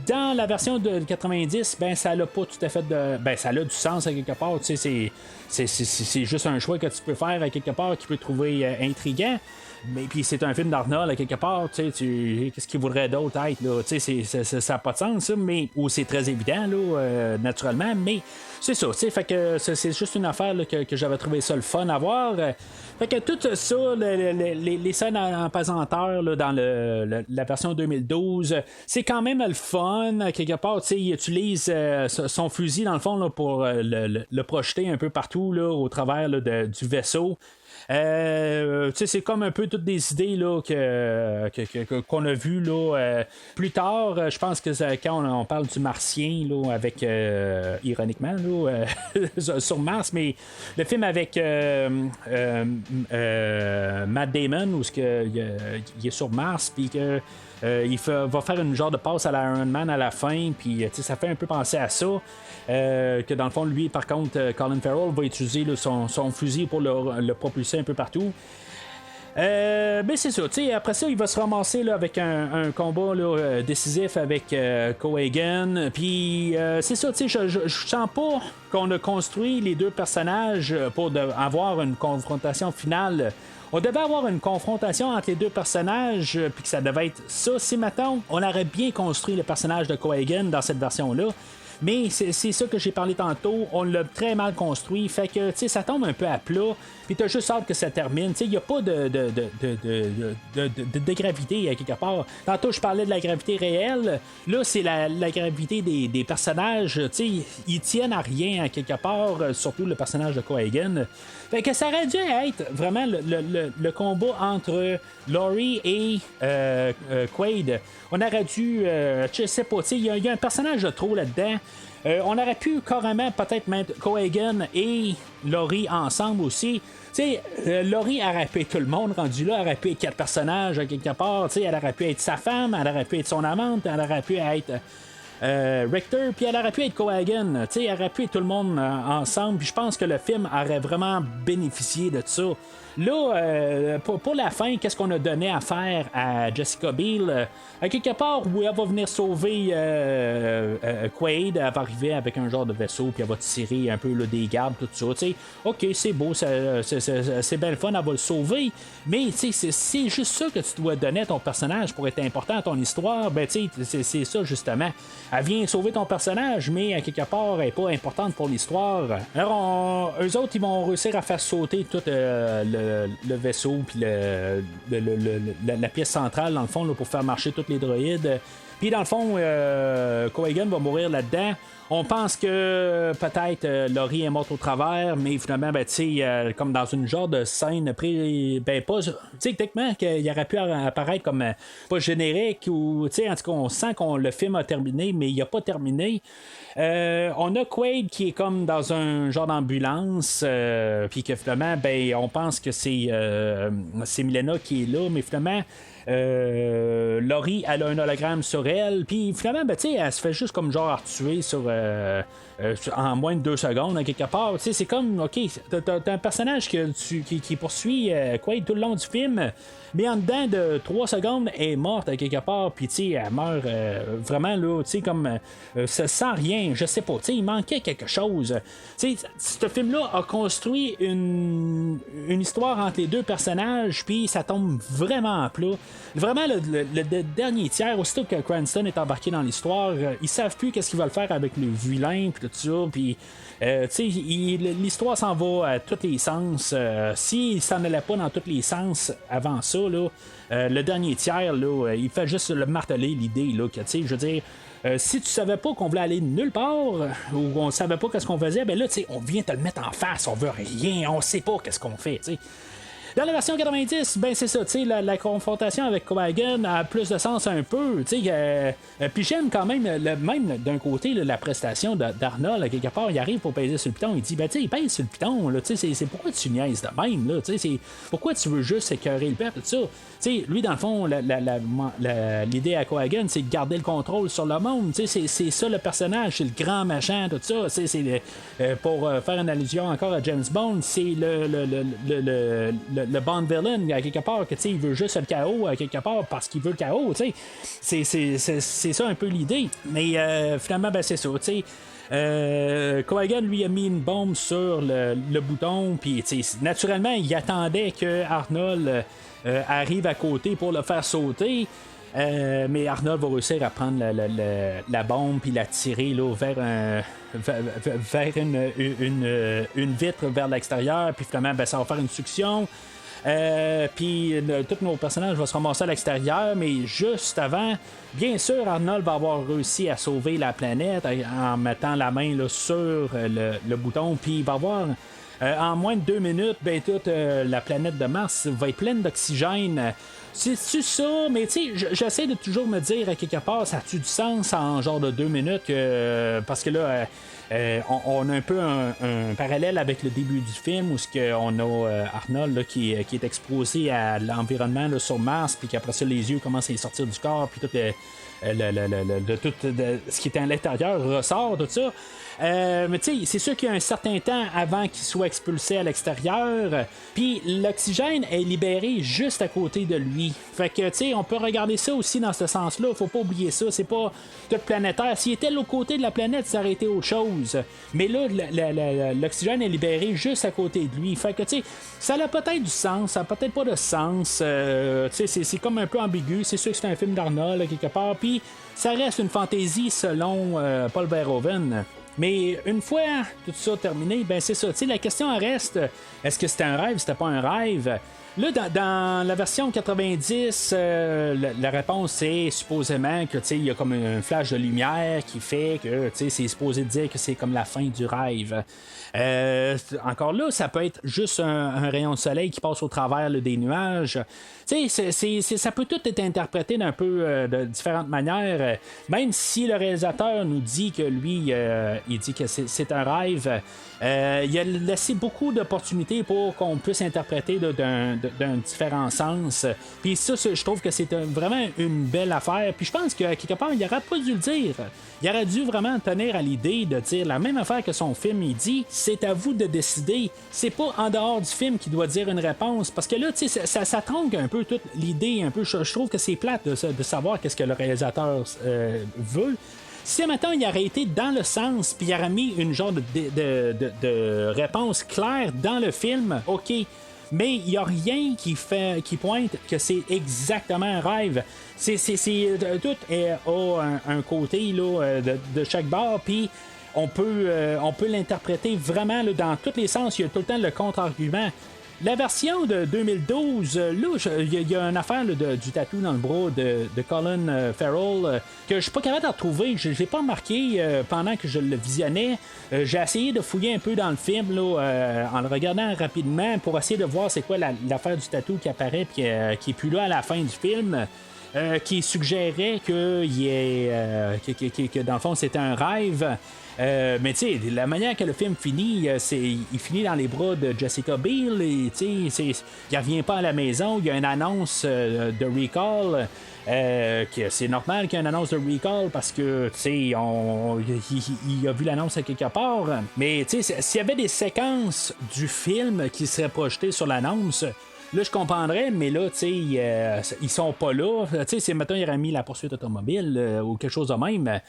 Dans la version de 90, ben ça n'a pas tout à fait de. Ben ça a du sens à quelque part, tu sais, c'est juste un choix que tu peux faire à quelque part qui peut trouver intriguant. Mais puis c'est un film d'Arnold à quelque part, tu sais, qu'est-ce qu'il voudrait d'autre être là, tu sais, ça n'a pas de sens, ça, mais ou c'est très évident là, naturellement, mais c'est ça, tu sais, fait que c'est juste une affaire là, que j'avais trouvé ça le fun à voir. Fait que tout ça, les scènes en pesanteur là, dans la version 2012, c'est quand même le fun. Quelque part, tu sais, il utilise son fusil dans le fond là, pour le projeter un peu partout là, au travers là, du vaisseau. C'est comme un peu toutes des idées là, qu'on a vues là, plus tard. Je pense que quand on parle du Martien là, avec ironiquement là, sur Mars, mais le film avec Matt Damon où il est sur Mars puis que il va faire une genre de passe à l'Iron Man à la fin, puis ça fait un peu penser à ça. Que dans le fond, lui, par contre, Colin Farrell va utiliser là, son fusil pour le propulser un peu partout. Mais c'est ça, après ça, il va se ramasser là, avec un combat là, décisif avec Cohagen. Puis c'est ça, je sens pas qu'on a construit les deux personnages pour avoir une confrontation finale. On devait avoir une confrontation entre les deux personnages, puis que ça devait être ça. Si maintenant, on aurait bien construit le personnage de Cohagen dans cette version-là. Mais c'est ça que j'ai parlé tantôt, on l'a très mal construit, fait que ça tombe un peu à plat, puis t'as juste hâte que ça termine. Il n'y a pas de gravité à quelque part. Tantôt je parlais de la gravité réelle, là c'est la gravité des personnages, ils tiennent à rien à quelque part, surtout le personnage de Cohagen. Fait que ça aurait dû être vraiment le combat entre Laurie et Quaid. On aurait dû, je sais pas, il y a un personnage de trop là-dedans. On aurait pu carrément peut-être mettre Cohagen et Laurie ensemble aussi. Laurie aurait pu être tout le monde rendu là, elle aurait pu être 4 personnages à quelque part. Elle aurait pu être sa femme, elle aurait pu être son amante, elle aurait pu être Richter, puis elle aurait pu être Cohagen. Elle aurait pu être tout le monde ensemble. Puis je pense que le film aurait vraiment bénéficié de ça. Là, pour la fin, qu'est-ce qu'on a donné à faire à Jessica Biel? À quelque part où elle va venir sauver Quaid, elle va arriver avec un genre de vaisseau, puis elle va tirer un peu là, des gardes, tout ça. Ok, c'est beau, c'est bien le fun, elle va le sauver, mais c'est juste ça que tu dois donner à ton personnage pour être important à ton histoire. Ben, c'est ça, justement. Elle vient sauver ton personnage, mais à quelque part, elle n'est pas importante pour l'histoire. Alors, eux autres, ils vont réussir à faire sauter tout le vaisseau puis la pièce centrale dans le fond là, pour faire marcher tous les droïdes. Puis dans le fond, Cohagen va mourir là-dedans. On pense que peut-être Laurie est morte au travers, mais finalement, ben, comme dans une genre de scène pas, techniquement, qu'il aurait pu apparaître comme pas générique, ou en tout cas, on sent que le film a terminé, mais il n'a pas terminé. On a Quaid qui est comme dans un genre d'ambulance, puis que finalement, ben, on pense que c'est Milena qui est là, mais finalement, Laurie, elle a un hologramme sur elle, puis finalement, ben, elle se fait juste comme genre tuer en moins de 2 secondes, à quelque part. C'est comme, ok, t'as un personnage qui poursuit Quaid tout le long du film, mais en dedans de 3 secondes, elle est morte à quelque part, puis elle meurt vraiment là, comme sans rien, je sais pas, il manquait quelque chose. Ce film-là a construit une histoire entre les deux personnages, puis ça tombe vraiment à plat. Vraiment, le dernier tiers, aussitôt que Cranston est embarqué dans l'histoire, ils savent plus qu'est-ce qu'ils veulent faire avec le vilain, puis tout ça, puis l'histoire s'en va à tous les sens. S'il s'en allait pas dans tous les sens avant ça, là, le dernier tiers, là, il fait juste le marteler l'idée, là, que, je veux dire, si tu savais pas qu'on voulait aller nulle part, ou on savait pas qu'est-ce qu'on faisait, ben là, on vient te le mettre en face, on veut rien, on sait pas qu'est-ce qu'on fait, t'sais. Dans la version 90, ben c'est ça, la confrontation avec Cohagen a plus de sens un peu, puis j'aime quand même, même d'un côté, la prestation d'Arnold, quelque part, il arrive pour peser sur le piton, il dit, ben il pèse sur le piton, là, c'est pourquoi tu niaises de même, là, c'est pourquoi tu veux juste écœurer le peuple, tout ça. Lui, dans le fond, l'idée à Cohagen, c'est de garder le contrôle sur le monde, c'est ça le personnage, c'est le grand machin, tout ça, pour faire une allusion encore à James Bond, c'est le Bond villain, à quelque part, que il veut juste le chaos, à quelque part, parce qu'il veut le chaos, c'est ça un peu l'idée. Mais finalement, ben c'est ça, Cohagen lui a mis une bombe sur le bouton, puis naturellement, il attendait que Arnold arrive à côté pour le faire sauter. Mais Arnold va réussir à prendre la bombe puis la tirer là, vers une vitre vers l'extérieur, puis finalement ben, ça va faire une succion. Puis tous nos personnages vont se ramasser à l'extérieur, mais juste avant, bien sûr, Arnold va avoir réussi à sauver la planète en mettant la main là, sur le bouton, puis il va avoir en moins de 2 minutes, ben toute la planète de Mars va être pleine d'oxygène. C'est ça, mais tu sais, j'essaie de toujours me dire à quelque part, ça a-tu du sens en genre de 2 minutes, parce que là, on a un peu un parallèle avec le début du film où on a Arnold là, qui est exposé à l'environnement là, sur Mars, puis qu'après ça, les yeux commencent à y sortir du corps, puis tout ce qui est à l'intérieur ressort, tout ça. Mais tu sais, c'est sûr qu'il y a un certain temps avant qu'il soit expulsé à l'extérieur, puis l'oxygène est libéré juste à côté de lui. Fait que tu sais, on peut regarder ça aussi dans ce sens-là. Faut pas oublier ça. C'est pas tout planétaire. S'il était de l'autre côté de la planète, ça aurait été autre chose. Mais là, l'oxygène est libéré juste à côté de lui. Fait que tu sais, ça a peut-être du sens, ça a peut-être pas de sens. Tu sais, c'est comme un peu ambigu. C'est sûr que c'est un film d'Arnold quelque part. Puis ça reste une fantaisie selon Paul Verhoeven. Mais une fois tout ça terminé, ben c'est ça. Tu sais, la question reste, est-ce que c'était un rêve, c'était pas un rêve? Là, dans la version 90, la réponse c'est supposément que il y a comme un flash de lumière qui fait que c'est supposé dire que c'est comme la fin du rêve. Encore là, ça peut être juste un rayon de soleil qui passe au travers des nuages. Ça peut tout être interprété d'un peu de différentes manières. Même si le réalisateur nous dit que lui, il dit que c'est un rêve, il a laissé beaucoup d'opportunités pour qu'on puisse interpréter d'un différent sens. Puis ça, je trouve que c'est vraiment une belle affaire. Puis je pense que quelque part, il n'aurait pas dû le dire. Il aurait dû vraiment tenir à l'idée de dire la même affaire que son film. Il dit, c'est à vous de décider. C'est pas en dehors du film qu'il doit dire une réponse. Parce que là, ça tronque un peu toute l'idée. Un peu, je trouve que c'est plate de savoir qu'est-ce que le réalisateur veut. Si maintenant il aurait été dans le sens, puis il aurait mis une genre de réponse claire dans le film, ok. Mais il n'y a rien qui pointe que c'est exactement un rêve. Tout a un côté là, de chaque bord, puis on peut l'interpréter vraiment là, dans tous les sens. Il y a tout le temps le contre-argument. La version de 2012, là, il y a une affaire là, du tatou dans le bras de Colin Farrell que je suis pas capable de retrouver. Je l'ai pas remarqué pendant que je le visionnais. J'ai essayé de fouiller un peu dans le film là, en le regardant rapidement pour essayer de voir c'est quoi l'affaire du tatou qui apparaît et qui est plus là à la fin du film. Qui suggérait que dans le fond c'était un rêve. Mais tu sais, la manière que le film finit, il finit dans les bras de Jessica Biel et tu sais, il revient pas à la maison, il y a une annonce de recall. C'est normal qu'il y ait une annonce de recall parce que tu sais, il a vu l'annonce à quelque part. Mais tu sais, s'il y avait des séquences du film qui seraient projetées sur l'annonce, là, je comprendrais, mais là, tu sais, ils sont pas là. Tu sais, si maintenant il aurait mis la poursuite automobile ou quelque chose de même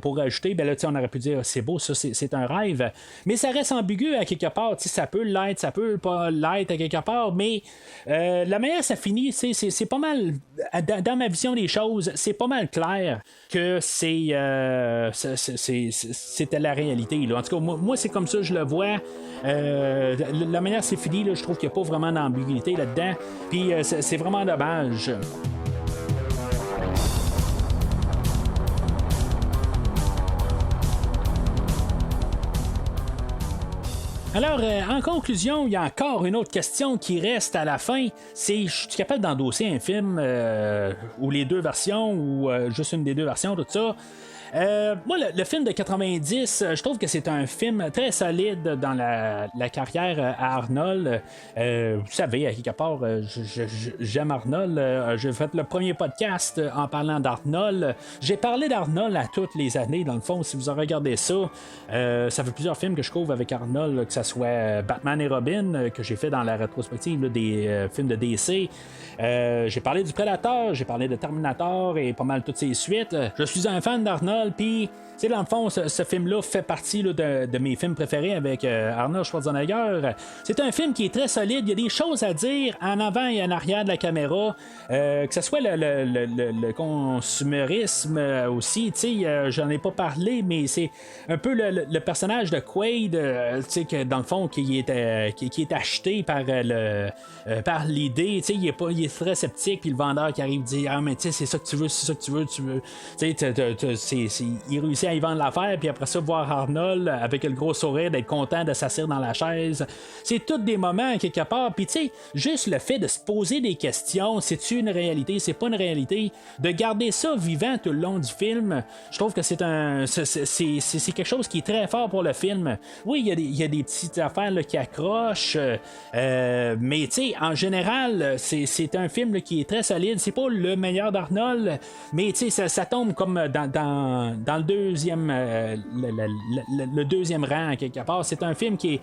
pour rajouter, ben là, tu sais, on aurait pu dire c'est beau, ça, c'est un rêve. Mais ça reste ambigu à quelque part. Tu sais, ça peut l'être, ça peut pas l'être à quelque part, mais la manière ça finit, c'est pas mal. Dans ma vision des choses, c'est pas mal clair que c'était la réalité. Là. En tout cas, moi, c'est comme ça que je le vois. La manière c'est fini, là, je trouve qu'il n'y a pas vraiment d'ambiguïté là-dedans. Puis c'est vraiment dommage. Alors, en conclusion, il y a encore une autre question qui reste à la fin. C'est, je suis capable d'endosser un film ou les deux versions ou juste une des deux versions, tout ça. Moi, le film de 90, je trouve que c'est un film très solide dans la carrière à Arnold. Vous savez, à quelque part, j'aime Arnold. J'ai fait le premier podcast en parlant d'Arnold. J'ai parlé d'Arnold à toutes les années, dans le fond, si vous en regardez ça. Ça fait plusieurs films que je couvre avec Arnold, que ce soit Batman et Robin, que j'ai fait dans la rétrospective là, des films de DC. J'ai parlé du Predator, j'ai parlé de Terminator et pas mal toutes ses suites. Je suis un fan d'Arnold. Puis, tu sais, dans le fond, ce film-là fait partie là, de mes films préférés avec Arnold Schwarzenegger. C'est un film qui est très solide. Il y a des choses à dire en avant et en arrière de la caméra. Que ce soit le consumérisme aussi. Tu sais, j'en ai pas parlé, mais c'est un peu le personnage de Quaid, tu sais, que dans le fond, qui est acheté par l'idée. Tu sais, il est très sceptique. Puis le vendeur qui arrive dit ah, mais tu sais, c'est ça que tu veux, c'est ça que tu veux. Tu sais, il réussit à y vendre l'affaire, puis après ça, voir Arnold avec le gros sourire, d'être content de s'asseoir dans la chaise. C'est tous des moments, quelque part. Puis, tu sais, juste le fait de se poser des questions, c'est-tu une réalité, c'est pas une réalité, de garder ça vivant tout le long du film, je trouve que c'est quelque chose qui est très fort pour le film. Oui, il y a des petites affaires là, qui accrochent, mais, tu sais, en général, c'est un film là, qui est très solide. C'est pas le meilleur d'Arnold, mais, tu sais, ça tombe comme dans le deuxième le deuxième rang quelque part. C'est un film qui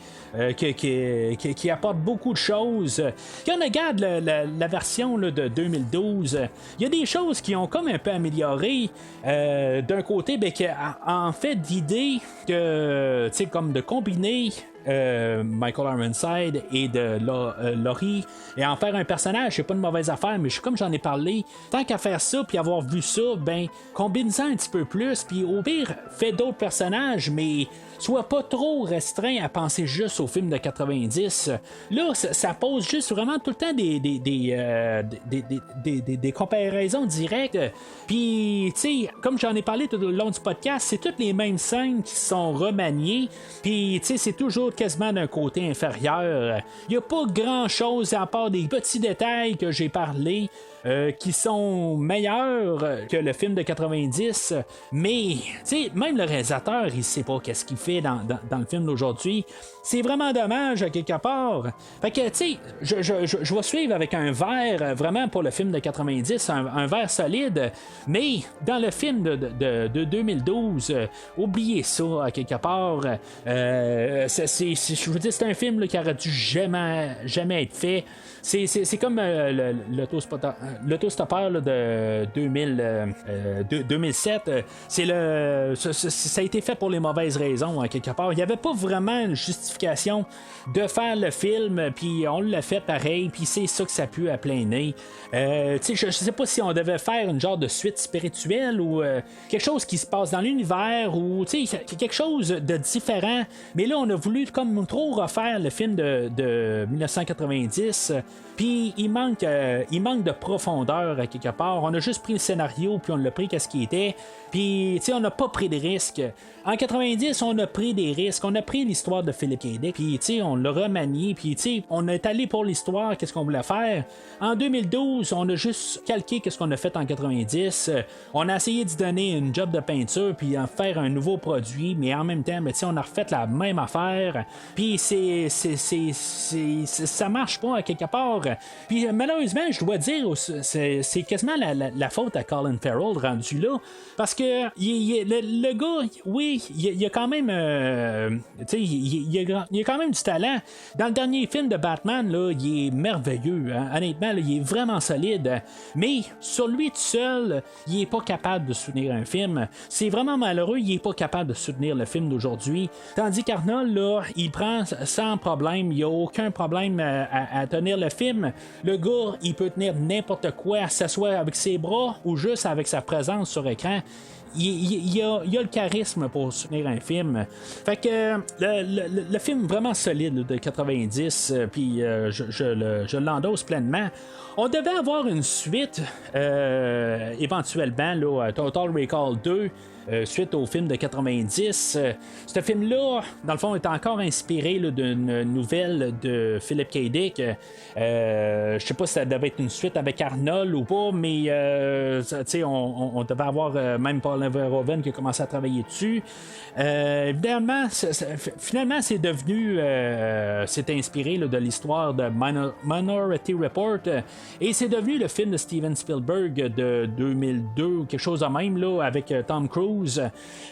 apporte beaucoup de choses. Quand on regarde la version là, de 2012, il y a des choses qui ont comme un peu amélioré. D'un côté, ben, en fait d'idée que tu sais comme de combiner Michael Ironside et de Laurie et en faire un personnage, c'est pas une mauvaise affaire, mais comme j'en ai parlé, tant qu'à faire ça puis avoir vu ça, ben combine ça un petit peu plus, puis au pire fais d'autres personnages, mais sois pas trop restreint à penser juste au film de 90. Là, ça pose juste vraiment tout le temps des comparaisons directes. Puis, tu sais, comme j'en ai parlé tout au long du podcast, c'est toutes les mêmes scènes qui sont remaniées. Puis, tu sais, c'est toujours quasiment d'un côté inférieur. Il n'y a pas grand-chose à part des petits détails que j'ai parlé. Qui sont meilleurs que le film de 90, mais tu sais, même le réalisateur il sait pas qu'est-ce qu'il fait dans le film d'aujourd'hui. C'est vraiment dommage à quelque part. Fait que tu sais, je vais suivre avec un verre vraiment pour le film de 90, un verre solide, mais dans le film de 2012, oubliez ça à quelque part. Je veux dire, c'est un film là, qui aurait dû jamais être fait. C'est comme l'autostoppeur là, de 2007, ça a été fait pour les mauvaises raisons, hein, quelque part. Il n'y avait pas vraiment une justification de faire le film, puis on l'a fait pareil, puis c'est ça que ça pue à plein nez. Je sais pas si on devait faire une genre de suite spirituelle ou quelque chose qui se passe dans l'univers ou quelque chose de différent, mais là on a voulu comme trop refaire le film de 1990, puis il manque de profondeur à quelque part. On a juste pris le scénario puis on l'a pris qu'est-ce qui était, puis on n'a pas pris de risques. En 90 on a pris des risques, on a pris l'histoire de Philip K. Dick, puis on l'a remanié, puis on est allé pour l'histoire, qu'est-ce qu'on voulait faire. En 2012 on a juste calqué qu'est-ce qu'on a fait en 90, on a essayé d'y donner une job de peinture puis en faire un nouveau produit, mais en même temps on a refait la même affaire, puis ça marche pas à quelque part. Puis malheureusement je dois dire c'est quasiment la faute à Colin Farrell rendu là, parce que le gars, oui, il a quand même il a quand même du talent. Dans le dernier film de Batman là, il est merveilleux, hein? Honnêtement là, il est vraiment solide, mais sur lui tout seul il est pas capable de soutenir un film. C'est vraiment malheureux, il est pas capable de soutenir le film d'aujourd'hui, tandis qu'Arnold là, il prend sans problème, il y a aucun problème à tenir le film. Le gars il peut tenir n'importe quoi, que ce soit avec ses bras ou juste avec sa présence sur écran. Il y a le charisme pour soutenir un film. Fait que le film vraiment solide là, de 90, puis je l'endosse pleinement. On devait avoir une suite éventuellement là, Total Recall 2. Suite au film de 90. Ce film-là, dans le fond, est encore inspiré là, d'une nouvelle de Philip K. Dick. Je sais pas si ça devait être une suite avec Arnold ou pas, mais on devait avoir même Paul Verhoeven qui a commencé à travailler dessus. Évidemment, finalement, c'est devenu... c'est inspiré là, de l'histoire de Minority Report, et c'est devenu le film de Steven Spielberg de 2002 ou quelque chose de même là, avec Tom Cruise.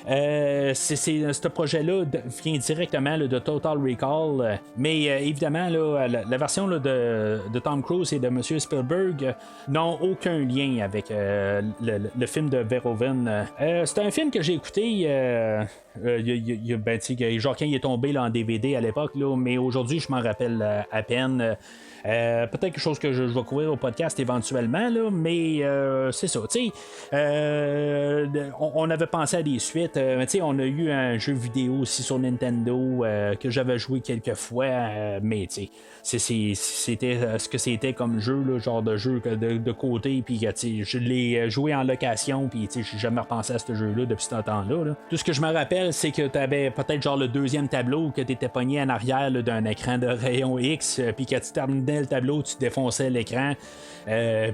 Ce projet-là vient directement là, de Total Recall, mais évidemment là, la version là, de Tom Cruise et de M. Spielberg n'ont aucun lien avec le film de Verhoeven. C'est un film que j'ai écouté genre quand il est tombé là, en DVD à l'époque, là, mais aujourd'hui je m'en rappelle à peine. Peut-être quelque chose que je vais couvrir au podcast éventuellement, là, mais c'est ça. On avait pensé à des suites. On a eu un jeu vidéo aussi sur Nintendo que j'avais joué quelques fois, mais c'était ce que c'était comme jeu, là, genre de jeu de côté, puis je l'ai joué en location, puis j'ai jamais repensé à ce jeu-là depuis ce temps-là. Là. Tout ce que je me rappelle, c'est que tu avais peut-être genre le deuxième tableau, que tu étais pogné en arrière là, d'un écran de rayon X, puis quand tu terminais le tableau, tu défonçais l'écran,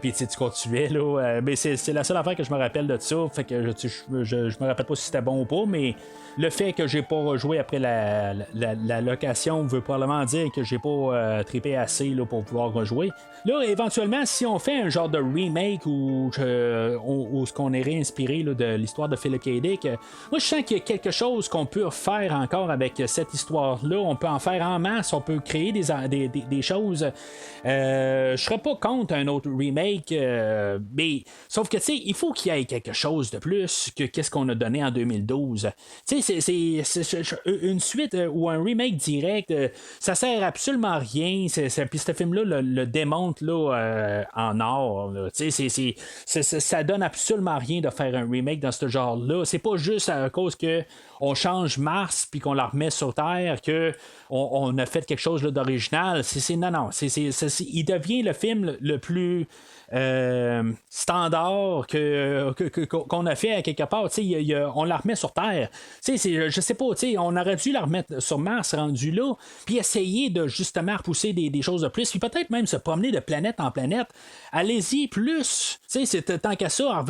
puis tu continuais là. Mais c'est la seule affaire que je me rappelle de ça. Fait que je me rappelle pas si c'était bon ou pas, mais le fait que j'ai pas rejoué après la location veut probablement dire que j'ai pas trippé assez là, pour pouvoir rejouer. Là, éventuellement, si on fait un genre de remake ou ce qu'on est réinspiré là, de l'histoire de Philip K. Dick, moi je sens qu'il y a quelque chose qu'on peut faire encore avec cette histoire-là. On peut en faire en masse, on peut créer des choses. Je serais pas contre un autre remake, mais sauf que tu sais, il faut qu'il y ait quelque chose de plus que qu'est-ce qu'on a donné en 2012. Tu sais, c'est une suite ou un remake direct, ça sert absolument à rien. Puis ce film-là le démonte là, en or. Tu sais, ça donne absolument rien de faire un remake dans ce genre-là. C'est pas juste à cause que on change Mars puis qu'on la remet sur Terre que on a fait quelque chose là, d'original. Non. Il devient le film le plus standard qu'on a fait à quelque part. On la remet sur Terre. Je sais pas, on aurait dû la remettre sur Mars rendu là, puis essayer de justement repousser des choses de plus, puis peut-être même se promener de planète en planète. Allez-y plus. C'est tant qu'à ça,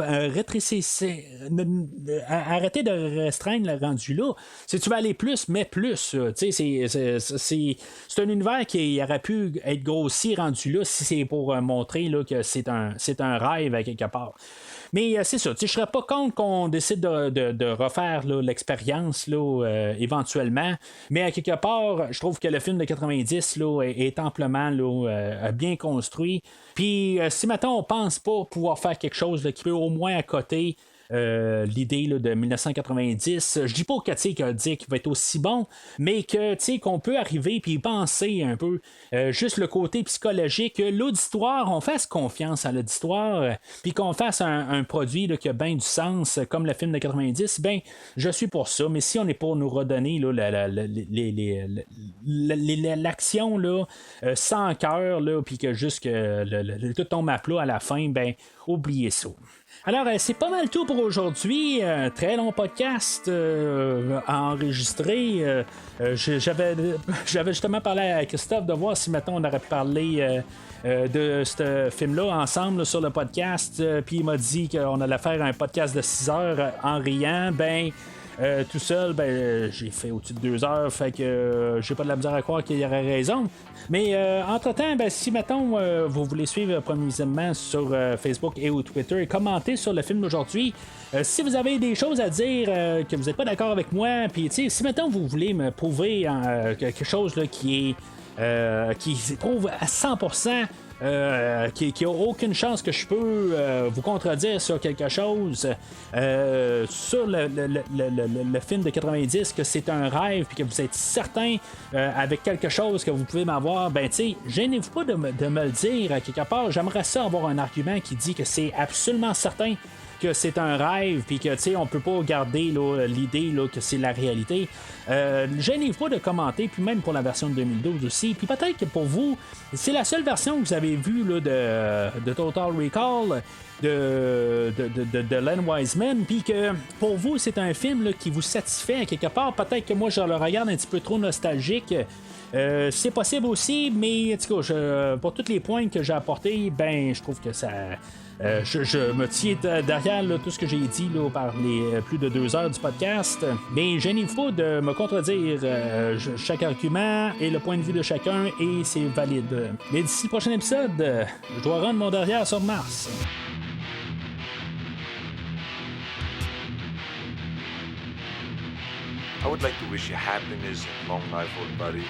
arrêtez de restreindre le rendu rendu là. Si tu veux aller plus, mets plus. Tu sais, c'est un univers qui aurait pu être grossi rendu là si c'est pour montrer là, que c'est un rêve à quelque part. Mais c'est ça, je ne serais pas contre qu'on décide de refaire là, l'expérience là, éventuellement. Mais à quelque part, je trouve que le film de 90 là, est amplement là, bien construit. Puis si maintenant on pense pas pouvoir faire quelque chose là, qui peut au moins à côté l'idée là, de 1990, je dis pas que Dick va être aussi bon, mais que qu'on peut arriver puis penser un peu juste le côté psychologique, l'auditoire, on fasse confiance à l'auditoire, puis qu'on fasse un produit là, qui a bien du sens comme le film de 90, ben je suis pour ça. Mais si on est pour nous redonner là, l'action là, sans cœur, puis que juste que tout tombe à plat à la fin, ben oubliez ça. Alors, c'est pas mal tout pour aujourd'hui. Très long podcast à enregistrer. J'avais justement parlé à Christophe de voir si maintenant on aurait parlé de ce film-là ensemble là, sur le podcast. Puis il m'a dit qu'on allait faire un podcast de 6 heures en riant. Ben. Tout seul, j'ai fait au-dessus de 2 heures, fait que j'ai pas de la misère à croire qu'il y aurait raison. Mais entre-temps, si mettons vous voulez suivre Premier Visionnement sur Facebook et ou Twitter et commenter sur le film d'aujourd'hui, si vous avez des choses à dire que vous n'êtes pas d'accord avec moi, puis si mettons vous voulez me prouver quelque chose là, qui prouve à 100%. Qui a aucune chance que je peux vous contredire sur quelque chose sur le film de 90 que c'est un rêve puis que vous êtes certain avec quelque chose que vous pouvez m'avoir, gênez-vous pas de me le dire à quelque part. J'aimerais ça avoir un argument qui dit que c'est absolument certain que c'est un rêve, puis que on peut pas garder là, l'idée là, que c'est la réalité. Gênez-vous pas de commenter, puis même pour la version de 2012 aussi. Puis peut-être que pour vous, c'est la seule version que vous avez vue là, de Total Recall de Len Wiseman, puis que pour vous, c'est un film là, qui vous satisfait à quelque part. Peut-être que moi, je le regarde un petit peu trop nostalgique. C'est possible aussi, mais en tout cas, pour tous les points que j'ai apportés, je trouve que ça... je me tiens derrière là, tout ce que j'ai dit là, par les plus de 2 heures du podcast. Mais gênez-vous pas de me contredire chaque argument et le point de vue de chacun, et c'est valide. Mais d'ici le prochain épisode, je dois rendre mon derrière sur Mars. I would like to wish you happiness and long life, old buddy.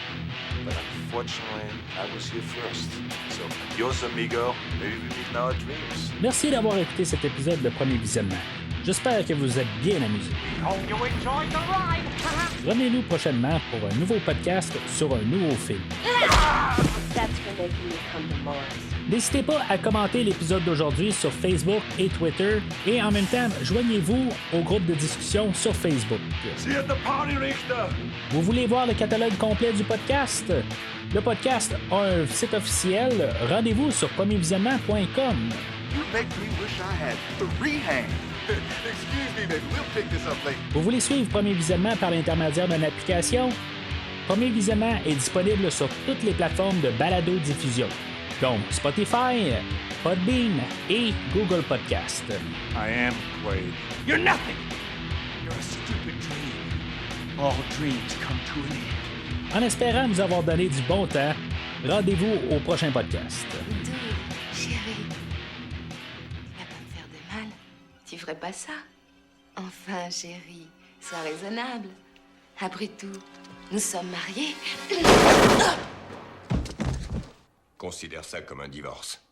But unfortunately, I was here first. So, adios, amigo. Maybe we meet in our dreams. Merci d'avoir écouté cet épisode de Premier Visionnement. J'espère que vous êtes bien amusés. Revenez-nous prochainement pour un nouveau podcast sur un nouveau film. N'hésitez pas à commenter l'épisode d'aujourd'hui sur Facebook et Twitter, et en même temps, joignez-vous au groupe de discussion sur Facebook. Vous voulez voir le catalogue complet du podcast? Le podcast a un site officiel. Rendez-vous sur premiervisionnement.com. Vous voulez suivre Premier Visionnement par l'intermédiaire d'une application? Premier Visionnement est disponible sur toutes les plateformes de balado-diffusion, donc Spotify, Podbean et Google Podcast. I am Quaid. You're nothing! You're a stupid dream. All dreams come to an end. En espérant vous avoir donné du bon temps, rendez-vous au prochain podcast. Chérie, tu vas pas me faire de mal. Tu ferais pas ça? Enfin, chérie, sois raisonnable. Après tout, nous sommes mariés. Considère ça comme un divorce.